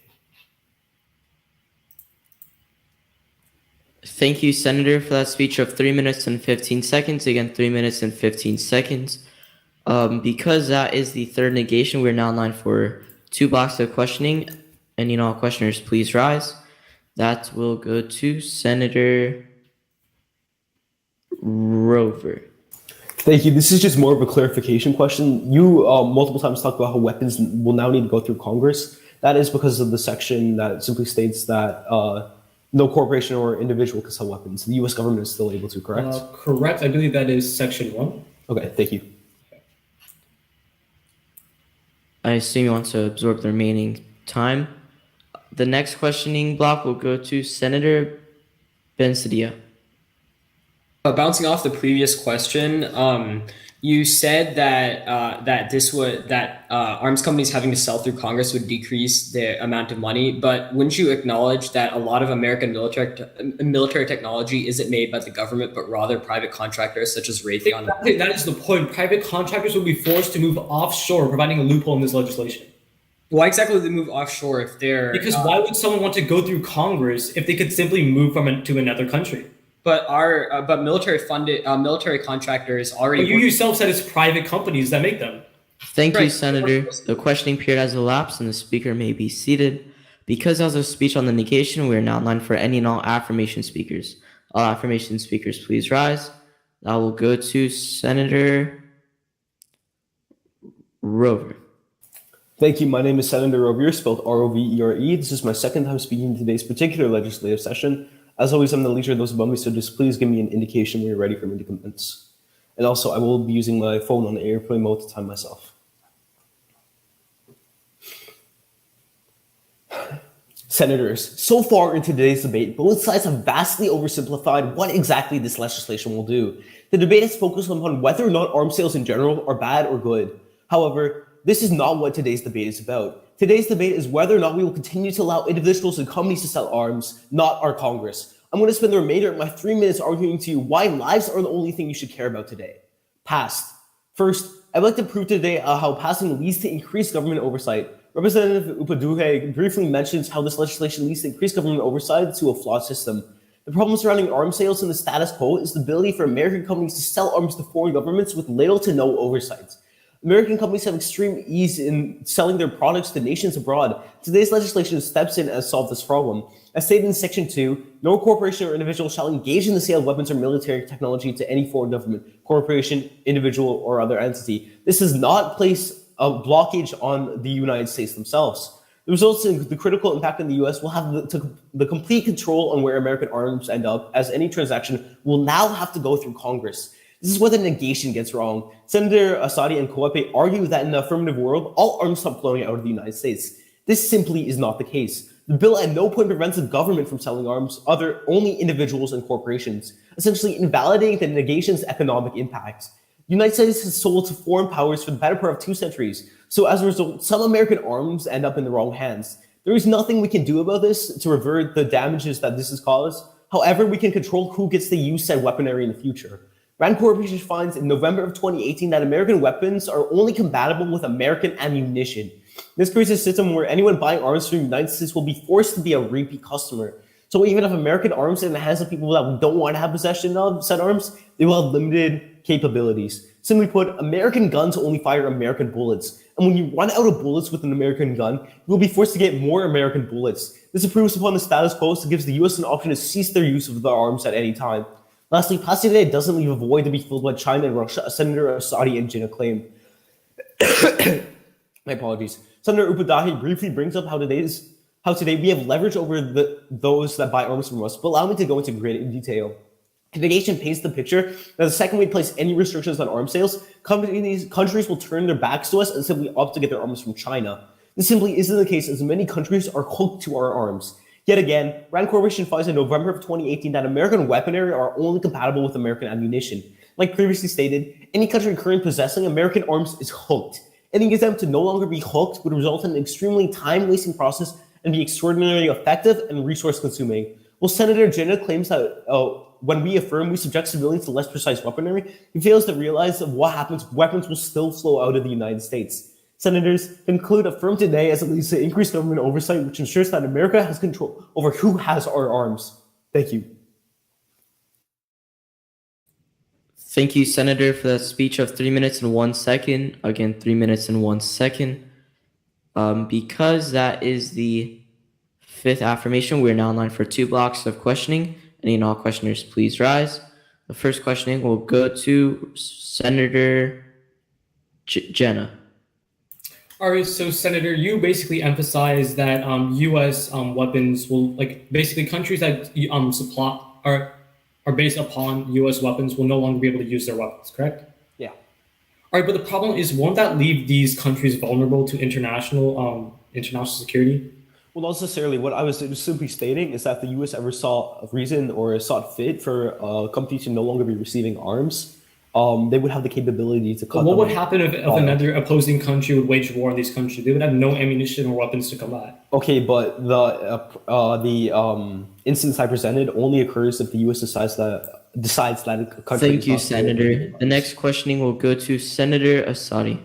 E: Thank you, Senator, for that speech of 3 minutes and 15 seconds. Again, 3 minutes and 15 seconds. Because that is the third negation, we're now in line for 2 blocks of questioning. And all questioners, please rise. That will go to Senator Rover.
J: Thank you. This is just more of a clarification question. You multiple times talked about how weapons will now need to go through Congress. That is because of the section that simply states that no corporation or individual can sell weapons. The U.S. government is still able to, correct?
M: Correct. I believe that is section 1.
J: Okay, thank you.
E: I assume you want to absorb the remaining time. The next questioning block will go to Senator Bensadia.
B: Bouncing off the previous question, you said that arms companies having to sell through Congress would decrease the amount of money, but wouldn't you acknowledge that a lot of American military technology isn't made by the government, but rather private contractors such as Raytheon?
M: Exactly, that is the point. Private contractors will be forced to move offshore, providing a loophole in this legislation.
B: Why exactly would they move offshore if they're...
M: Because why would someone want to go through Congress if they could simply move to another country?
B: But military contractors already...
M: But you yourself said it's private companies that make them.
E: Thank you, Senator. The questioning period has elapsed and the speaker may be seated. Because as a speech on the negation, we are now in line for any and all affirmation speakers. All affirmation speakers, please rise. I will go to Senator Rover.
J: Thank you. My name is Senator Rovere, spelled R-O-V-E-R-E. This is my second time speaking in today's particular legislative session. As always, I'm the leader of those above me, so just please give me an indication when you're ready for me to commence. And also, I will be using my phone on the airplane mode to time myself. Senators, so far in today's debate, both sides have vastly oversimplified what exactly this legislation will do. The debate has focused upon whether or not arms sales in general are bad or good. However, this is not what today's debate is about. Today's debate is whether or not we will continue to allow individuals and companies to sell arms, not our Congress. I'm going to spend the remainder of my 3 minutes arguing to you why lives are the only thing you should care about today. Past. First, I'd like to prove today how passing leads to increased government oversight. Representative Upaduhe briefly mentions how this legislation leads to increased government oversight to a flawed system. The problem surrounding arms sales in the status quo is the ability for American companies to sell arms to foreign governments with little to no oversight. American companies have extreme ease in selling their products to nations abroad. Today's legislation steps in and solves this problem. As stated in Section 2, no corporation or individual shall engage in the sale of weapons or military technology to any foreign government, corporation, individual, or other entity. This does not place a blockage on the United States themselves. The results in the critical impact in the U.S. will have the complete control on where American arms end up, as any transaction will now have to go through Congress. This is where the negation gets wrong. Senator Asadi and Koepe argue that in the affirmative world, all arms stop flowing out of the United States. This simply is not the case. The bill at no point prevents the government from selling arms, only individuals and corporations, essentially invalidating the negation's economic impact. The United States has sold to foreign powers for the better part of 2 centuries, so as a result, some American arms end up in the wrong hands. There is nothing we can do about this to revert the damages that this has caused. However, we can control who gets to use said weaponry in the future. Rand Corporation finds in November of 2018 that American weapons are only compatible with American ammunition. This creates a system where anyone buying arms from the United States will be forced to be a repeat customer. So even if American arms are in the hands of people that don't want to have possession of said arms, they will have limited capabilities. Simply put, American guns only fire American bullets. And when you run out of bullets with an American gun, you will be forced to get more American bullets. This improves upon the status quo, so it gives the US an option to cease their use of the arms at any time. Lastly, passing today doesn't leave a void to be filled by China and Russia, as Senator Asadi and Jinnah claim. My apologies. Senator Upadhyay briefly brings up how today we have leverage over those that buy arms from us, but allow me to go into greater detail. The negation paints the picture that the second we place any restrictions on arms sales, countries will turn their backs to us and simply opt to get their arms from China. This simply isn't the case, as many countries are hooked to our arms. Yet again, Rand Corporation finds in November of 2018 that American weaponry are only compatible with American ammunition. Like previously stated, any country currently possessing American arms is hooked. Any attempt to no longer be hooked would result in an extremely time-wasting process and be extraordinarily effective and resource-consuming. Well, Senator Jenna claims that when we affirm we subject civilians to less precise weaponry, he fails to realize of what happens. Weapons will still flow out of the United States. Senators conclude affirm today as it leads to increased government oversight, which ensures that America has control over who has our arms. Thank you.
E: Thank you, Senator, for that speech of 3 minutes and 1 second. Again, 3 minutes and 1 second. Because that is the fifth affirmation, we're now in line for 2 blocks of questioning. Any and all questioners, please rise. The first questioning will go to Senator Jenna.
M: All right, so Senator, you basically emphasize that U.S. Weapons will, like, basically countries that supply are based upon U.S. weapons will no longer be able to use their weapons, correct?
J: Yeah.
M: All right, but the problem is, won't that leave these countries vulnerable to international security?
J: Well, not necessarily. What I was simply stating is that the U.S. ever saw a reason or sought fit for companies to no longer be receiving arms, they would have the capability to cut
M: But what
J: them
M: would happen if another opposing country would wage war on these countries? They would have no ammunition or weapons to combat.
J: Okay, but the instance I presented only occurs if the U.S. decides that a country.
E: Thank you, Senator. The next questioning will go to Senator Asadi.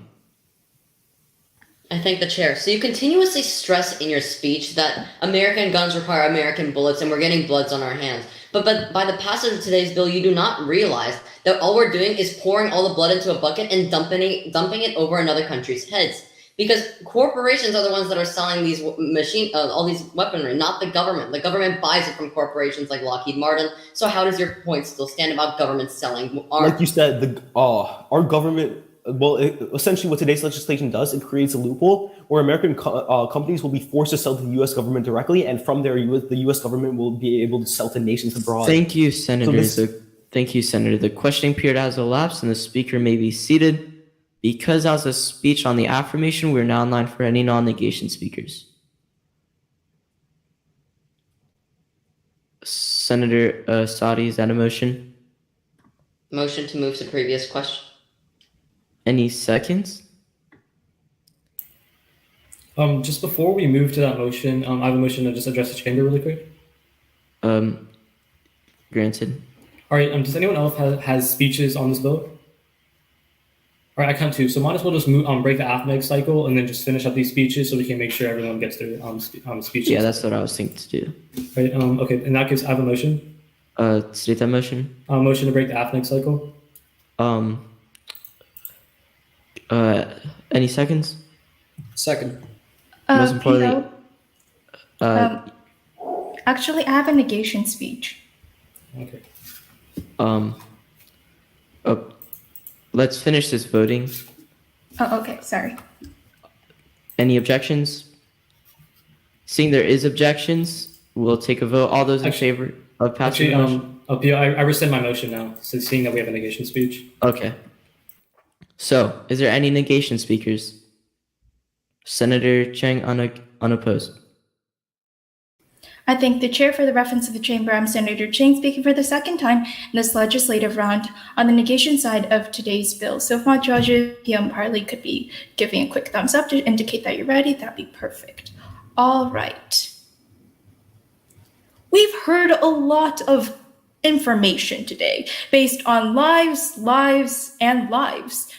N: I thank the chair. So you continuously stress in your speech that American guns require American bullets and we're getting bloods on our hands. But by the passage of today's bill, you do not realize that all we're doing is pouring all the blood into a bucket and dumping it over another country's heads. Because corporations are the ones that are selling these all these weaponry, not the government. The government buys it from corporations like Lockheed Martin. So how does your point still stand about government selling arms?
J: Like you said, our government. Well, essentially, what today's legislation does, it creates a loophole where American companies will be forced to sell to the U.S. government directly, and from there, the U.S. government will be able to sell to nations abroad.
E: Thank you, Senator. Thank you, Senator. The questioning period has elapsed, and the speaker may be seated. Because that was a speech on the affirmation, we're now in line for any non-negation speakers. Senator Sadi, is that a motion?
N: Motion to move to previous question.
E: Any seconds?
M: Just before we move to that motion, I have a motion to just address the chamber really quick.
E: Granted.
M: All right. Does anyone else has speeches on this vote? All right, I count 2. So might as well just break the AFMEG cycle and then just finish up these speeches so we can make sure everyone gets their speeches.
E: Yeah, that's what I was thinking to do.
M: Right. Okay. In that case, I have a motion.
E: State that motion.
M: Motion to break the AFMEG cycle.
E: Any seconds?
B: Second.
E: Most importantly,
F: Actually, I have a negation speech.
M: Okay.
E: Let's finish this voting.
F: Oh, okay. Sorry.
E: Any objections? Seeing there is objections, we'll take a vote. All those in favor of passing the motion?
M: I rescind my motion now, so seeing that we have a negation speech.
E: Okay. So, is there any negation speakers? Senator Cheng, unopposed.
F: I thank the chair for the reference of the chamber. I'm Senator Cheng, speaking for the second time in this legislative round on the negation side of today's bill. So if my judges, PM Parley, could be giving a quick thumbs up to indicate that you're ready, that'd be perfect. All right. We've heard a lot of information today based on lives, and lives.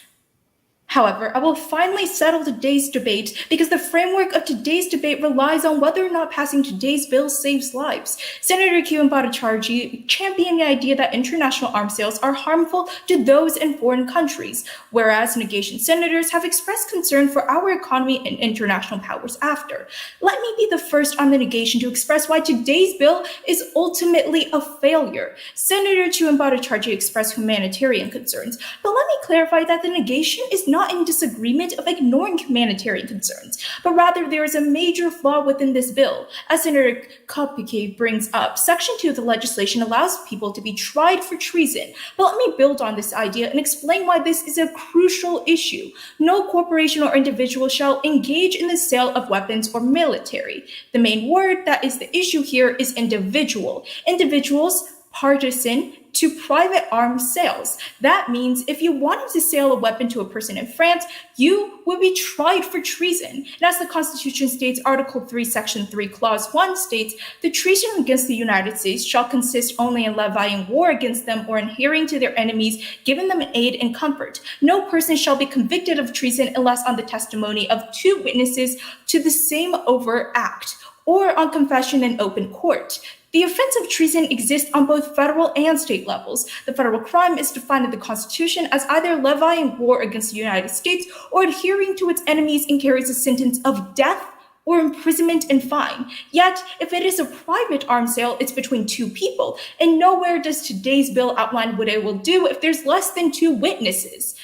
F: However, I will finally settle today's debate because the framework of today's debate relies on whether or not passing today's bill saves lives. Senator Q Bhattacharjee championed the idea that international arms sales are harmful to those in foreign countries, whereas negation senators have expressed concern for our economy and international powers after. Let me be the first on the negation to express why today's bill is ultimately a failure. Senator Q Bhattacharjee expressed humanitarian concerns, but let me clarify that the negation is not not in disagreement of ignoring humanitarian concerns, but rather there is a major flaw within this bill. As Senator Kopicki brings up, Section 2 of the legislation allows people to be tried for treason. But let me build on this idea and explain why this is a crucial issue. No corporation or individual shall engage in the sale of weapons or military. The main word that is the issue here is individual. Individuals, partisan, to private arms sales. That means if you wanted to sell a weapon to a person in France, you would be tried for treason. And as the Constitution states, Article 3, Section 3, Clause 1 states, the treason against the United States shall consist only in levying war against them or in adhering to their enemies, giving them aid and comfort. No person shall be convicted of treason unless on the testimony of 2 witnesses to the same overt act, or on confession in open court. The offense of treason exists on both federal and state levels. The federal crime is defined in the Constitution as either levying war against the United States or adhering to its enemies and carries a sentence of death or imprisonment and fine. Yet, if it is a private arms sale, it's between 2 people, and nowhere does today's bill outline what it will do if there's less than 2 witnesses.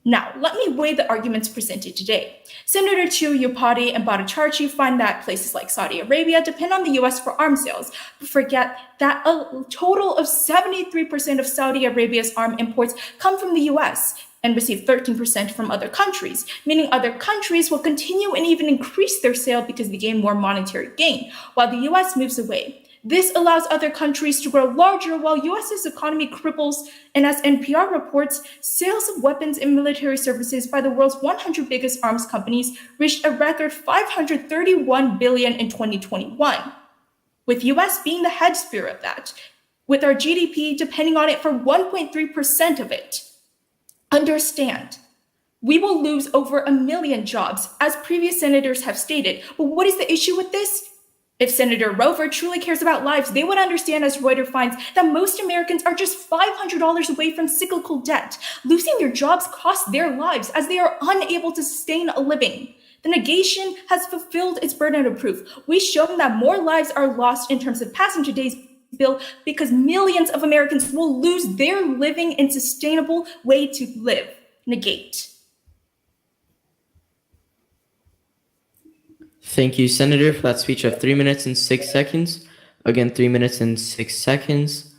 F: Now, let me weigh the arguments presented today. Senator Chu, Yopati, and Bhattacharjee find that places like Saudi Arabia depend on the U.S. for arms sales, but forget that a total of 73% of Saudi Arabia's arms imports come from the U.S. and receive 13% from other countries, meaning other countries will continue and even increase their sale because they gain more monetary gain, while the U.S. moves away. This allows other countries to grow larger while U.S.'s economy cripples, and as NPR reports, sales of weapons and military services by the world's 100 biggest arms companies reached a record $531 billion in 2021, with U.S. being the head spear of that, with our GDP depending on it for 1.3% of it. Understand, we will lose over 1 million jobs, as previous senators have stated, but what is the issue with this? If Senator Rover truly cares about lives, they would understand, as Reuters finds, that most Americans are just $500 away from cyclical debt. Losing their jobs costs their lives as they are unable to sustain a living. The negation has fulfilled its burden of proof. We've shown that more lives are lost in terms of passing today's bill because millions of Americans will lose their living and sustainable way to live. Negate.
E: Thank you, Senator, for that speech of 3 minutes and 6 seconds. Again, 3 minutes and 6 seconds.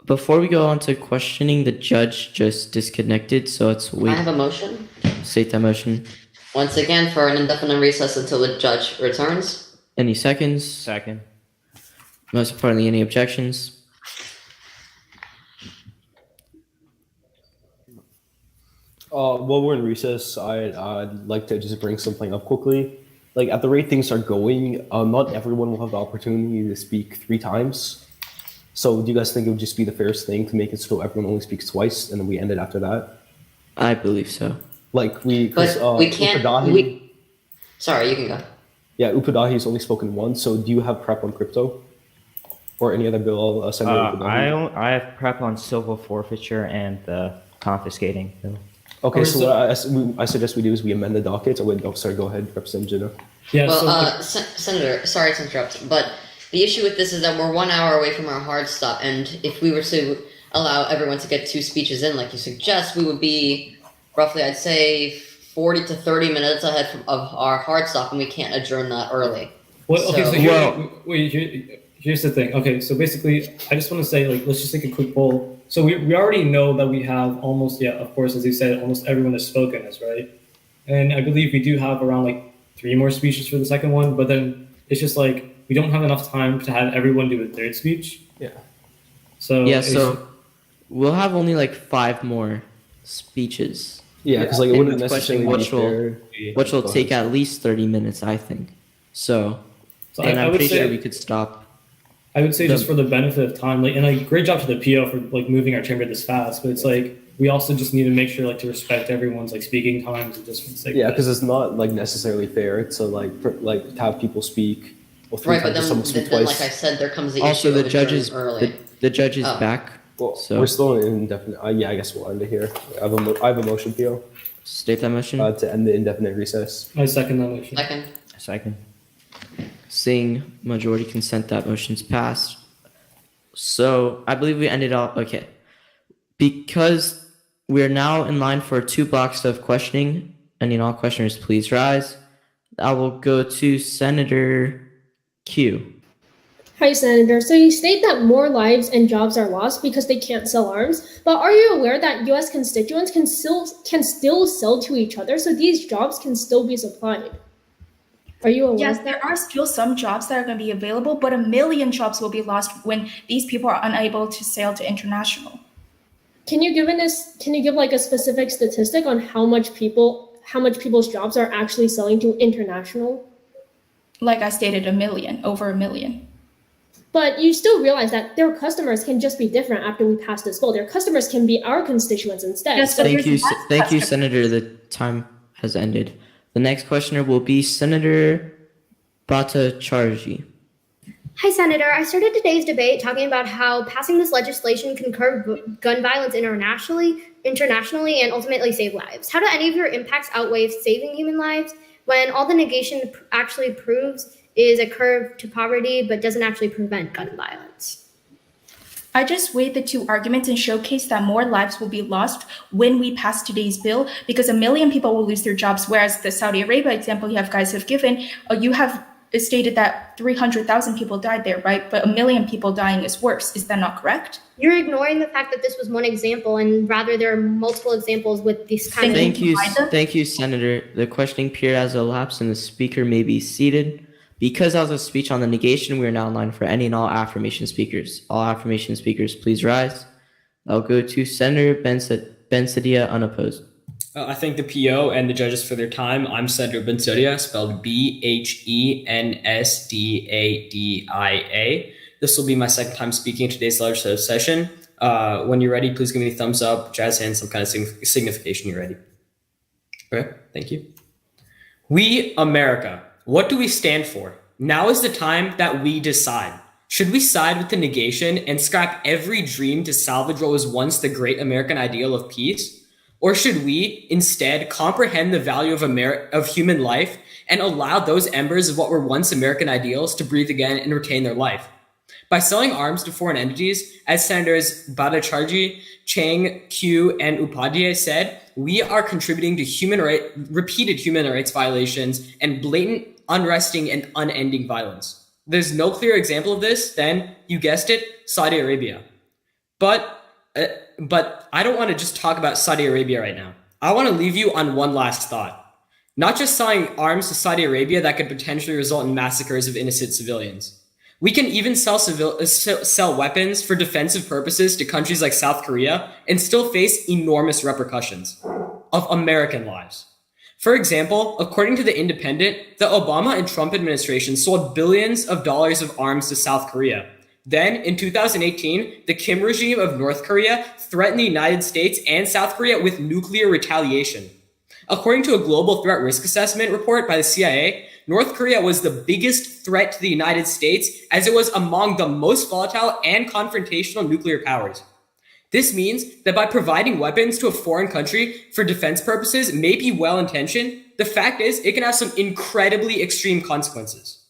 E: Before we go on to questioning, the judge just disconnected, so let's wait.
N: I have a motion.
E: State that motion.
N: Once again, for an indefinite recess until the judge returns.
E: Any seconds?
O: Second.
E: Most importantly, any objections?
J: While we're in recess, I'd like to just bring something up quickly. Like, at the rate things are going, not everyone will have the opportunity to speak 3 times. So do you guys think it would just be the fairest thing to make it so everyone only speaks twice and then we end it after that?
E: I believe so.
N: But we can't. Sorry, you can go.
J: Yeah, Upadahi's only spoken once, so do you have prep on crypto? Or any other bill?
O: I have prep on civil forfeiture and the confiscating bill.
J: Okay, so what I suggest we do is we amend the docket. Oh, wait, sorry, go ahead, Representative Jino.
N: Yeah, well, Senator, sorry to interrupt, but the issue with this is that we're 1 hour away from our hard stop, and if we were to allow everyone to get 2 speeches in, like you suggest, we would be roughly, I'd say, 40 to 30 minutes ahead of our hard stop, and we can't adjourn that early.
M: Here's the thing. Okay, so basically, I just want to say, let's just take a quick poll. So we already know that we have almost, of course, as you said, almost everyone has spoken as, right? And I believe we do have around 3 more speeches for the second one, but then it's just we don't have enough time to have everyone do a 3rd speech.
J: Yeah.
E: So we'll have only 5 more speeches.
J: Yeah, because it wouldn't necessarily
E: which will take at least 30 minutes, I think. So and I'm pretty sure we could stop.
M: I would say just for the benefit of time, and great job to the PO for moving our chamber this fast, but it's we also just need to make sure to respect everyone's speaking times and just for the sake.
J: Yeah, because it's not necessarily fair to have people speak.
N: Right, but then like I said, there comes the
E: also
N: issue
E: the judge is
N: early.
E: the judge is back.
J: Well,
E: so
J: we're still in indefinite. Yeah, I guess we'll end it here. I have a motion, PO.
E: State that motion.
J: To end the indefinite recess.
M: I second that motion.
O: Second.
E: Seeing majority consent, that motion's passed. So I believe we ended up, okay. Because we are now in line for 2 blocks of questioning. Any and all questioners, please rise. I will go to Senator Q.
K: Hi, Senator. So you state that more lives and jobs are lost because they can't sell arms, but are you aware that U.S. constituents can still sell to each other, so these jobs can still be supplied? Are you aware?
F: Yes, there are still some jobs that are going to be available, but 1 million jobs will be lost when these people are unable to sail to international.
K: Can you give like a specific statistic on how much people's jobs are actually selling to international?
F: Like I stated, 1 million, over 1 million.
K: But you still realize that their customers can just be different after we pass this bill. Their customers can be our constituents instead.
F: Yes,
E: Thank you, Senator. The time has ended. The next questioner will be Senator Bhattacharjee.
H: Hi, Senator. I started today's debate talking about how passing this legislation can curb gun violence internationally, and ultimately save lives. How do any of your impacts outweigh saving human lives when all the negation actually proves is a curb to poverty but doesn't actually prevent gun violence?
F: I just weighed the two arguments and showcased that more lives will be lost when we pass today's bill because 1 million people will lose their jobs, whereas the Saudi Arabia example you guys have given, you have stated that 300,000 people died there, right? But 1 million people dying is worse. Is that not correct?
H: You're ignoring the fact that this was one example, and rather there are multiple examples with this kind of.
E: Thank you, Senator. The questioning period has elapsed and the speaker may be seated. Because that was a speech on the negation, we are now in line for any and all affirmation speakers. All affirmation speakers, please rise. I'll go to Senator Bensadia, unopposed.
B: I thank the PO and the judges for their time. I'm Senator Bensadia, spelled Bhensedadia. This will be my second time speaking in today's legislative session. When you're ready, please give me a thumbs up, jazz hands, some kind of signification you're ready. Okay, thank you. We, America. What do we stand for? Now is the time that we decide. Should we side with the negation and scrap every dream to salvage what was once the great American ideal of peace? Or should we instead comprehend the value of human life and allow those embers of what were once American ideals to breathe again and retain their life? By selling arms to foreign entities, as Senators Bhattacharjee, Chang, Q, and Upadhyay said, we are contributing to repeated human rights violations and blatant, unresting, and unending violence. There's no clear example of this than, you guessed it, Saudi Arabia. But I don't want to just talk about Saudi Arabia right now. I want to leave you on one last thought. Not just selling arms to Saudi Arabia that could potentially result in massacres of innocent civilians. We can even sell weapons for defensive purposes to countries like South Korea and still face enormous repercussions of American lives. For example, according to The Independent, the Obama and Trump administration sold billions of dollars of arms to South Korea. Then, in 2018, the Kim regime of North Korea threatened the United States and South Korea with nuclear retaliation. According to a global threat risk assessment report by the CIA, North Korea was the biggest threat to the United States as it was among the most volatile and confrontational nuclear powers. This means that by providing weapons to a foreign country for defense purposes may be well-intentioned, the fact is it can have some incredibly extreme consequences.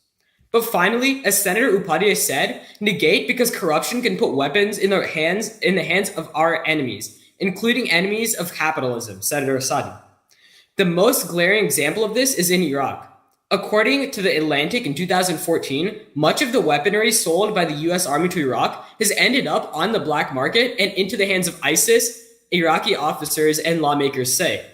B: But finally, as Senator Upadhyay said, negate because corruption can put weapons in the hands of our enemies, including enemies of capitalism, Senator Assadi. The most glaring example of this is in Iraq. According to The Atlantic in 2014, much of the weaponry sold by the U.S. Army to Iraq has ended up on the black market and into the hands of ISIS, Iraqi officers and lawmakers say.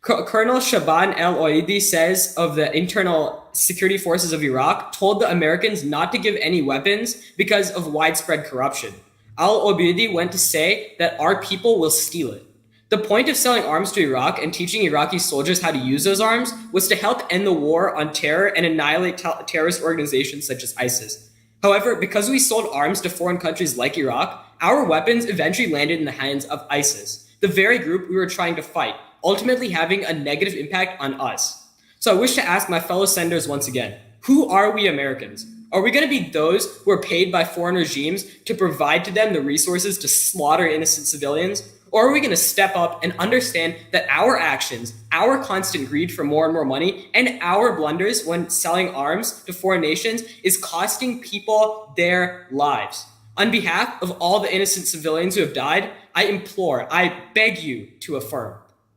B: Colonel Shaban el-Oidi says of the internal security forces of Iraq told the Americans not to give any weapons because of widespread corruption. Al-Obaidi went to say that our people will steal it. The point of selling arms to Iraq and teaching Iraqi soldiers how to use those arms was to help end the war on terror and annihilate terrorist organizations such as ISIS. However, because we sold arms to foreign countries like Iraq, our weapons eventually landed in the hands of ISIS, the very group we were trying to fight, ultimately having a negative impact on us. So I wish to ask my fellow senators once again, who are we Americans? Are we going to be those who are paid by foreign regimes to provide to them the resources to slaughter innocent civilians? Or are we going to step up and understand that our actions, our constant greed for more and more money, and our blunders when selling arms to foreign nations is costing people their lives? On behalf of all the innocent civilians who have died, I implore, I beg you to affirm.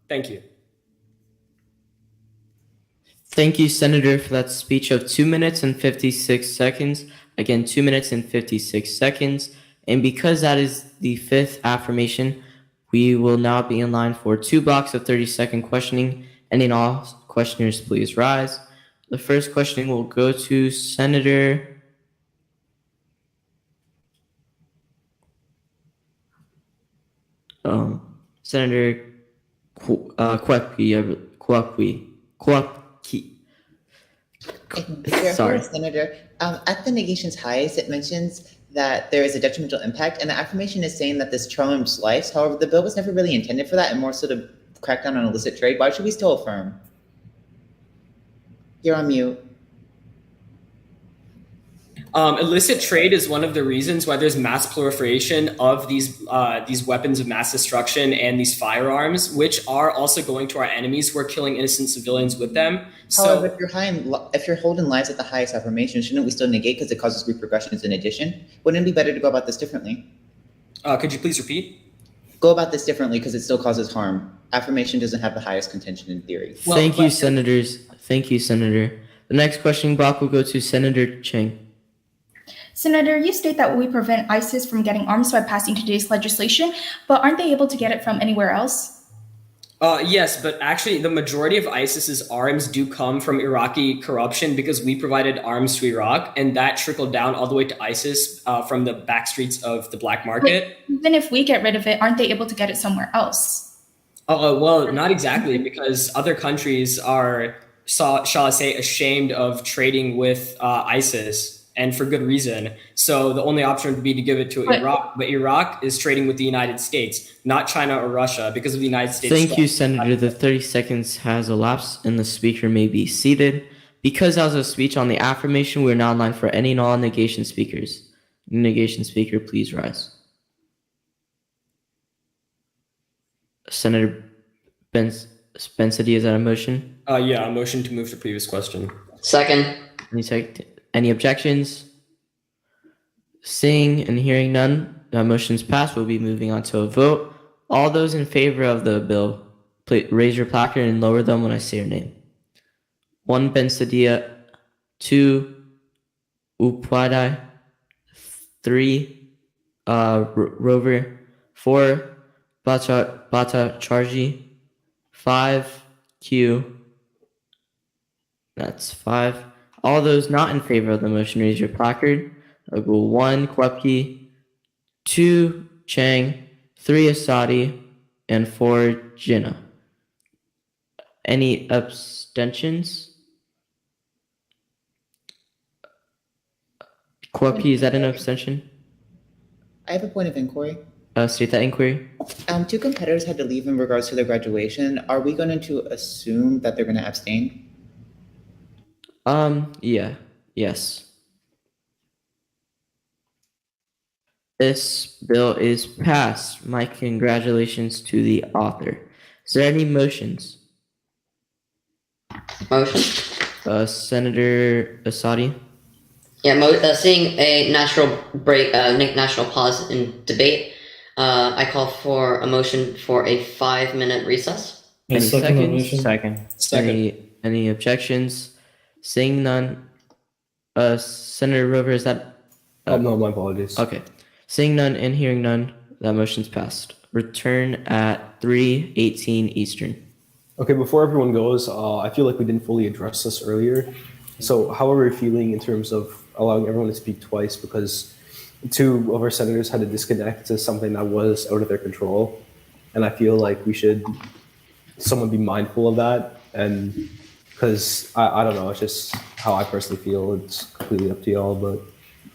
B: Thank you.
E: Thank you, Senator, for that speech of 2 minutes and 56 seconds. Again, 2 minutes and 56 seconds. And because that is the fifth affirmation, we will now be in line for 2 blocks of 30-second questioning. Ending all questioners, please rise. The first questioning will go to Senator Senator Kwapki. Sorry.
I: Senator, at the negation's highest, it mentions that there is a detrimental impact, and the affirmation is saying that this trumps lives. However, the bill was never really intended for that, and more so to crack down on illicit trade. Why should we still affirm? You're on mute.
B: Illicit trade is one of the reasons why there's mass proliferation of these weapons of mass destruction and these firearms, which are also going to our enemies who are killing innocent civilians with them.
I: However, if you're holding lives at the highest affirmation, shouldn't we still negate because it causes repercussions in addition? Wouldn't it be better to go about this differently?
B: Could you please repeat?
I: Go about this differently because it still causes harm. Affirmation doesn't have the highest contention in theory.
E: Thank you, Senators. Thank you, Senator. The next questioning block will go to Senator Chang.
F: Senator, you state that we prevent ISIS from getting arms by passing today's legislation, but aren't they able to get it from anywhere else?
B: Yes, but actually the majority of ISIS's arms do come from Iraqi corruption because we provided arms to Iraq, and that trickled down all the way to ISIS from the back streets of the black market.
F: But even if we get rid of it, aren't they able to get it somewhere else?
B: Well, not exactly, because other countries are, shall I say, ashamed of trading with ISIS. And for good reason. So the only option would be to give it to Iraq. But Iraq is trading with the United States, not China or Russia, because of the United States.
E: Thank you, Senator. The 30 seconds has elapsed and the speaker may be seated. Because that was a speech on the affirmation, we're now in line for any and all negation speakers. Negation speaker, please rise. Senator Bensadia, is that a motion?
B: Yeah, a motion to move to previous question.
N: Second.
E: Any objections? Seeing and hearing none, the motion's passed. We'll be moving on to a vote. All those in favor of the bill, please raise your placard and lower them when I say your name. 1, Bensadia. 2, Upadai. 3, Rover. 4, Bata Charji. 5, Q. That's 5. All those not in favor of the motion, raise your placard. I'll go 1, Kwapki, 2, Chang, 3, Asadi, and 4, Jinnah. Any abstentions? Kwapki, is that an abstention?
I: I have a point of inquiry.
E: State that inquiry.
I: 2 competitors had to leave in regards to their graduation. Are we going to assume that they're going to abstain?
E: Yeah. Yes. This bill is passed. My congratulations to the author. Is there any motions?
N: Motion.
E: Senator Asadi.
N: Yeah, seeing a natural pause in debate, I call for a motion for a 5-minute recess.
E: Any seconds?
O: Second.
E: Any objections? Seeing none, Senator Rover, is that?
J: No, my apologies.
E: Okay. Seeing none and hearing none, that motion's passed. Return at 3:18 Eastern.
J: Okay, before everyone goes, I feel like we didn't fully address this earlier. So how are we feeling in terms of allowing everyone to speak twice? Because 2 of our senators had to disconnect to something that was out of their control. And I feel like someone be mindful of that. And because I don't know, it's just how I personally feel. It's completely up to y'all, but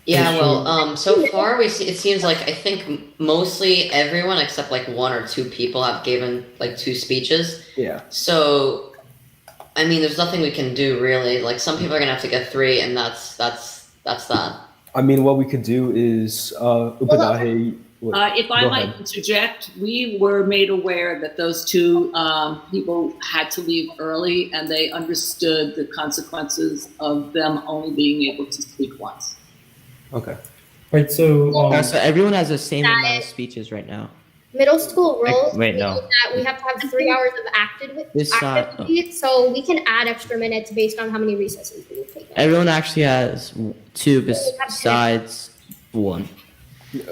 N: yeah. Well, so far it seems like I think mostly everyone except like 1 or 2 people have given like 2 speeches.
J: Yeah.
N: So, I mean, there's nothing we can do really. Like some people are gonna have to get 3, and that's that.
J: I mean, what we could do is Upadahi.
D: If I might interject, we were made aware that those 2 people had to leave early, and they understood the consequences of them only being able to speak once.
J: Okay.
M: Right. So
E: so everyone has the same amount of speeches right now.
H: Middle school rules
O: Wait,
H: mean
O: no.
H: that we have to have 3 hours of
E: This side,
H: activity, so we can add extra minutes based on how many recesses we've taken.
E: everyone actually has two besides one.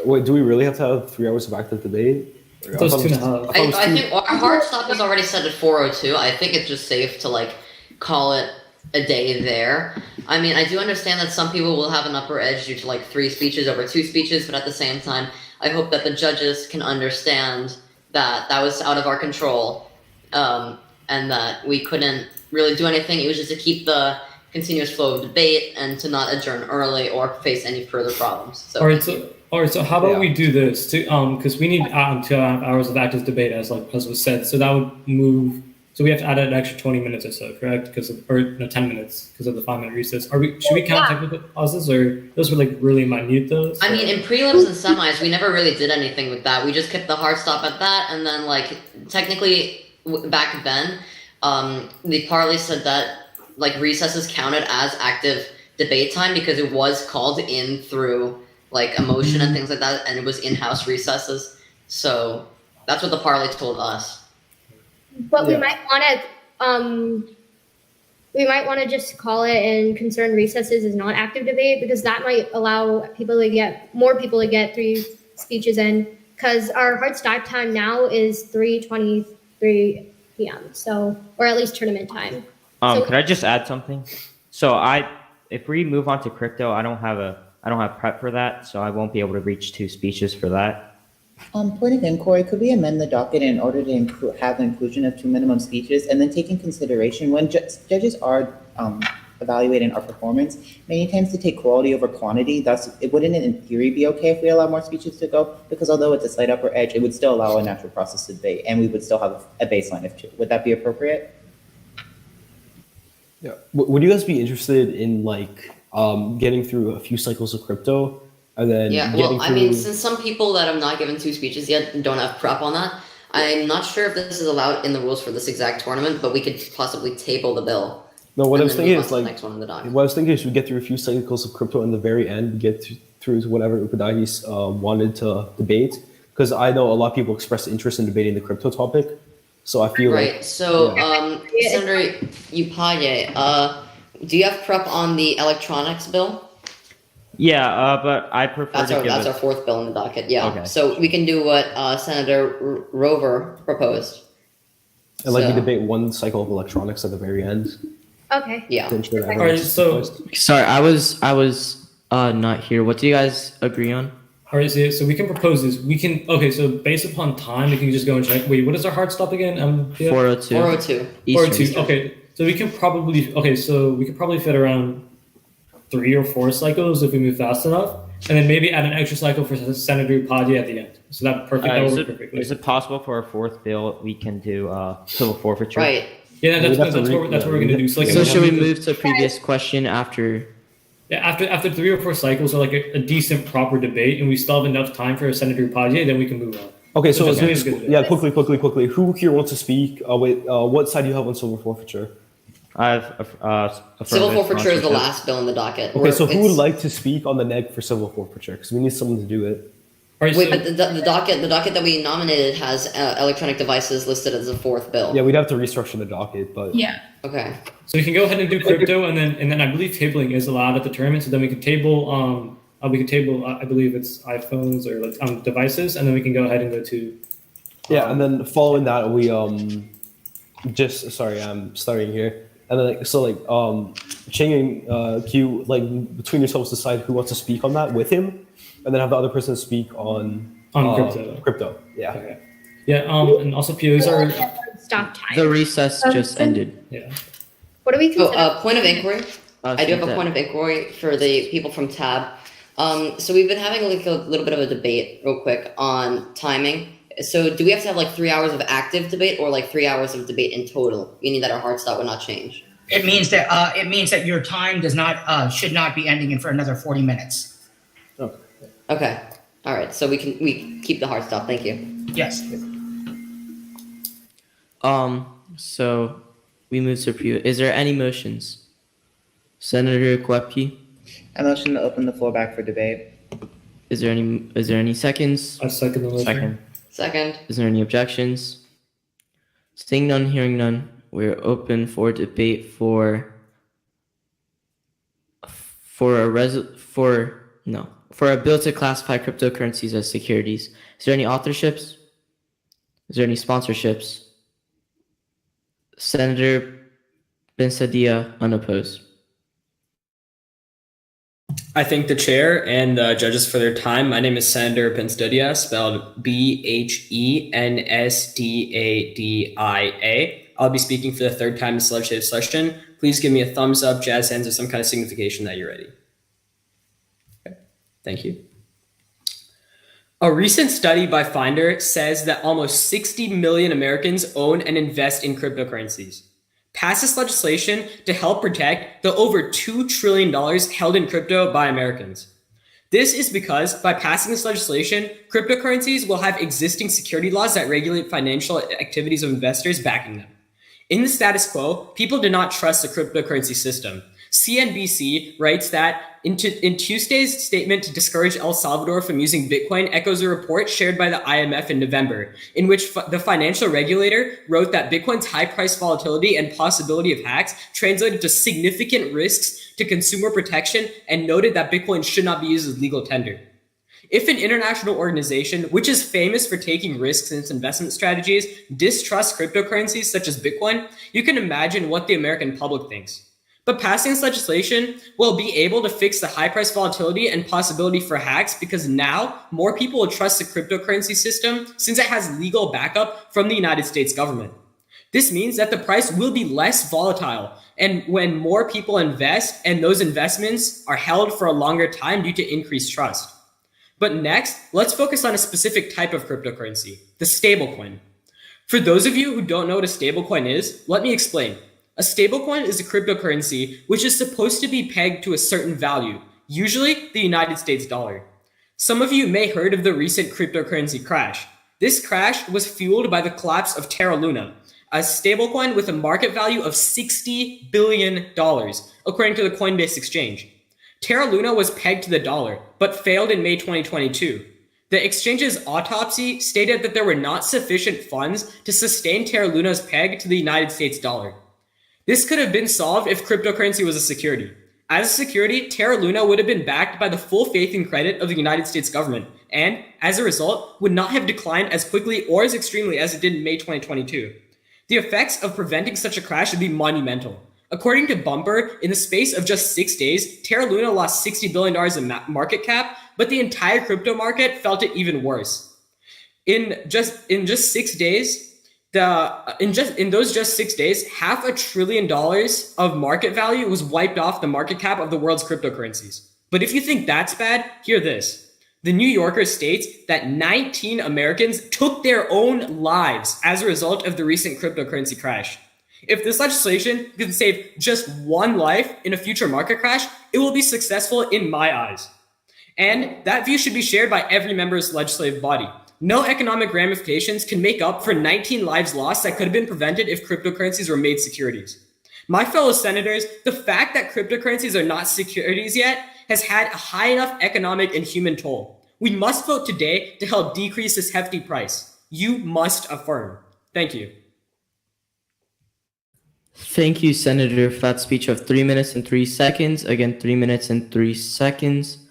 J: Wait, do we really have to have 3 hours of active debate?
M: Those 2.5.
N: I think our hard stop is already set at 4:02. I think it's just safe to like call it a day there. I mean, I do understand that some people will have an upper edge due to like 3 speeches over 2 speeches, but at the same time, I hope that the judges can understand that that was out of our control, and that we couldn't really do anything. It was just to keep the continuous flow of debate and to not adjourn early or face any further problems. So,
M: All right. So how about we do this to because we need 2.5 hours of active debate as was said. So that would move. So we have to add an extra 20 minutes or so, correct? Because of, or no, 10 minutes because of the 5-minute recess. Should we count technical pauses, or those were like really minute though?
N: I mean, in prelims and semis, we never really did anything with that. We just kept the hard stop at that, and then like technically back then, the parley said that like recesses counted as active debate time because it was called in through like a motion and things like that, and it was in-house recesses. So that's what the parley told us.
H: But we might want to just call it and concern recesses as not active debate, because that might allow more people to get 3 speeches in, because our hard stop time now is 3:23 p.m. So, or at least tournament time.
O: Could I just add something? So if we move on to crypto, I don't have prep for that, so I won't be able to reach 2 speeches for that.
I: Point of inquiry, could we amend the docket in order to have the inclusion of 2 minimum speeches, and then take in consideration when judges are evaluating our performance, many times to take quality over quantity. Thus, wouldn't it in theory be okay if we allow more speeches to go? Because although it's a slight upper edge, it would still allow a natural process to debate, and we would still have a baseline of 2. Would that be appropriate?
J: Yeah. Would you guys be interested in like getting through a few cycles of crypto? And then
N: I mean, since some people that have not given 2 speeches yet don't have prep on that, I'm not sure if this is allowed in the rules for this exact tournament, but we could possibly table the bill.
J: No, what I was thinking is like,
N: next one in the docket.
J: what I was thinking is we get through a few cycles of crypto in the very end, we get through to whatever Upadagis wanted to debate, because I know a lot of people expressed interest in debating the crypto topic. So I feel
N: right. So, Senator Upadhyay, do you have prep on the electronics bill?
O: Yeah, but I prefer
N: that's
O: to
N: our 4th bill in the docket. Yeah.
O: Okay.
N: So we can do what Senator Rover proposed.
J: And like we debate 1 cycle of electronics at the very end.
H: Okay.
N: Yeah.
M: All right. So
E: sorry, I was not here. What do you guys agree on?
M: All right. So we can propose this. We can. Okay. So based upon time, we can just go and check. Wait, what is our hard stop again?
E: 4:02.
N: 4:02.
M: 4:02. Okay. So we can probably. Okay. So we could probably fit around 3 or 4 cycles if we move fast enough, and then maybe add an extra cycle for Senator Upadhyay at the end. So that works perfectly.
O: Is it possible for our 4th bill we can do civil forfeiture?
N: Right.
M: Yeah, that's what we're gonna do.
E: So should we move to a previous question after?
M: Yeah, after 3 or 4 cycles or like a decent proper debate, and we still have enough time for Senator Upadhyay, then we can move on.
J: Okay, so quickly. Who here wants to speak? What side do you have on civil forfeiture?
O: I have
N: civil forfeiture is the last bill in the docket.
J: Okay, so who would like to speak on the neg for civil forfeiture? Because we need someone to do it.
N: Right, wait, but the docket that we nominated has electronic devices listed as a 4th bill.
J: Yeah, we'd have to restructure the docket, but
R: yeah.
N: Okay.
M: So we can go ahead and do crypto, and then I believe tabling is allowed at the tournament. So then we can table I believe it's iPhones or like devices, and then we can go ahead and go to.
J: Yeah, and then following that, we sorry, I'm starting here. And then Cheng and Q, like between yourselves, decide who wants to speak on that with him, and then have the other person speak on
M: crypto.
J: Crypto, yeah.
M: Okay. Yeah. And also POs are
H: stop time.
E: The recess just ended.
M: Yeah.
H: What do we consider?
N: Point of inquiry. I do have a point of inquiry for the people from Tab. So we've been having like a little bit of a debate, real quick, on timing. So do we have to have like 3 hours of active debate or like 3 hours of debate in total, meaning that our hard stop would not change?
S: It means that your time should not be ending for another 40 minutes.
N: Okay. All right. So we keep the hard stop. Thank you.
S: Yes.
E: So we move to preview. Is there any motions? Senator Klepke?
I: I motion to open the floor back for debate.
E: Is there any seconds?
M: I second the motion.
N: Second.
E: Is there any objections? Seeing none, hearing none, we're open for debate for a bill to classify cryptocurrencies as securities. Is there any authorships? Is there any sponsorships? Senator Bensadia, unopposed.
B: I thank the chair and the judges for their time. My name is Senator Bensadia, spelled Bhensdadia. I'll be speaking for the third time in this legislative session. Please give me a thumbs up, jazz hands, or some kind of signification that you're ready. Okay. Thank you. A recent study by Finder says that almost 60 million Americans own and invest in cryptocurrencies. Pass this legislation to help protect the over $2 trillion held in crypto by Americans. This is because by passing this legislation, cryptocurrencies will have existing security laws that regulate financial activities of investors backing them. In the status quo, people do not trust the cryptocurrency system. CNBC writes that in Tuesday's statement to discourage El Salvador from using Bitcoin echoes a report shared by the IMF in November, in which the financial regulator wrote that Bitcoin's high price volatility and possibility of hacks translated to significant risks to consumer protection and noted that Bitcoin should not be used as legal tender. If an international organization, which is famous for taking risks in its investment strategies, distrusts cryptocurrencies such as Bitcoin, you can imagine what the American public thinks. But passing this legislation will be able to fix the high price volatility and possibility for hacks because now more people will trust the cryptocurrency system since it has legal backup from the United States government. This means that the price will be less volatile, and when more people invest and those investments are held for a longer time due to increased trust. But next, let's focus on a specific type of cryptocurrency, the stablecoin. For those of you who don't know what a stablecoin is, let me explain. A stablecoin is a cryptocurrency which is supposed to be pegged to a certain value, usually the United States dollar. Some of you may have heard of the recent cryptocurrency crash. This crash was fueled by the collapse of Terra Luna, a stablecoin with a market value of $60 billion, according to the Coinbase exchange. Terra Luna was pegged to the dollar, but failed in May 2022. The exchange's autopsy stated that there were not sufficient funds to sustain Terra Luna's peg to the United States dollar. This could have been solved if cryptocurrency was a security. As a security, Terra Luna would have been backed by the full faith and credit of the United States government, and, as a result, would not have declined as quickly or as extremely as it did in May 2022. The effects of preventing such a crash would be monumental. According to Bumper, in the space of just 6 days, Terra Luna lost $60 billion in market cap, but the entire crypto market felt it even worse. In just 6 days, in those 6 days, $500 billion of market value was wiped off the market cap of the world's cryptocurrencies. But if you think that's bad, hear this. The New Yorker states that 19 Americans took their own lives as a result of the recent cryptocurrency crash. If this legislation can save just one life in a future market crash, it will be successful in my eyes. And that view should be shared by every member of this legislative body. No economic ramifications can make up for 19 lives lost that could have been prevented if cryptocurrencies were made securities. My fellow senators, the fact that cryptocurrencies are not securities yet has had a high enough economic and human toll. We must vote today to help decrease this hefty price. You must affirm. Thank you.
E: Thank you, Senator, for that speech of 3 minutes and 3 seconds. Again, 3 minutes and 3 seconds.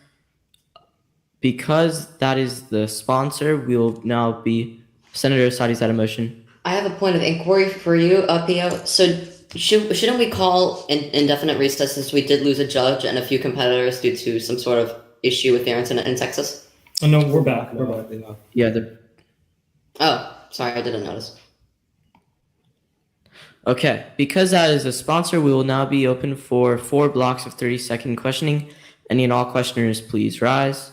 E: Because that is the sponsor, we will now be Senator Asadi's out of motion.
N: I have a point of inquiry for you, Pio. So shouldn't we call an indefinite recess since we did lose a judge and a few competitors due to some sort of issue with their internet in Texas?
M: Oh no, we're back. We're back.
E: Yeah.
N: Oh, sorry, I didn't notice.
E: Okay, because that is a sponsor, we will now be open for 4 blocks of 30-second questioning. Any and all questioners, please rise.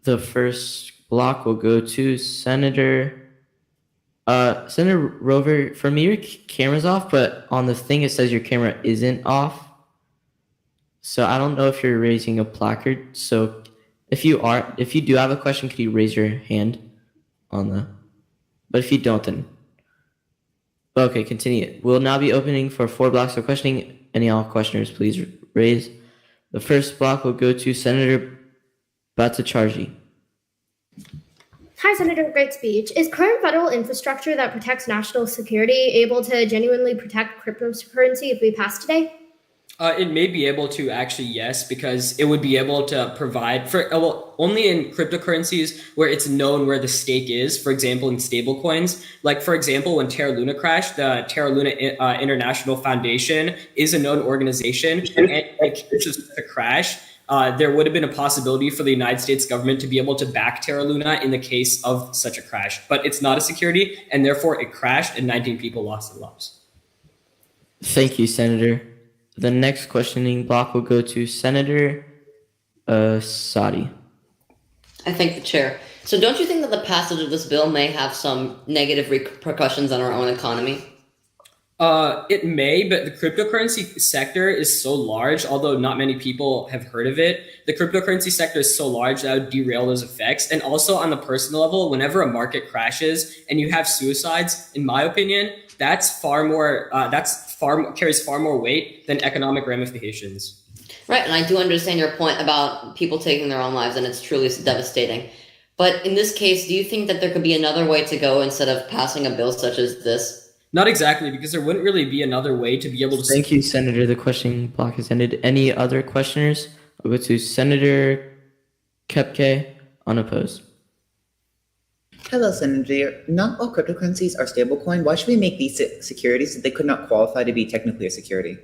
E: The first block will go to Senator Rover. For me, your camera's off, but on the thing it says your camera isn't off. So I don't know if you're raising a placard. So if you do have a question, could you raise your hand on the? But if you don't, then okay, continue. We'll now be opening for 4 blocks of questioning. Any all questioners, please raise. The first block will go to Senator Bhattacharjee.
H: Hi, Senator. Great speech. Is current federal infrastructure that protects national security able to genuinely protect cryptocurrency if we pass today?
B: It may be able to actually, yes, because it would be able to provide for only in cryptocurrencies where it's known where the stake is. For example, in stablecoins, like for example, when Terra Luna crashed, the Terra Luna International Foundation is a known organization, and in case of the crash, there would have been a possibility for the United States government to be able to back Terra Luna in the case of such a crash. But it's not a security, and therefore it crashed, and 19 people lost their lives.
E: Thank you, Senator. The next questioning block will go to Senator Sadi.
N: I thank the chair. So don't you think that the passage of this bill may have some negative repercussions on our own economy?
B: It may, but the cryptocurrency sector is so large, although not many people have heard of it. The cryptocurrency sector is so large that would derail those effects. And also on the personal level, whenever a market crashes and you have suicides, in my opinion, that's carries far more weight than economic ramifications.
N: Right, and I do understand your point about people taking their own lives, and it's truly devastating. But in this case, do you think that there could be another way to go instead of passing a bill such as this?
B: Not exactly, because there wouldn't really be another way to be able to...
E: Thank you, Senator. The questioning block has ended. Any other questioners? I'll go to Senator Kepke, unopposed.
I: Hello, Senator. Not all cryptocurrencies are stablecoin. Why should we make these securities that they could not qualify to be technically a security?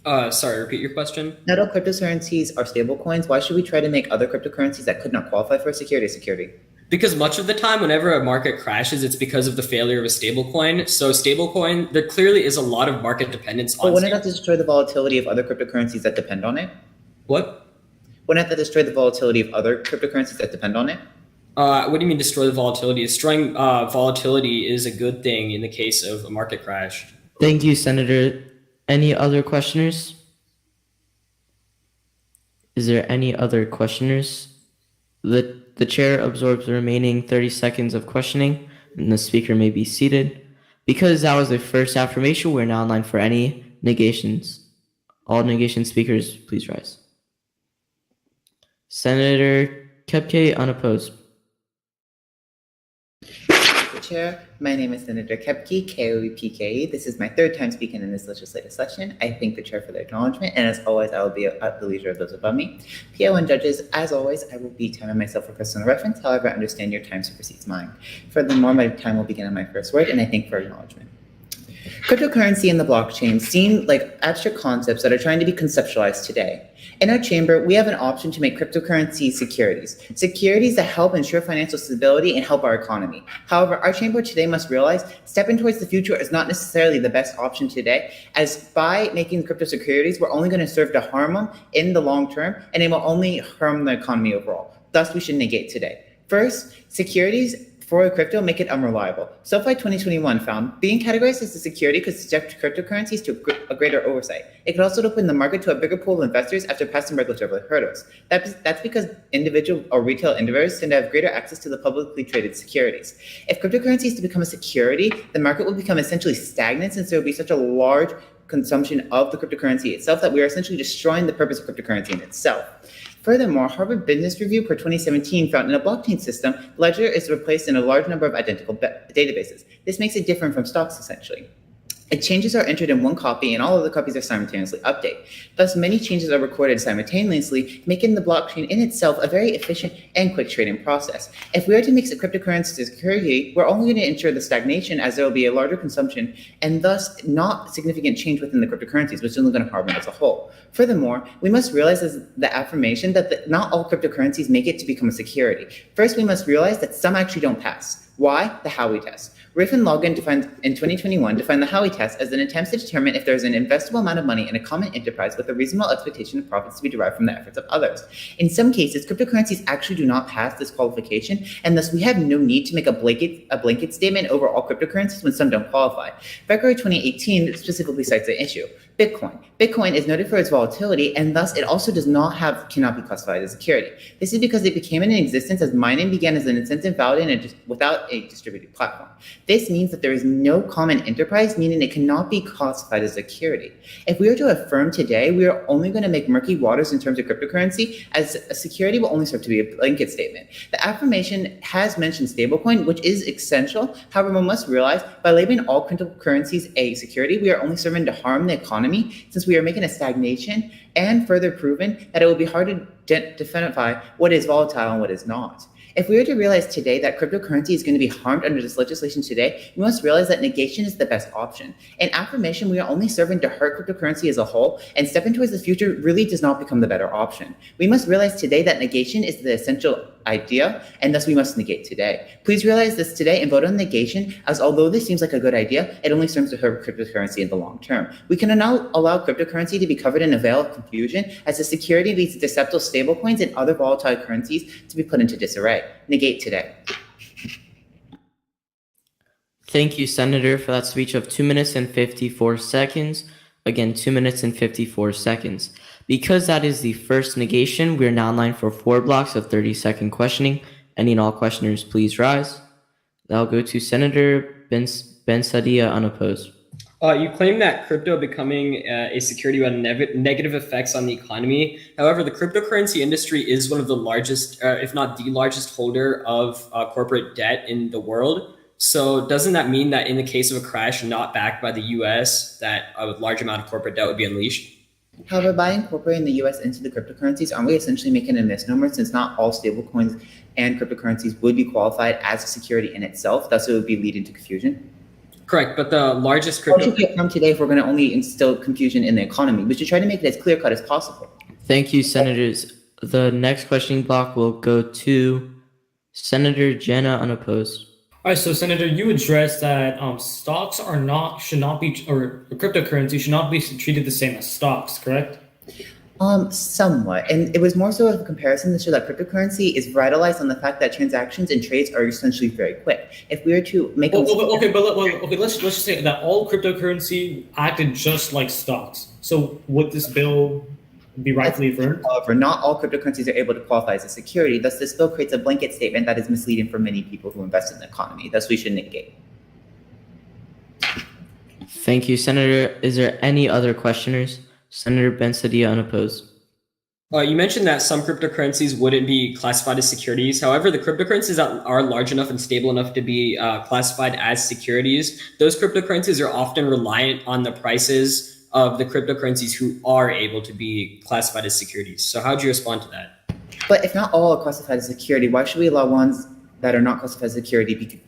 B: Sorry, repeat your question.
I: Not all cryptocurrencies are stablecoins. Why should we try to make other cryptocurrencies that could not qualify for a security?
B: Because much of the time, whenever a market crashes, it's because of the failure of a stablecoin. So stablecoin, there clearly is a lot of market dependence on.
I: But wouldn't that destroy the volatility of other cryptocurrencies that depend on it?
B: What?
I: Wouldn't that destroy the volatility of other cryptocurrencies that depend on it?
B: What do you mean destroy the volatility? Destroying volatility is a good thing in the case of a market crash.
E: Thank you, Senator. Any other questioners? Is there any other questioners? The chair absorbs the remaining 30 seconds of questioning, and the speaker may be seated. Because that was the first affirmation, we're now in line for any negations. All negation speakers, please rise. Senator Kepke, unopposed.
I: Chair, my name is Senator Kepke, KOEPKE. This is my third time speaking in this legislative session. I thank the chair for the acknowledgement, and as always, I will be at the leisure of those above me. PO1 judges, as always, I will be timing myself for personal reference. However, I understand your time supersedes mine. Furthermore, my time will begin on my first word, and I thank for acknowledgement. Cryptocurrency and the blockchain seem like abstract concepts that are trying to be conceptualized today. In our chamber, we have an option to make cryptocurrency securities that help ensure financial stability and help our economy. However, our chamber today must realize stepping towards the future is not necessarily the best option today, as by making crypto securities, we're only going to serve to harm them in the long term, and it will only harm the economy overall. Thus, we should negate today. First, securities for crypto make it unreliable. SoFi 2021 found being categorized as a security could subject cryptocurrencies to a greater oversight. It could also open the market to a bigger pool of investors after passing regulatory hurdles. That's because individual or retail investors tend to have greater access to the publicly traded securities. If cryptocurrency is to become a security, the market will become essentially stagnant since there will be such a large consumption of the cryptocurrency itself that we are essentially destroying the purpose of cryptocurrency in itself. Furthermore, Harvard Business Review per 2017 found in a blockchain system, ledger is replaced in a large number of identical databases. This makes it different from stocks, essentially. Changes are entered in one copy and all other copies are simultaneously updated. Thus, many changes are recorded simultaneously, making the blockchain in itself a very efficient and quick trading process. If we are to make a cryptocurrency security, we're only going to ensure the stagnation as there will be a larger consumption and thus not significant change within the cryptocurrencies, which is only going to harm it as a whole. Furthermore, we must realize as the affirmation that not all cryptocurrencies make it to become a security. First, we must realize that some actually don't pass. Why? The Howey test. Riff and Logan in 2021 defined the Howey test as an attempt to determine if there is an investable amount of money in a common enterprise with a reasonable expectation of profits to be derived from the efforts of others. In some cases, cryptocurrencies actually do not pass this qualification, and thus we have no need to make a blanket statement over all cryptocurrencies when some don't qualify. February 2018 specifically cites the issue. Bitcoin. Bitcoin is noted for its volatility, and thus it also cannot be classified as security. This is because it became in existence as mining began as an incentive validated without a distributed platform. This means that there is no common enterprise, meaning it cannot be classified as security. If we were to affirm today, we are only going to make murky waters in terms of cryptocurrency, as a security will only serve to be a blanket statement. The affirmation has mentioned stablecoin, which is essential. However, one must realize by labeling all cryptocurrencies a security, we are only serving to harm the economy, since we are making a stagnation and further proven that it will be hard to identify what is volatile and what is not. If we were to realize today that cryptocurrency is going to be harmed under this legislation today, we must realize that negation is the best option. In affirmation, we are only serving to hurt cryptocurrency as a whole, and stepping towards the future really does not become the better option. We must realize today that negation is the essential idea, and thus we must negate today. Please realize this today and vote on negation, as although this seems like a good idea, it only serves to hurt cryptocurrency in the long term. We cannot allow cryptocurrency to be covered in a veil of confusion, as the security leads deceptive stablecoins and other volatile currencies to be put into disarray. Negate today.
E: Thank you, Senator, for that speech of 2 minutes and 54 seconds. Again, 2 minutes and 54 seconds. Because that is the first negation, we are now in line for 4 blocks of 30-second questioning. Any and all questioners, please rise. That'll go to Senator Ben Sadia, unopposed.
B: You claim that crypto becoming a security will have negative effects on the economy. However, the cryptocurrency industry is one of the largest, if not the largest holder of corporate debt in the world. So doesn't that mean that in the case of a crash not backed by the US, that a large amount of corporate debt would be unleashed?
I: However, by incorporating the US into the cryptocurrencies, aren't we essentially making a misnomer, since not all stablecoins and cryptocurrencies would be qualified as a security in itself, thus it would be leading to confusion?
B: Correct, but the largest crypto...
I: What should we come today if we're going to only instill confusion in the economy? We should try to make it as clear-cut as possible.
E: Thank you, Senators. The next questioning block will go to Senator Jenna, unopposed.
M: All right, so Senator, you addressed that stocks should not be, or cryptocurrency should not be treated the same as stocks, correct?
I: Somewhat. And it was more so of a comparison to show that cryptocurrency is vitalized on the fact that transactions and trades are essentially very quick. If we were to make
M: let's just say that all cryptocurrency acted just like stocks. So would this bill be rightfully affirmed?
I: However, not all cryptocurrencies are able to qualify as a security. Thus, this bill creates a blanket statement that is misleading for many people who invest in the economy. Thus, we should negate.
E: Thank you, Senator. Is there any other questioners? Senator Ben Sadia, unopposed.
B: You mentioned that some cryptocurrencies wouldn't be classified as securities. However, the cryptocurrencies that are large enough and stable enough to be classified as securities, those cryptocurrencies are often reliant on the prices of the cryptocurrencies who are able to be classified as securities. So how do you respond to that?
I: But if not all are classified as security, why should we allow ones that are not classified as security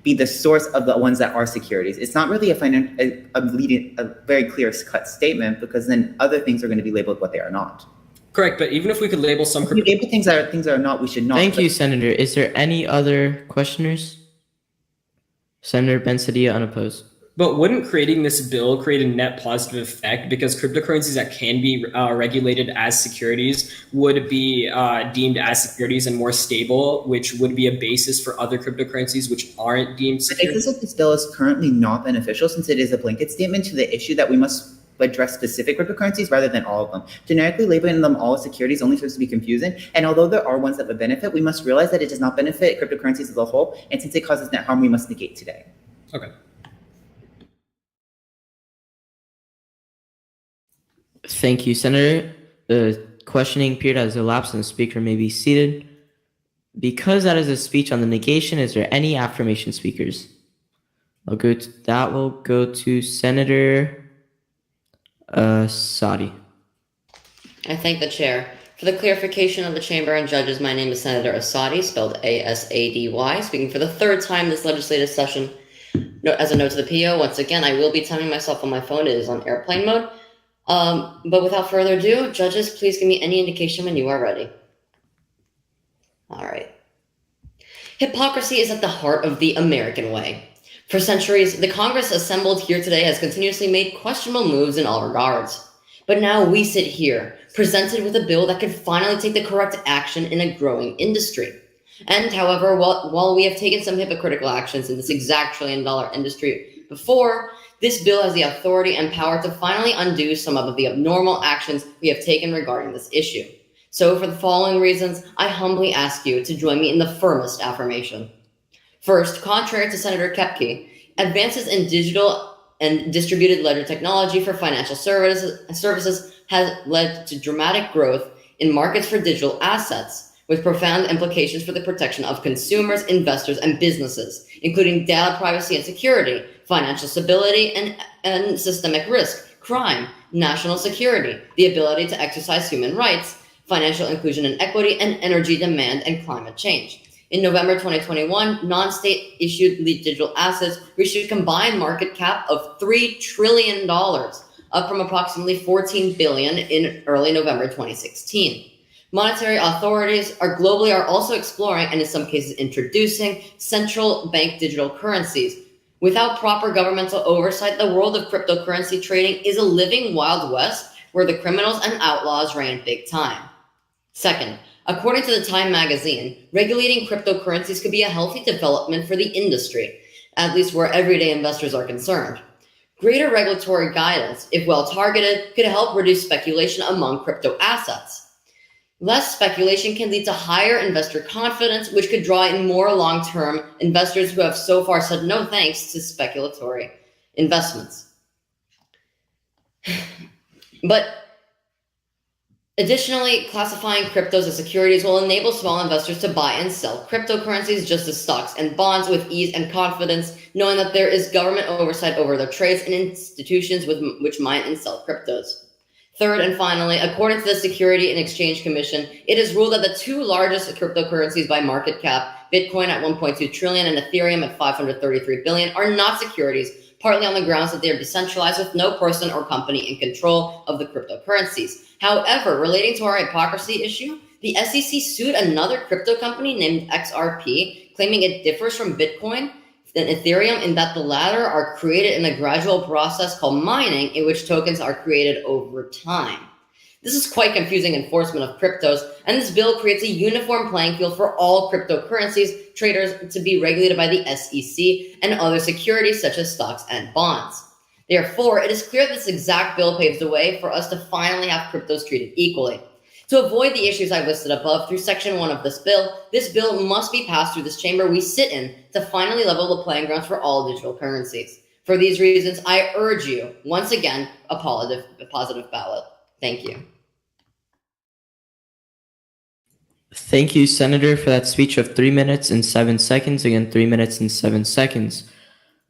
I: be the source of the ones that are securities? It's not really a very clear-cut statement, because then other things are going to be labeled what they are not.
B: Correct, but even if we could label some
I: if we label things that are not, we should not.
E: Thank you, Senator. Is there any other questioners? Senator Ben Sadia, unopposed.
B: But wouldn't creating this bill create a net positive effect, because cryptocurrencies that can be regulated as securities would be deemed as securities and more stable, which would be a basis for other cryptocurrencies which aren't deemed securities?
I: It feels like this bill is currently not beneficial, since it is a blanket statement to the issue that we must address specific cryptocurrencies rather than all of them. Generically labeling them all as securities only serves to be confusing, and although there are ones that would benefit, we must realize that it does not benefit cryptocurrencies as a whole, and since it causes net harm, we must negate today.
B: Okay.
E: Thank you, Senator. The questioning period has elapsed and the speaker may be seated. Because that is a speech on the negation, is there any affirmation speakers? That will go to Senator Sadi.
N: I thank the chair. For the clarification of the chamber and judges, my name is Senator Asadi, spelled A-S-A-D-Y, speaking for the third time this legislative session. As a note to the PO, once again, I will be timing myself on my phone. It is on airplane mode. But without further ado, judges, please give me any indication when you are ready. All right. Hypocrisy is at the heart of the American way. For centuries, the Congress assembled here today has continuously made questionable moves in all regards. But now we sit here, presented with a bill that could finally take the correct action in a growing industry. And however, while we have taken some hypocritical actions in this exact $1 trillion industry before, this bill has the authority and power to finally undo some of the abnormal actions we have taken regarding this issue. So for the following reasons, I humbly ask you to join me in the firmest affirmation. First, contrary to Senator Kepke, advances in digital and distributed ledger technology for financial services has led to dramatic growth in markets for digital assets, with profound implications for the protection of consumers, investors, and businesses, including data privacy and security, financial stability and systemic risk, crime, national security, the ability to exercise human rights, financial inclusion and equity, and energy demand and climate change. In November 2021, non-state issued digital assets reached a combined market cap of $3 trillion, up from approximately $14 billion in early November 2016. Monetary authorities globally are also exploring, and in some cases introducing, central bank digital currencies. Without proper governmental oversight, the world of cryptocurrency trading is a living Wild West where the criminals and outlaws reign big time. Second, according to the Time magazine, regulating cryptocurrencies could be a healthy development for the industry, at least where everyday investors are concerned. Greater regulatory guidance, if well targeted, could help reduce speculation among crypto assets. Less speculation can lead to higher investor confidence, which could draw in more long-term investors who have so far said no thanks to speculatory investments. But additionally, classifying cryptos as securities will enable small investors to buy and sell cryptocurrencies just as stocks and bonds with ease and confidence, knowing that there is government oversight over their trades and institutions which mine and sell cryptos. Third and finally, according to the Security and Exchange Commission, it is ruled that the two largest cryptocurrencies by market cap, Bitcoin at 1.2 trillion and Ethereum at 533 billion, are not securities, partly on the grounds that they are decentralized with no person or company in control of the cryptocurrencies. However, relating to our hypocrisy issue, the SEC sued another crypto company named XRP, claiming it differs from Bitcoin and Ethereum in that the latter are created in a gradual process called mining, in which tokens are created over time. This is quite confusing enforcement of cryptos, and this bill creates a uniform playing field for all cryptocurrencies traders to be regulated by the SEC and other securities such as stocks and bonds. Therefore, it is clear this exact bill paves the way for us to finally have cryptos treated equally. To avoid the issues I've listed above through Section 1 of this bill must be passed through this chamber we sit in to finally level the playing grounds for all digital currencies. For these reasons, I urge you, once again, a positive ballot. Thank you.
E: Thank you, Senator, for that speech of 3 minutes and 7 seconds. Again, 3 minutes and 7 seconds.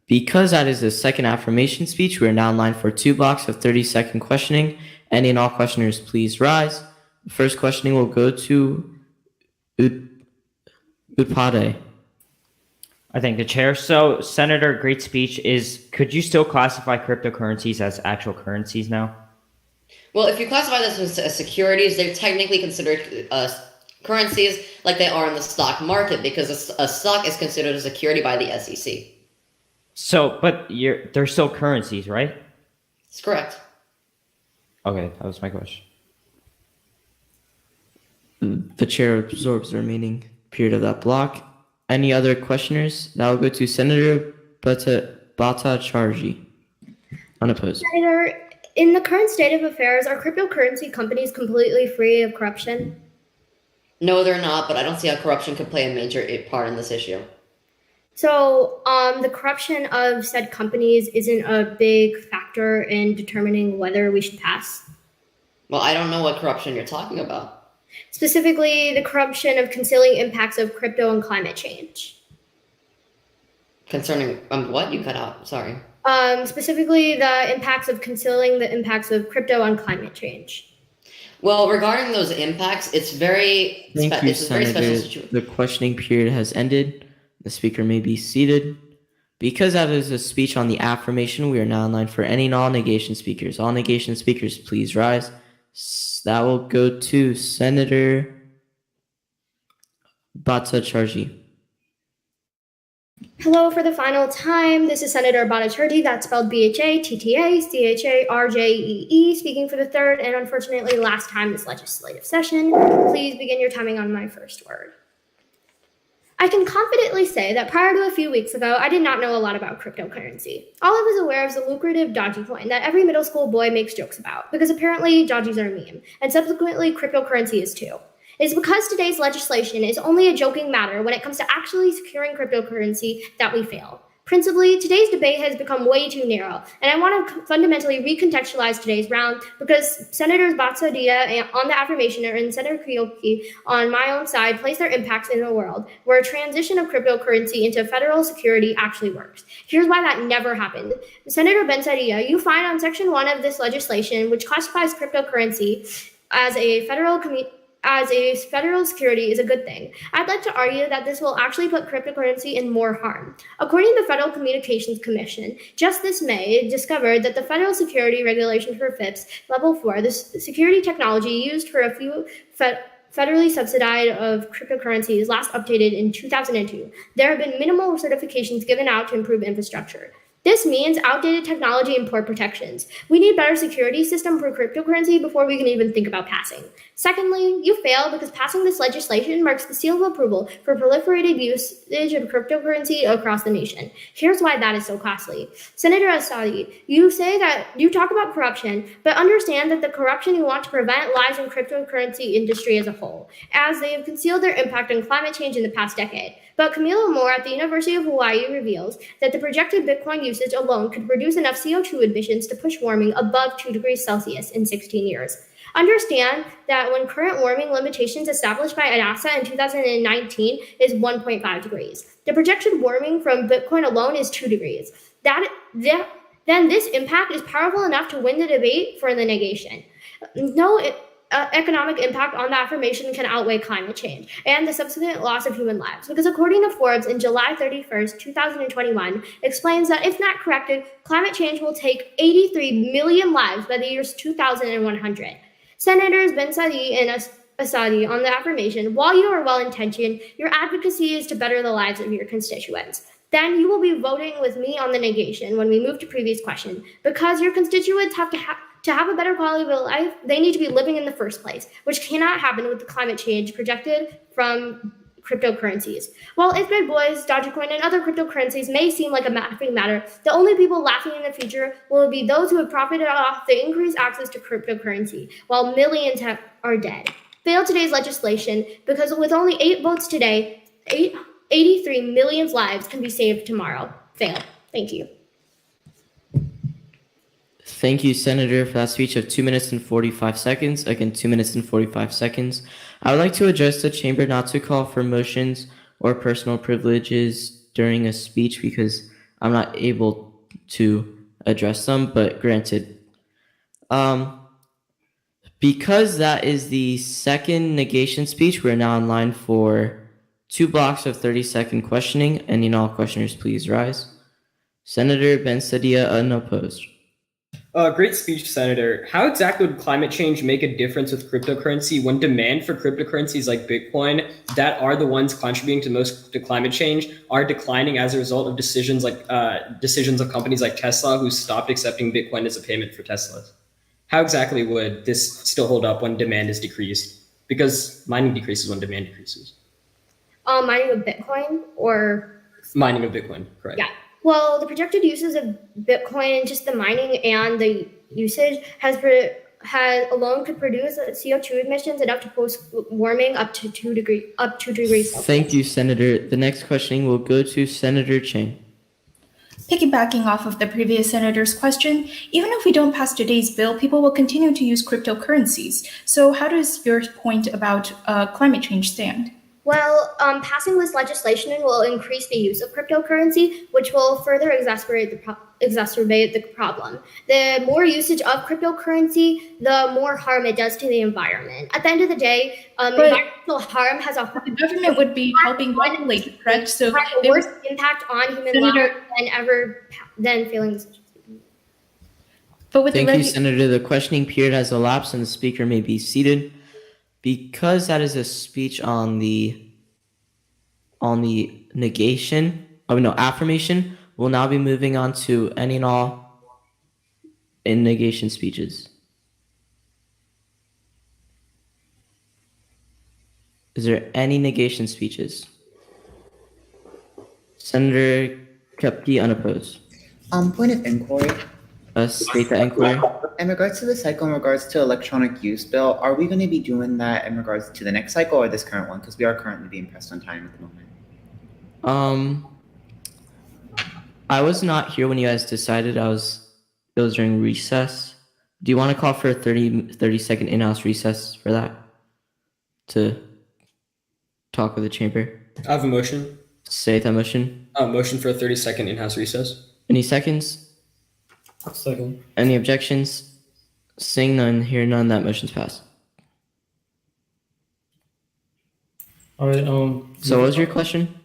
E: Because that is the second affirmation speech, we are now in line for 2 blocks of 30-second questioning. Any and all questioners, please rise. The first questioning will go to Utpade.
O: I thank the chair. So, Senator, great speech. Could you still classify cryptocurrencies as actual currencies now?
N: Well, if you classify this as securities, they're technically considered currencies like they are in the stock market, because a stock is considered a security by the SEC.
O: So, but they're still currencies, right?
N: That's correct.
O: Okay, that was my question.
E: The chair absorbs the remaining period of that block. Any other questioners? That will go to Senator Bhattacharjee. Unopposed.
H: Senator, in the current state of affairs, are cryptocurrency companies completely free of corruption?
N: No, they're not, but I don't see how corruption could play a major part in this issue.
H: So the corruption of said companies isn't a big factor in determining whether we should pass?
N: Well, I don't know what corruption you're talking about.
H: Specifically, the corruption of concealing impacts of crypto and climate change.
N: Concerning what? You cut out. Sorry.
H: Specifically, the impacts of concealing the impacts of crypto on climate change.
N: Well, regarding those impacts, it's very
E: Thank you,
N: it's a very
E: Senator.
N: special situation.
E: The questioning period has ended. The speaker may be seated. Because that is a speech on the affirmation, we are now in line for any and all negation speakers. All negation speakers, please rise. That will go to Senator Bhattacharjee.
H: Hello for the final time. This is Senator Bhattacharjee, that's spelled Bhattacharjee, speaking for the third and unfortunately last time this legislative session. Please begin your timing on my first word. I can confidently say that prior to a few weeks ago, I did not know a lot about cryptocurrency. All I was aware of is the lucrative Dogecoin that every middle school boy makes jokes about, because apparently Dodgies are a meme, and subsequently cryptocurrency is too. It's because today's legislation is only a joking matter when it comes to actually securing cryptocurrency that we fail. Principally, today's debate has become way too narrow, and I want to fundamentally recontextualize today's round because Senators Batsadia on the affirmation and Senator Kyoki on my own side place their impacts in a world where a transition of cryptocurrency into federal security actually works. Here's why that never happened. Senator Bensadia, you find on Section 1 of this legislation, which classifies cryptocurrency as a federal security is a good thing. I'd like to argue that this will actually put cryptocurrency in more harm. According to the Federal Communications Commission, just this May, it discovered that the federal security regulation for FIPS Level 4, the security technology used for a few federally subsidized of cryptocurrencies last updated in 2002. There have been minimal certifications given out to improve infrastructure. This means outdated technology and poor protections. We need better security system for cryptocurrency before we can even think about passing. Secondly, you fail because passing this legislation marks the seal of approval for proliferated usage of cryptocurrency across the nation. Here's why that is so costly. Senator Asadi, you say that you talk about corruption, but understand that the corruption you want to prevent lies in cryptocurrency industry as a whole, as they have concealed their impact on climate change in the past decade. But Camila Moore at the University of Hawaii reveals that the projected Bitcoin usage alone could produce enough CO2 emissions to push warming above 2 degrees Celsius in 16 years. Understand that when current warming limitations established by NASA in 2019 is 1.5 degrees, the projected warming from Bitcoin alone is 2 degrees. Then this impact is powerful enough to win the debate for the negation. No economic impact on the affirmation can outweigh climate change and the subsequent loss of human lives. Because according to Forbes in July 31st, 2021, explains that if not corrected, climate change will take 83 million lives by the years 2100. Senators Ben Sadi and Asadi on the affirmation, while you are well-intentioned, your advocacy is to better the lives of your constituents. Then you will be voting with me on the negation when we move to previous question. Because your constituents have to have a better quality of life, they need to be living in the first place, which cannot happen with the climate change projected from cryptocurrencies. While If Boys, Dogecoin, and other cryptocurrencies may seem like a laughing matter, the only people laughing in the future will be those who have profited off the increased access to cryptocurrency, while millions are dead. Fail today's legislation because with only 8 votes today, 83 million lives can be saved tomorrow. Fail. Thank you.
E: Thank you, Senator, for that speech of 2 minutes and 45 seconds. Again, 2 minutes and 45 seconds. I would like to address the chamber not to call for motions or personal privileges during a speech because I'm not able to address them, but granted. Because that is the second negation speech, we're now in line for 2 blocks of 30-second questioning. Any and all questioners, please rise. Senator Ben-Sadia, unopposed.
B: Great speech, Senator. How exactly would climate change make a difference with cryptocurrency when demand for cryptocurrencies like Bitcoin that are the ones contributing to most to climate change are declining as a result of decisions of companies like Tesla who stopped accepting Bitcoin as a payment for Teslas? How exactly would this still hold up when demand is decreased? Because mining decreases when demand decreases.
H: Mining of Bitcoin or
B: mining of Bitcoin, correct?
H: Yeah. Well, the projected uses of Bitcoin, just the mining and the usage alone could produce CO2 emissions enough to post warming up to 2 degrees Celsius.
E: Thank you, Senator. The next questioning will go to Senator Chang.
F: Piggybacking off of the previous senator's question, even if we don't pass today's bill, people will continue to use cryptocurrencies. So how does your point about climate change stand?
H: Well, passing this legislation will increase the use of cryptocurrency, which will further exacerbate the problem. The more usage of cryptocurrency, the more harm it does to the environment. At the end of the day, environmental harm has the
F: government would be helping regulate, correct? So
H: the worst impact on human life than failing the system.
E: Thank you, Senator. The questioning period has elapsed and the speaker may be seated. Because that is a speech on the affirmation, we'll now be moving on to any and all in negation speeches. Is there any negation speeches? Senator Krupke, unopposed.
I: Point of inquiry.
E: State the inquiry.
I: In regards to the cycle, in regards to electronic use bill, are we going to be doing that in regards to the next cycle or this current one? Because we are currently being pressed on time at the moment.
E: I was not here when you guys decided. It was during recess. Do you want to call for a 30-second in-house recess for that? To talk with the chamber?
B: I have a motion.
E: Say that motion.
B: Motion for a 30-second in-house recess.
E: Any seconds?
B: Second.
E: Any objections? Seeing none, hear none, that motion's passed.
M: All right.
E: So what was your question?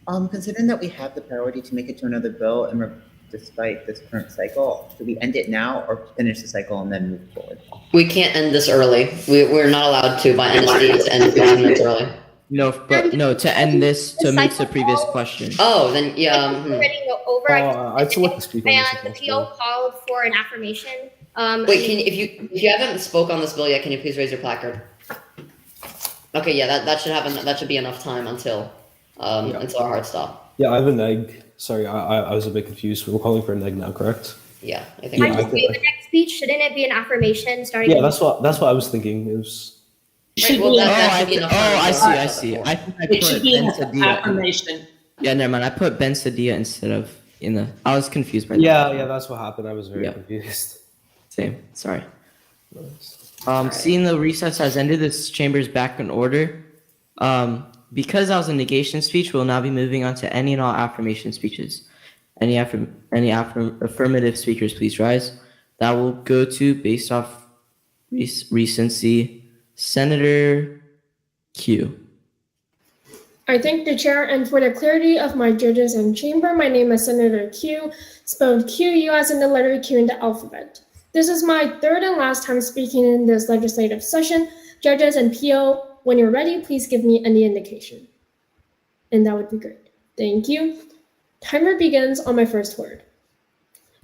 I: Considering that we have the priority to make it to another bill and despite this current cycle, do we end it now or finish the cycle and then move forward?
N: We can't end this early. We're not allowed to by NSD to end 15 minutes early.
E: No, but no, to end this, to meet the previous question.
N: Oh, then yeah.
H: Already over.
J: I'd still like to speak on this.
H: And the PO called for an affirmation.
N: Wait, if you haven't spoke on this bill yet, can you please raise your placard? Okay, yeah, that should happen. That should be enough time until our hard stop.
J: Yeah, I have an egg. Sorry, I was a bit confused. We're calling for an egg now, correct?
N: Yeah, I think.
H: I just gave the next speech. Shouldn't it be an affirmation starting?
J: Yeah, that's what I was thinking. It was.
N: Right, well, that should be enough time
E: I see. I think I
D: It should
E: put
D: be
E: Ben
D: an
E: Sadia.
D: affirmation.
E: Yeah, never mind. I put Ben Sadia instead of in the. I was confused by that.
J: Yeah, that's what happened. I was very confused.
E: Same. Sorry. Seeing the recess has ended, this chamber is back in order. Because that was a negation speech, we'll now be moving on to any and all affirmation speeches. Any affirmative speakers, please rise. That will go to, based off recency, Senator Q.
K: I thank the chair, and for the clarity of my judges and chamber, my name is Senator Q, spelled Q-U as in the letter Q in the alphabet. This is my third and last time speaking in this legislative session. Judges and PO, when you're ready, please give me any indication. And that would be great. Thank you. Timer begins on my first word.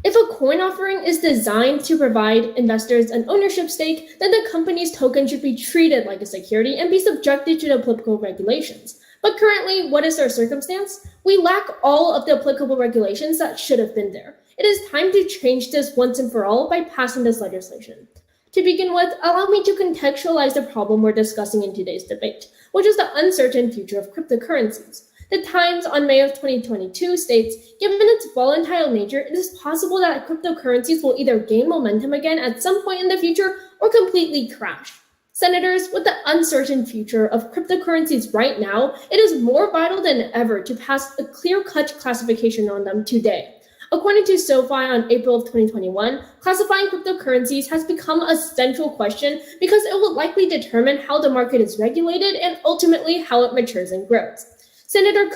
K: If a coin offering is designed to provide investors an ownership stake, then the company's token should be treated like a security and be subjected to the applicable regulations. But currently, what is our circumstance? We lack all of the applicable regulations that should have been there. It is time to change this once and for all by passing this legislation. To begin with, allow me to contextualize the problem we're discussing in today's debate, which is the uncertain future of cryptocurrencies. The Times on May of 2022 states, given its volatile nature, it is possible that cryptocurrencies will either gain momentum again at some point in the future or completely crash. Senators, with the uncertain future of cryptocurrencies right now, it is more vital than ever to pass a clear-cut classification on them today. According to SoFi on April of 2021, classifying cryptocurrencies has become a central question because it will likely determine how the market is regulated and ultimately how it matures and grows. Senator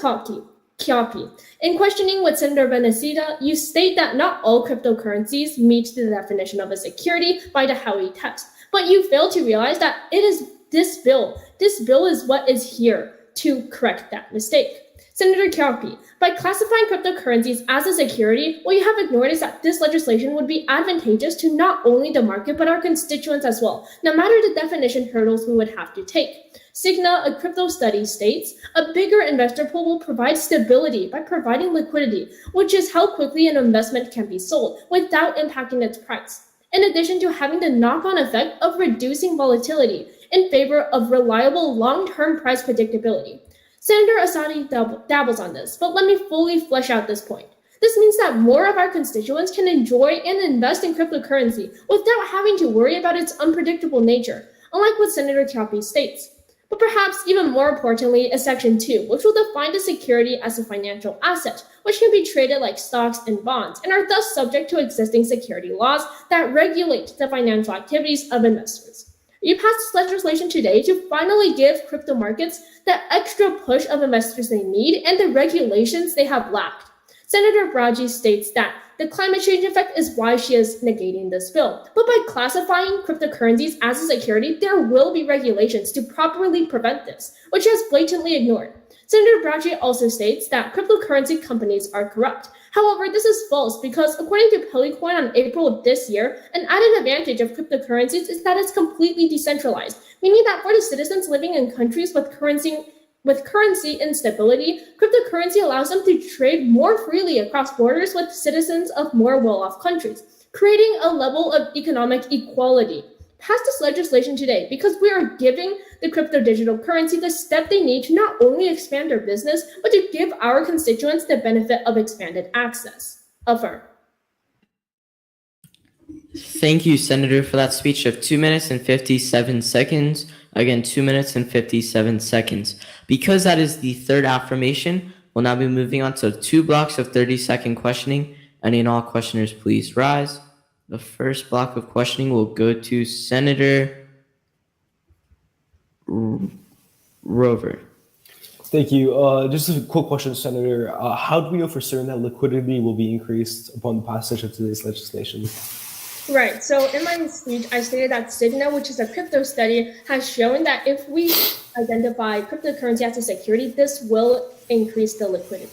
K: Kyopi, in questioning with Senator Benecida, you state that not all cryptocurrencies meet the definition of a security by the Howey test, but you fail to realize that it is this bill. This bill is what is here to correct that mistake. Senator Kyopi, by classifying cryptocurrencies as a security, what you have ignored is that this legislation would be advantageous to not only the market but our constituents as well, no matter the definition hurdles we would have to take. Cigna, a crypto study, states, a bigger investor pool will provide stability by providing liquidity, which is how quickly an investment can be sold without impacting its price, in addition to having the knock-on effect of reducing volatility in favor of reliable long-term price predictability. Senator Asadi dabbles on this, but let me fully flesh out this point. This means that more of our constituents can enjoy and invest in cryptocurrency without having to worry about its unpredictable nature, unlike what Senator Kyopi states. But perhaps even more importantly is Section 2, which will define the security as a financial asset, which can be traded like stocks and bonds, and are thus subject to existing security laws that regulate the financial activities of investors. You passed this legislation today to finally give crypto markets the extra push of investors they need and the regulations they have lacked. Senator Braji states that the climate change effect is why she is negating this bill. But by classifying cryptocurrencies as a security, there will be regulations to properly prevent this, which she has blatantly ignored. Senator Braji also states that cryptocurrency companies are corrupt. However, this is false because according to Polycoin on April of this year, an added advantage of cryptocurrencies is that it's completely decentralized, meaning that for the citizens living in countries with With currency instability, cryptocurrency allows them to trade more freely across borders with citizens of more well-off countries, creating a level of economic equality. Pass this legislation today because we are giving the crypto digital currency the step they need to not only expand their business, but to give our constituents the benefit of expanded access. Affirm.
E: Thank you, Senator, for that speech of 2 minutes and 57 seconds. Again, 2 minutes and 57 seconds. Because that is the third affirmation, we'll now be moving on to 2 blocks of 30-second questioning. Any and all questioners, please rise. The first block of questioning will go to Senator Rover.
J: Thank you. Just a quick question, Senator. How do we know for certain that liquidity will be increased upon the passage of today's legislation?
K: Right. So in my speech, I stated that Signal, which is a crypto study, has shown that if we identify cryptocurrency as a security, this will increase the liquidity.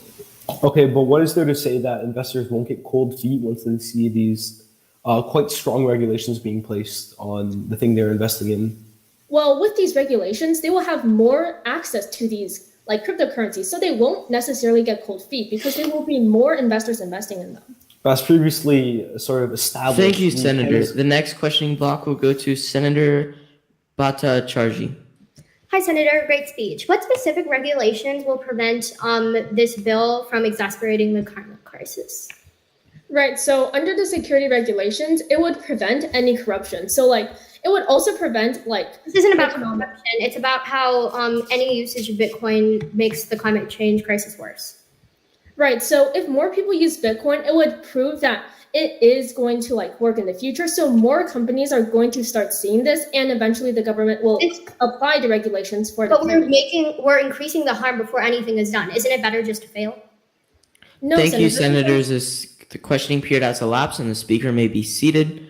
J: Okay, but what is there to say that investors won't get cold feet once they see these quite strong regulations being placed on the thing they're investing in?
K: Well, with these regulations, they will have more access to these like cryptocurrencies, so they won't necessarily get cold feet because there will be more investors investing in them.
J: As previously sort of established.
E: Thank you, Senator. The next questioning block will go to Senator Bhattacharjee.
H: Hi, Senator. Great speech. What specific regulations will prevent this bill from exacerbating the climate crisis?
K: Right. So under the security regulations, it would prevent any corruption. So like it would also prevent like
H: this isn't about corruption. It's about how any usage of Bitcoin makes the climate change crisis worse.
K: Right. So if more people use Bitcoin, it would prove that it is going to like work in the future. So more companies are going to start seeing this, and eventually the government will apply the regulations for.
H: But we're increasing the harm before anything is done. Isn't it better just to fail?
K: No,
E: Thank you, Senators. The questioning period has elapsed, and the speaker may be seated.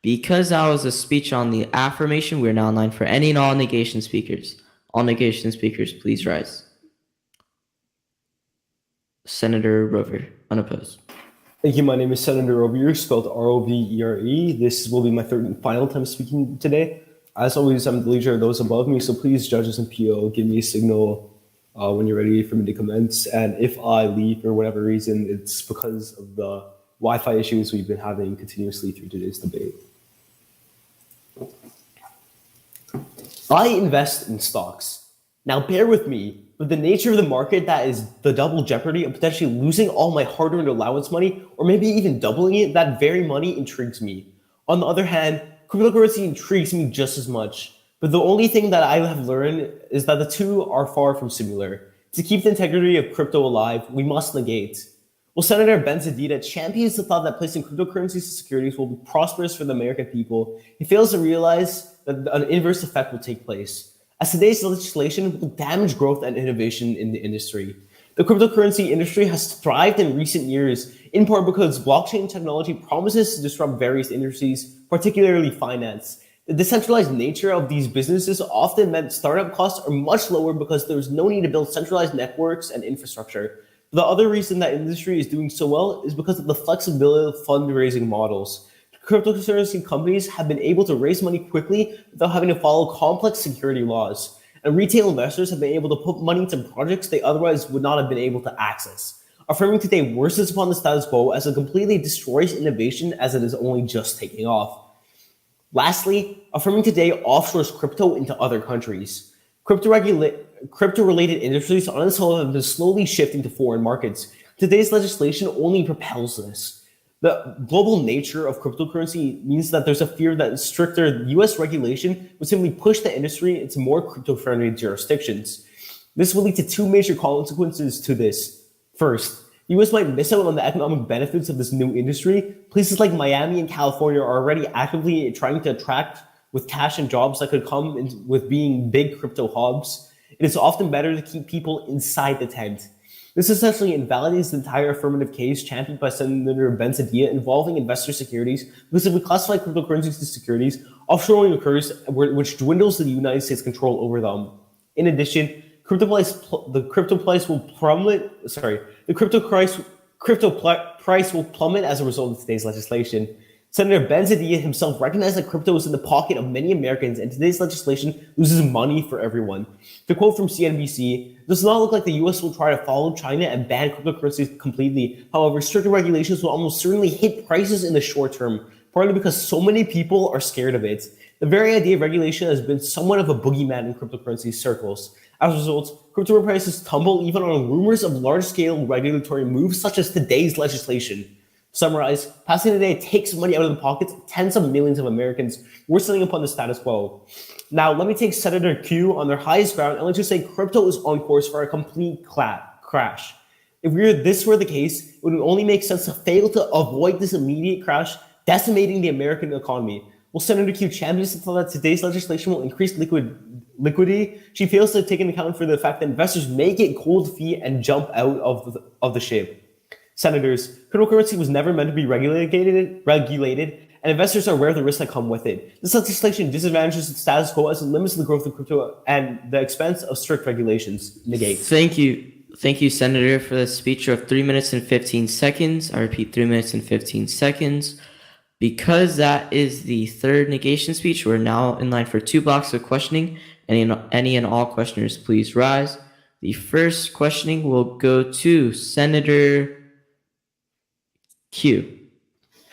E: Because that was a speech on the affirmation, we're now in line for any and all negation speakers. All negation speakers, please rise. Senator Rover, unopposed.
J: Thank you. My name is Senator Rover, spelled R-O-V-E-R-E. This will be my third and final time speaking today. As always, I'm the leader of those above me, so please, judges and PO, give me a signal when you're ready for me to commence. And if I leave for whatever reason, it's because of the Wi-Fi issues we've been having continuously through today's debate. I invest in stocks. Now bear with me, but the nature of the market that is the double jeopardy of potentially losing all my hard-earned allowance money, or maybe even doubling it, that very money intrigues me. On the other hand, cryptocurrency intrigues me just as much. But the only thing that I have learned is that the two are far from similar. To keep the integrity of crypto alive, we must negate. Well, Senator Benzadita champions the thought that placing cryptocurrencies as securities will be prosperous for the American people. He fails to realize that an inverse effect will take place, as today's legislation will damage growth and innovation in the industry. The cryptocurrency industry has thrived in recent years, in part because blockchain technology promises to disrupt various industries, particularly finance. The decentralized nature of these businesses often meant startup costs are much lower because there's no need to build centralized networks and infrastructure. The other reason that industry is doing so well is because of the flexibility of fundraising models. Cryptocurrency companies have been able to raise money quickly without having to follow complex security laws. And retail investors have been able to put money into projects they otherwise would not have been able to access. Affirming today worsens upon the status quo as it completely destroys innovation as it is only just taking off. Lastly, affirming today offshores crypto into other countries. Crypto-related industries on its whole have been slowly shifting to foreign markets. Today's legislation only propels this. The global nature of cryptocurrency means that there's a fear that stricter US regulation would simply push the industry into more crypto-friendly jurisdictions. This will lead to two major consequences to this. First, the US might miss out on the economic benefits of this new industry. Places like Miami and California are already actively trying to attract with cash and jobs that could come with being big crypto hubs. It is often better to keep people inside the tent. This essentially invalidates the entire affirmative case championed by Senator Benzadilla involving investor securities, because if we classify cryptocurrencies as securities, offshoring occurs, which dwindles the United States' control over them. In addition, the crypto price will plummet as a result of today's legislation. Senator Benzadilla himself recognized that crypto is in the pocket of many Americans, and today's legislation loses money for everyone. To quote from CNBC, it does not look like the US will try to follow China and ban cryptocurrencies completely. However, stricter regulations will almost certainly hit prices in the short term, partly because so many people are scared of it. The very idea of regulation has been somewhat of a boogeyman in cryptocurrency circles. As a result, crypto prices tumble even on rumors of large-scale regulatory moves such as today's legislation. To summarize, passing today takes money out of the pockets of tens of millions of Americans worsening upon the status quo. Now, let me take Senator Q on their highest ground and let's just say crypto is on course for a complete crash. If this were the case, it would only make sense to fail to avoid this immediate crash, decimating the American economy. While Senator Q champions that today's legislation will increase liquidity, she fails to take into account for the fact that investors may get cold feet and jump out of the ship. Senators, cryptocurrency was never meant to be regulated, and investors are aware of the risks that come with it. This legislation disadvantages the status quo as it limits the growth of crypto and the expense of strict regulations negates.
E: Thank you, Senator, for the speech of 3 minutes and 15 seconds. I repeat, 3 minutes and 15 seconds. Because that is the third negation speech, we're now in line for 2 blocks of questioning. Any and all questioners, please rise. The first questioning will go to Senator Q.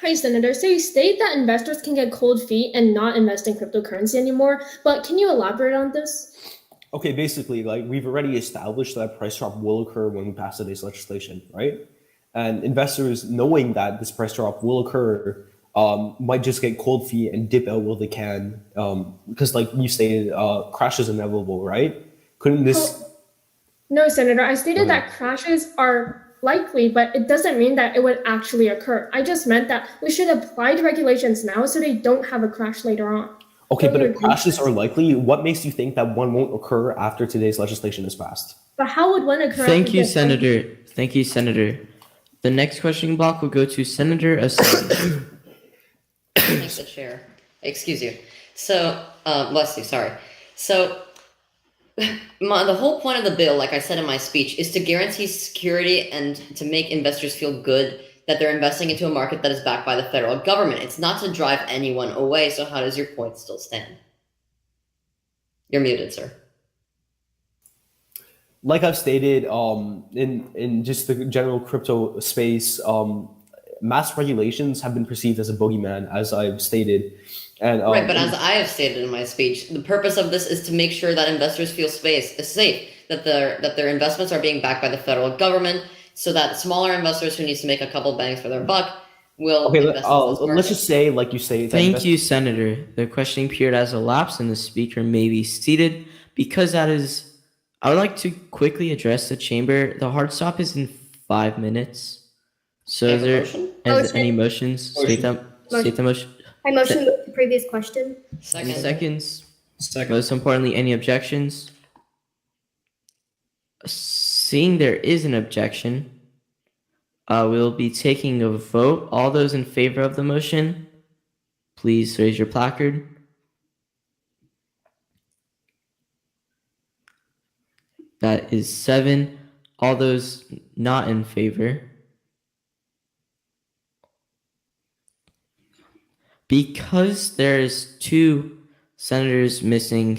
K: Hi, Senator. So you state that investors can get cold feet and not invest in cryptocurrency anymore, but can you elaborate on this?
J: Okay, basically, like we've already established that price drop will occur when we pass today's legislation, right? And investors, knowing that this price drop will occur, might just get cold feet and dip out while they can, because, like you stated, crash is inevitable, right? Couldn't this?
K: No, Senator. I stated that crashes are likely, but it doesn't mean that it would actually occur. I just meant that we should apply the regulations now so they don't have a crash later on.
J: Okay, but if crashes are likely, what makes you think that one won't occur after today's legislation is passed?
K: But how would one occur?
E: Thank you, Senator. Thank you, Senator. The next questioning block will go to Senator Asadi.
N: Thank the chair. Excuse you. So, bless you, sorry. So, the whole point of the bill, like I said in my speech, is to guarantee security and to make investors feel good that they're investing into a market that is backed by the federal government. It's not to drive anyone away, so how does your point still stand? You're muted, sir.
J: Like I've stated, in just the general crypto space, mass regulations have been perceived as a bogeyman, as I've stated. And
N: right, but as I have stated in my speech, the purpose of this is to make sure that investors feel safe, that their investments are being backed by the federal government, so that smaller investors who needs to make a couple bangs for their buck will invest in
J: let's just say, like you say.
E: Thank you, Senator. The questioning period has elapsed and the speaker may be seated. Because that is, I would like to quickly address the chamber. The hard stop is in 5 minutes. So is there any motions? State the motion.
H: I motion the previous question.
N: Second.
E: Seconds. Most importantly, any objections? Seeing there is an objection, we'll be taking a vote. All those in favor of the motion, please raise your placard. That is 7. All those not in favor. Because there's 2 senators missing,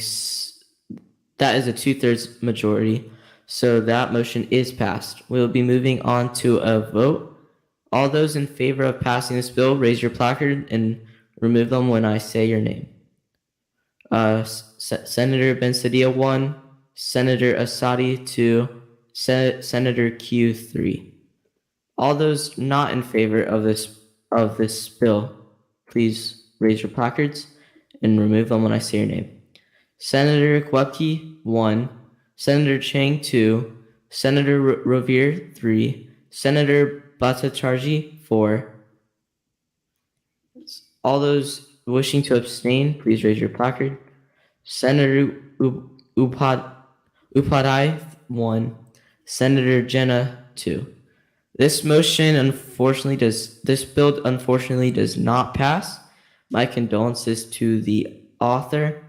E: that is a 2/3 majority. So that motion is passed. We'll be moving on to a vote. All those in favor of passing this bill, raise your placard and remove them when I say your name. Senator Bensadia 1, Senator Asadi 2, Senator Q 3. All those not in favor of this bill, please raise your placards and remove them when I say your name. Senator Kwapke 1, Senator Chang 2, Senator Rovere 3, Senator Bhattacharjee 4. All those wishing to abstain, please raise your placard. Senator Upadhyay 1, Senator Jena 2. This bill unfortunately does not pass. My condolences to the author.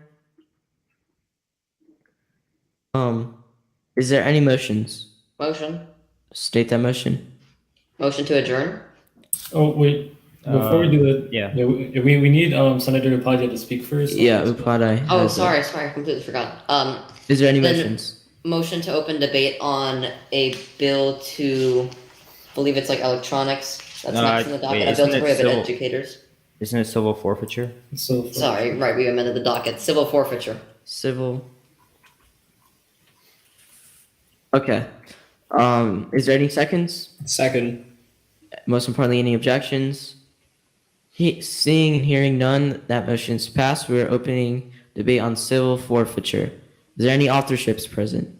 E: Is there any motions?
N: Motion.
E: State that motion.
N: Motion to adjourn.
M: Oh, wait. Before we do that,
O: yeah.
M: we need Senator Upadhyay to speak first.
E: Yeah, Upadhyay.
N: Oh,
E: has
N: sorry,
E: it.
N: I completely forgot.
E: Is there any
N: then
E: motions?
N: Motion to open debate on a bill to, I believe it's like electronics. That's next in the docket.
O: Wait,
N: A bill
O: isn't
N: to
O: it
N: prohibit
O: civil?
N: educators.
O: Isn't it civil forfeiture?
N: Sorry, right, we amended the docket. Civil forfeiture.
E: Civil. Okay. Is there any seconds?
B: Second.
E: Most importantly, any objections? Seeing and hearing none, that motion's passed. We're opening debate on civil forfeiture. Is there any authorships present?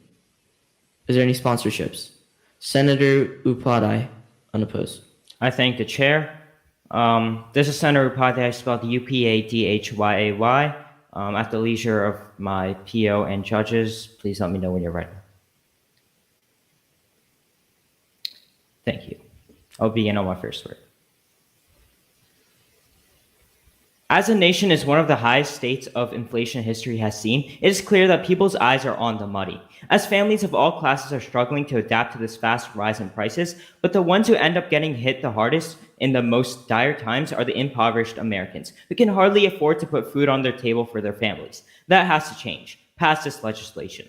E: Is there any sponsorships? Senator Upadhyay, unopposed.
O: I thank the chair. This is Senator Upadhyay, spelled Upadhyay. At the leisure of my PO and judges, please let me know when you're ready. Thank you. I'll begin on my first word. As a nation is one of the highest states of inflation history has seen, it is clear that people's eyes are on the money. As families of all classes are struggling to adapt to this fast rise in prices, but the ones who end up getting hit the hardest in the most dire times are the impoverished Americans, who can hardly afford to put food on their table for their families. That has to change. Pass this legislation.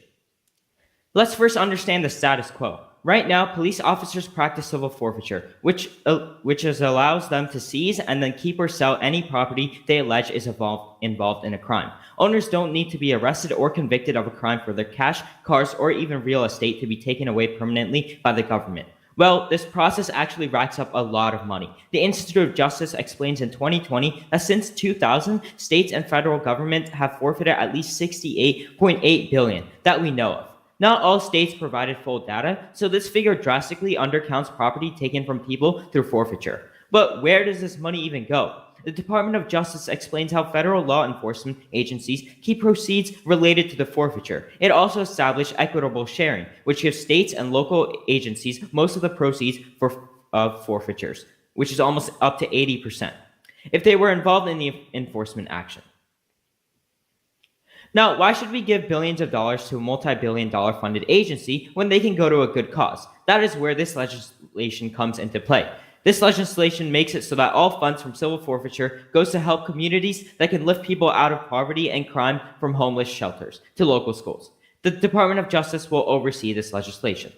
O: Let's first understand the status quo. Right now, police officers practice civil forfeiture, which allows them to seize and then keep or sell any property they allege is involved in a crime. Owners don't need to be arrested or convicted of a crime for their cash, cars, or even real estate to be taken away permanently by the government. Well, this process actually racks up a lot of money. The Institute of Justice explains in 2020 that since 2000, states and federal government have forfeited at least $68.8 billion that we know of. Not all states provided full data, so this figure drastically undercounts property taken from people through forfeiture. But where does this money even go? The Department of Justice explains how federal law enforcement agencies keep proceeds related to the forfeiture. It also established equitable sharing, which gives states and local agencies most of the proceeds of forfeitures, which is almost up to 80%, if they were involved in the enforcement action. Now, why should we give billions of dollars to a multi-billion-dollar funded agency when they can go to a good cause? That is where this legislation comes into play. This legislation makes it so that all funds from civil forfeiture goes to help communities that can lift people out of poverty and crime, from homeless shelters to local schools. The Department of Justice will oversee this legislation.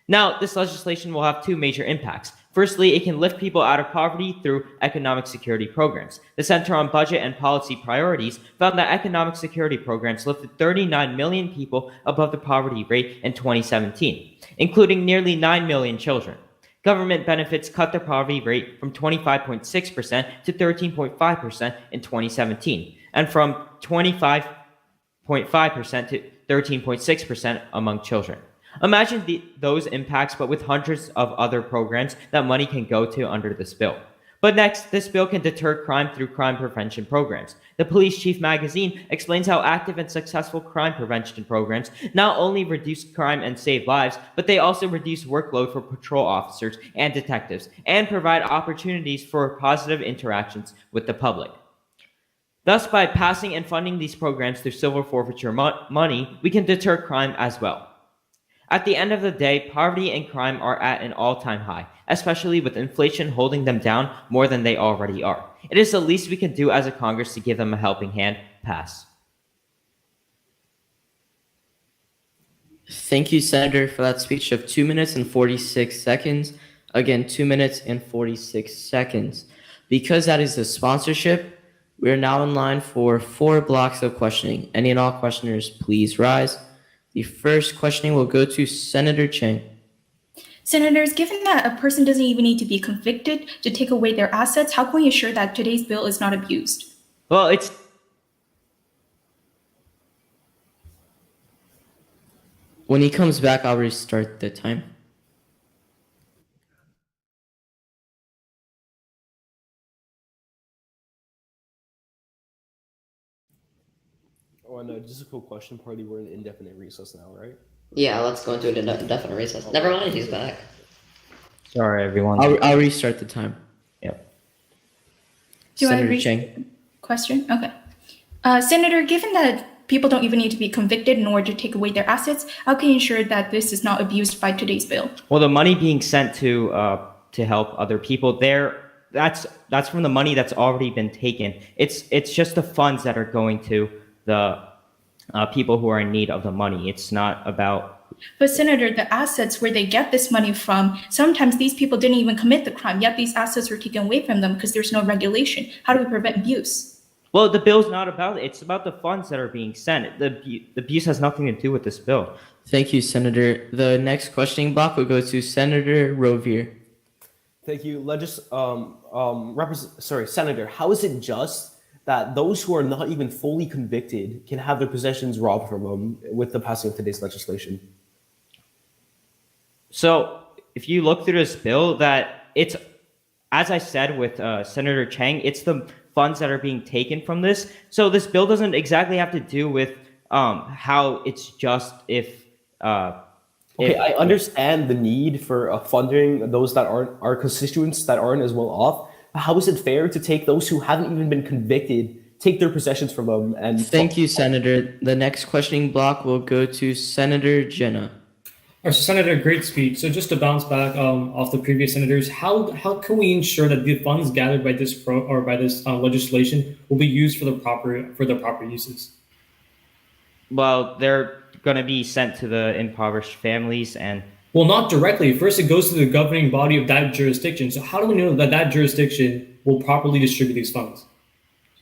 O: Now, this legislation will have two major impacts. Firstly, it can lift people out of poverty through economic security programs. The Center on Budget and Policy Priorities found that economic security programs lifted 39 million people above the poverty rate in 2017, including nearly 9 million children. Government benefits cut the poverty rate from 25.6% to 13.5% in 2017, and from 25.5% to 13.6% among children. Imagine those impacts, but with hundreds of other programs that money can go to under this bill. But next, this bill can deter crime through crime prevention programs. The Police Chief magazine explains how active and successful crime prevention programs not only reduce crime and save lives, but they also reduce workload for patrol officers and detectives, and provide opportunities for positive interactions with the public. Thus, by passing and funding these programs through civil forfeiture money, we can deter crime as well. At the end of the day, poverty and crime are at an all-time high, especially with inflation holding them down more than they already are. It is the least we can do as a Congress to give them a helping hand. Pass.
E: Thank you, Senator, for that speech of 2 minutes and 46 seconds. Again, 2 minutes and 46 seconds. Because that is the sponsorship, we are now in line for 4 blocks of questioning. Any and all questioners, please rise. The first questioning will go to Senator Chang.
F: Senators, given that a person doesn't even need to be convicted to take away their assets, how can we ensure that today's bill is not abused?
O: Well, it's...
E: When he comes back, I'll restart the time.
J: Oh, and just a cool question, Party. We're in indefinite recess now, right?
N: Yeah, let's go into an indefinite recess. Never mind, he's back.
O: Sorry, everyone.
E: I'll restart the time.
O: Yep.
E: Senator Chang.
F: Question? Okay. Senator, given that people don't even need to be convicted in order to take away their assets, how can you ensure that this is not abused by today's bill?
O: Well, the money being sent to help other people, that's from the money that's already been taken. It's just the funds that are going to the people who are in need of the money. It's not about.
F: But Senator, the assets where they get this money from, sometimes these people didn't even commit the crime, yet these assets are taken away from them because there's no regulation. How do we prevent abuse?
O: Well, the bill's not about it. It's about the funds that are being sent. The abuse has nothing to do with this bill.
E: Thank you, Senator. The next questioning block will go to Senator Rovier.
J: Thank you. Senator, how is it just that those who are not even fully convicted can have their possessions robbed from them with the passing of today's legislation?
O: So if you look through this bill, that it's, as I said with Senator Chang, it's the funds that are being taken from this. So this bill doesn't exactly have to do with how it's just if.
J: I understand the need for funding those that aren't our constituents that aren't as well off. How is it fair to take those who haven't even been convicted, take their possessions from them? And
E: thank you, Senator. The next questioning block will go to Senator Jenna.
M: So Senator, great speech. So just to bounce back off the previous senators, how can we ensure that the funds gathered by this legislation will be used for the proper uses?
O: Well, they're going to be sent to the impoverished families and.
M: Well, not directly. First, it goes to the governing body of that jurisdiction. So how do we know that jurisdiction will properly distribute these funds?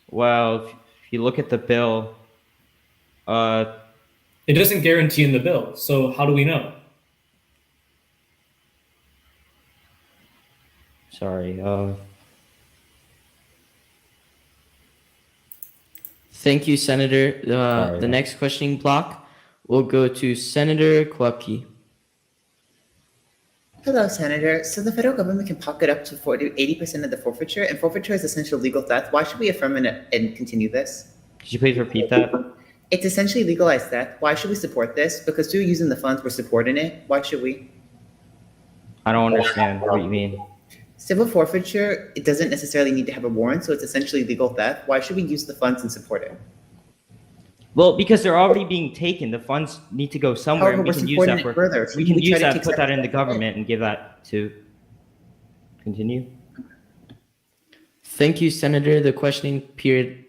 O: Well, if you look at the bill,
M: it doesn't guarantee in the bill. So how do we know?
O: Sorry.
E: Thank you, Senator. The next questioning block will go to Senator Kwapke.
I: Hello, Senator. So the federal government can pocket up to 80% of the forfeiture, and forfeiture is essential legal theft. Why should we affirm and continue this?
O: Could you please repeat that?
I: It's essentially legalized theft. Why should we support this? Because through using the funds, we're supporting it. Why should we?
O: I don't understand what you mean.
I: Civil forfeiture, it doesn't necessarily need to have a warrant, so it's essentially legal theft. Why should we use the funds and support it?
O: Well, because they're already being taken. The funds need to go somewhere,
I: However,
O: and we can use that
I: further.
O: We can use that, put that in the government, and give that to. Continue.
E: Thank you, Senator. The questioning period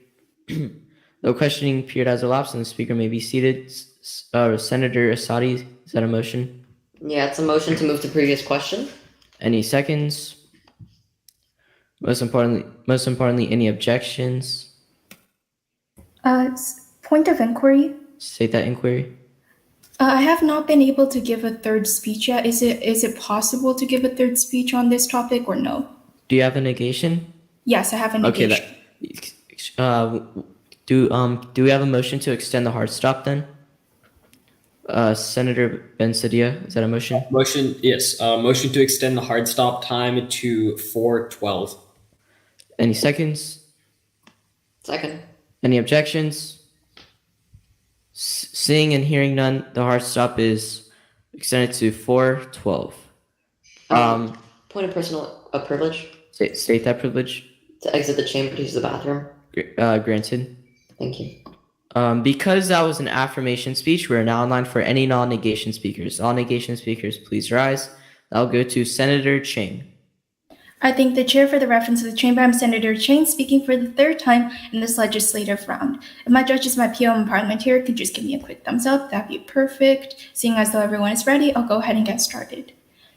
E: has elapsed, and the speaker may be seated. Senator Asadi, is that a motion?
N: Yeah, it's a motion to move to previous question.
E: Any seconds? Most importantly, any objections?
F: Point of inquiry.
E: State that inquiry.
F: I have not been able to give a third speech yet. Is it possible to give a third speech on this topic or no?
E: Do you have a negation?
F: Yes, I have a negation.
E: Okay. Do we have a motion to extend the hard stop then? Senator Ben-Sadia, is that a motion?
B: Motion, yes. Motion to extend the hard stop time to 4:12.
E: Any seconds?
N: Second.
E: Any objections? Seeing and hearing none, the hard stop is extended to 4:12.
N: Point of personal privilege.
E: State that privilege.
N: To exit the chamber to use the bathroom.
E: Granted.
N: Thank you.
E: Because that was an affirmation speech, we're now in line for any non-negation speakers. All negation speakers, please rise. I'll go to Senator Chang.
F: I thank the chair for the reference of the chamber. I'm Senator Chang, speaking for the third time in this legislative round. If my judges, my PO, and parliamentary could just give me a quick thumbs up, that'd be perfect. Seeing as though everyone is ready, I'll go ahead and get started.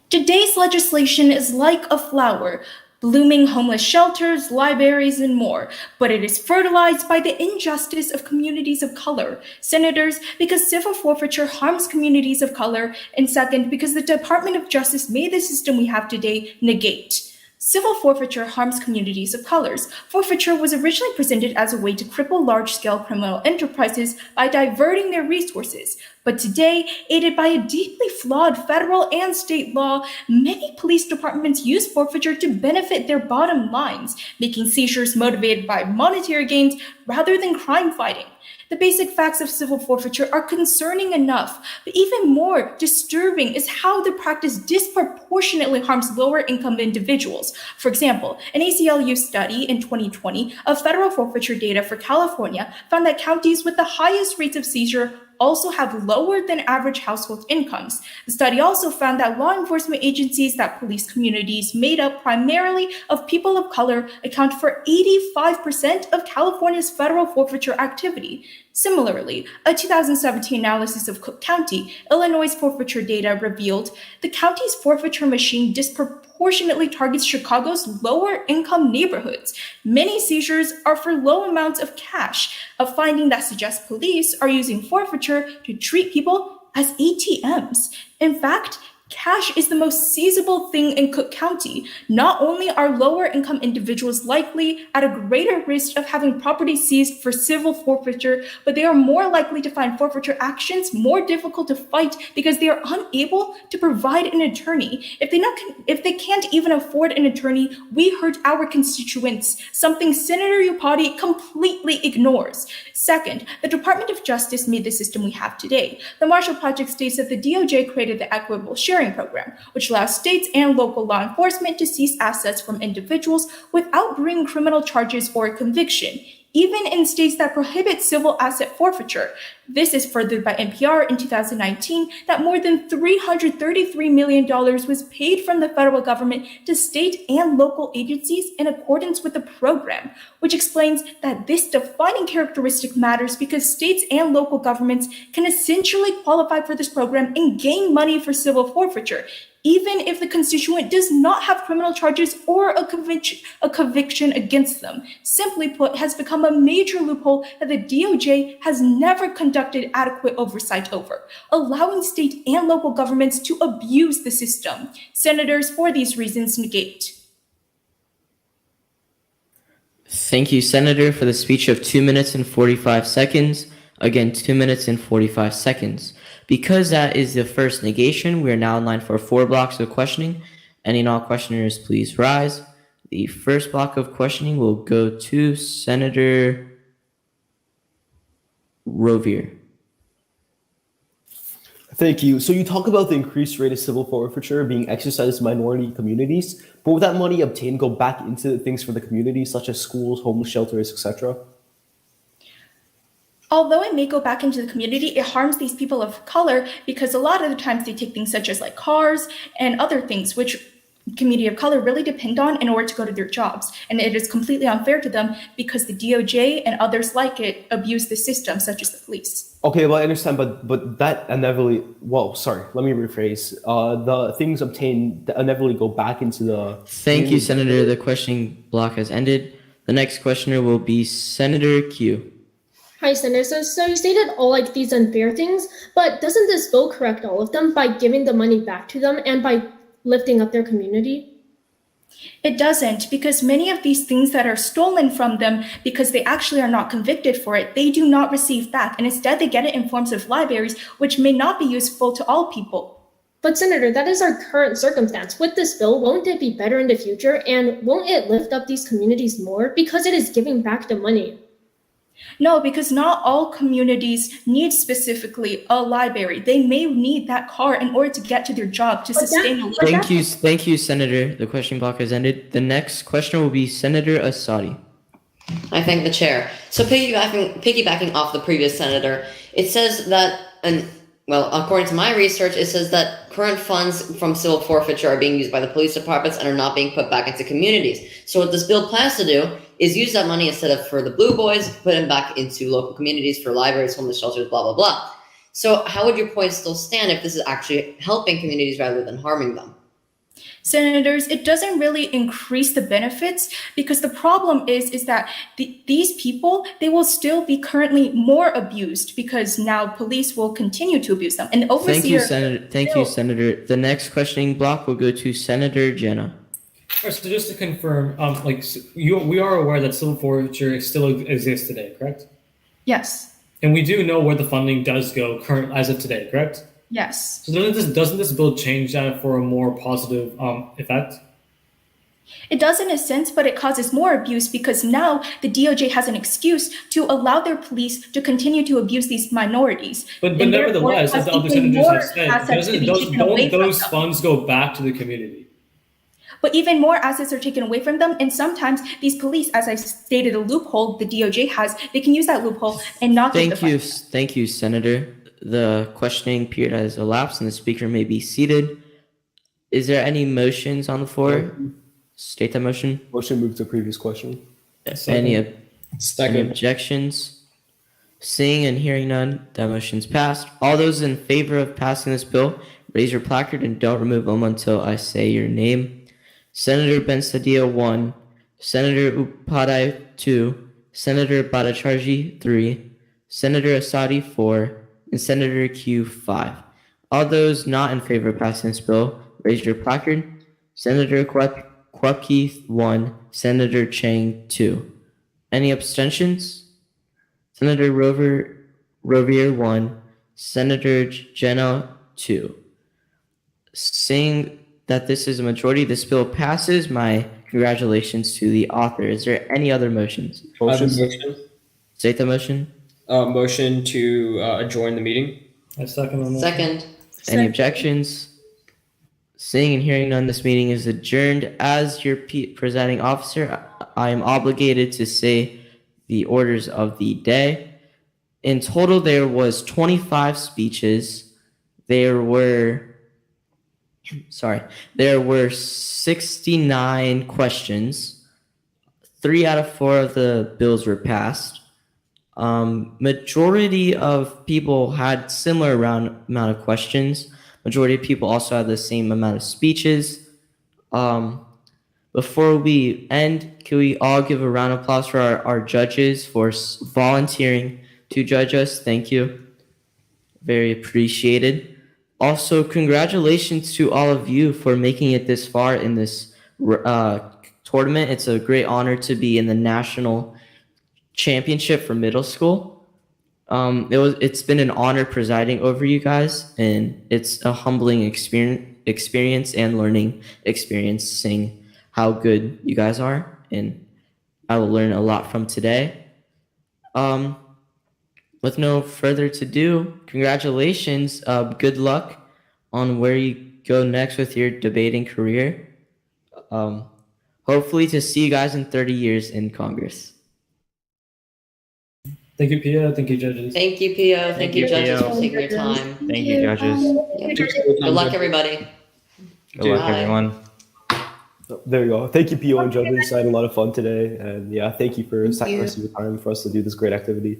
F: Today's legislation is like a flower, blooming homeless shelters, libraries, and more, but it is fertilized by the injustice of communities of color. Senators, because civil forfeiture harms communities of color, and second, because the Department of Justice made the system we have today negate. Civil forfeiture harms communities of colors. Forfeiture was originally presented as a way to cripple large-scale criminal enterprises by diverting their resources. But today, aided by a deeply flawed federal and state law, many police departments use forfeiture to benefit their bottom lines, making seizures motivated by monetary gains rather than crime fighting. The basic facts of civil forfeiture are concerning enough, but even more disturbing is how the practice disproportionately harms lower-income individuals. For example, an ACLU study in 2020 of federal forfeiture data for California found that counties with the highest rates of seizure also have lower than average household incomes. The study also found that law enforcement agencies that police communities made up primarily of people of color account for 85% of California's federal forfeiture activity. Similarly, a 2017 analysis of Cook County, Illinois' forfeiture data revealed the county's forfeiture machine disproportionately targets Chicago's lower income neighborhoods. Many seizures are for low amounts of cash, a finding that suggests police are using forfeiture to treat people as ATMs. In fact, cash is the most seizable thing in Cook County. Not only are lower income individuals likely at a greater risk of having property seized for civil forfeiture, but they are more likely to find forfeiture actions more difficult to fight because they are unable to provide an attorney. If they can't even afford an attorney, we hurt our constituents, something Senator Upati completely ignores. Second, the Department of Justice made the system we have today. The Marshall Project states that the DOJ created the Equitable Sharing Program, which allows states and local law enforcement to seize assets from individuals without bringing criminal charges or conviction, even in states that prohibit civil asset forfeiture. This is furthered by NPR in 2019 that more than $333 million was paid from the federal government to state and local agencies in accordance with the program, which explains that this defining characteristic matters because states and local governments can essentially qualify for this program and gain money for civil forfeiture, even if the constituent does not have criminal charges or a conviction against them. Simply put, has become a major loophole that the DOJ has never conducted adequate oversight over, allowing state and local governments to abuse the system. Senators, for these reasons, negate.
E: Thank you, Senator, for the speech of 2 minutes and 45 seconds. Again, 2 minutes and 45 seconds. Because that is the first negation, we are now in line for 4 blocks of questioning. Any and all questioners, please rise. The first block of questioning will go to Senator Rovier.
J: Thank you. So you talk about the increased rate of civil forfeiture being exercised in minority communities, but would that money obtained go back into things for the community, such as schools, homeless shelters, etc.?
F: Although it may go back into the community, it harms these people of color because a lot of the times they take things such as like cars and other things, which community of color really depend on in order to go to their jobs. And it is completely unfair to them because the DOJ and others like it abuse the system, such as the police.
J: Okay, well, I understand, but that inevitably, let me rephrase. The things obtained inevitably go back into the...
E: Thank you, Senator. The questioning block has ended. The next questioner will be Senator Q.
K: Hi, Senator. So you stated all like these unfair things, but doesn't this bill correct all of them by giving the money back to them and by lifting up their community?
F: It doesn't, because many of these things that are stolen from them because they actually are not convicted for it, they do not receive back. And instead they get it in forms of libraries, which may not be useful to all people.
K: But Senator, that is our current circumstance. With this bill, won't it be better in the future? And won't it lift up these communities more because it is giving back the money?
F: No, because not all communities need specifically a library. They may need that car in order to get to their job to sustain a living.
E: Thank you, Senator. The question block has ended. The next question will be Senator Asadi.
N: I thank the chair. So piggybacking off the previous senator, it says that, according to my research, it says that current funds from civil forfeiture are being used by the police departments and are not being put back into communities. So what this bill plans to do is use that money instead of for the blue boys, put them back into local communities for libraries, homeless shelters, blah, blah, blah. So how would your point still stand if this is actually helping communities rather than harming them?
F: Senators, it doesn't really increase the benefits because the problem is that these people, they will still be currently more abused because now police will continue to abuse them. And the overseer...
E: Thank you, Senator. The next questioning block will go to Senator Jenna.
M: So just to confirm, we are aware that civil forfeiture still exists today, correct?
F: Yes.
M: And we do know where the funding does go current as of today, correct?
F: Yes.
M: So doesn't this bill change that for a more positive effect?
F: It does in a sense, but it causes more abuse because now the DOJ has an excuse to allow their police to continue to abuse these minorities.
M: But nevertheless, as the other senators have said, don't those funds go back to the community?
F: But even more assets are taken away from them. And sometimes these police, as I stated, a loophole the DOJ has, they can use that loophole and not take the funds.
E: Thank you, Senator. the questioning period has elapsed and the speaker may be seated. Is there any motions on the floor? State that motion.
J: Motion to move to previous question.
E: Any
B: Second.
E: objections? Seeing and hearing none, that motion's passed. All those in favor of passing this bill, raise your placard and don't remove them until I say your name. Senator Bensadia 1, Senator Upadhyay 2, Senator Bhattacharjee 3, Senator Asadi 4, and Senator Q 5. All those not in favor of passing this bill, raise your placard. Senator Kwapke 1, Senator Chang 2. Any abstentions? Senator Rovier 1, Senator Jenna 2. Seeing that this is a majority, this bill passes. My congratulations to the author. Is there any other motions?
B: I have a motion.
E: State the motion.
B: Motion to adjourn the meeting.
M: I second on that.
N: Second.
E: Any objections? Seeing and hearing none, this meeting is adjourned. As your presiding officer, I am obligated to say the orders of the day. In total, there was 25 speeches. There were 69 questions. 3 out of 4 of the bills were passed. Majority of people had similar amount of questions. Majority of people also had the same amount of speeches. Before we end, can we all give a round of applause for our judges for volunteering to judge us? Thank you. Very appreciated. Also, congratulations to all of you for making it this far in this tournament. It's a great honor to be in the national championship for middle school. It's been an honor presiding over you guys, and it's a humbling experience and learning experience seeing how good you guys are, and I will learn a lot from today. With no further to do, congratulations. Good luck on where you go next with your debating career. Hopefully to see you guys in 30 years in Congress.
M: Thank you, Pia. Thank you, judges.
N: Thank you, Pia. Thank you, judges, for taking your time.
O: Thank you, judges.
N: Yep. Good luck, everybody.
O: Good luck,
N: Bye.
O: everyone.
J: There you go. Thank you, PO and judges. I had a lot of fun today. And yeah, thank you for sacrificing your time for us to do this great activity.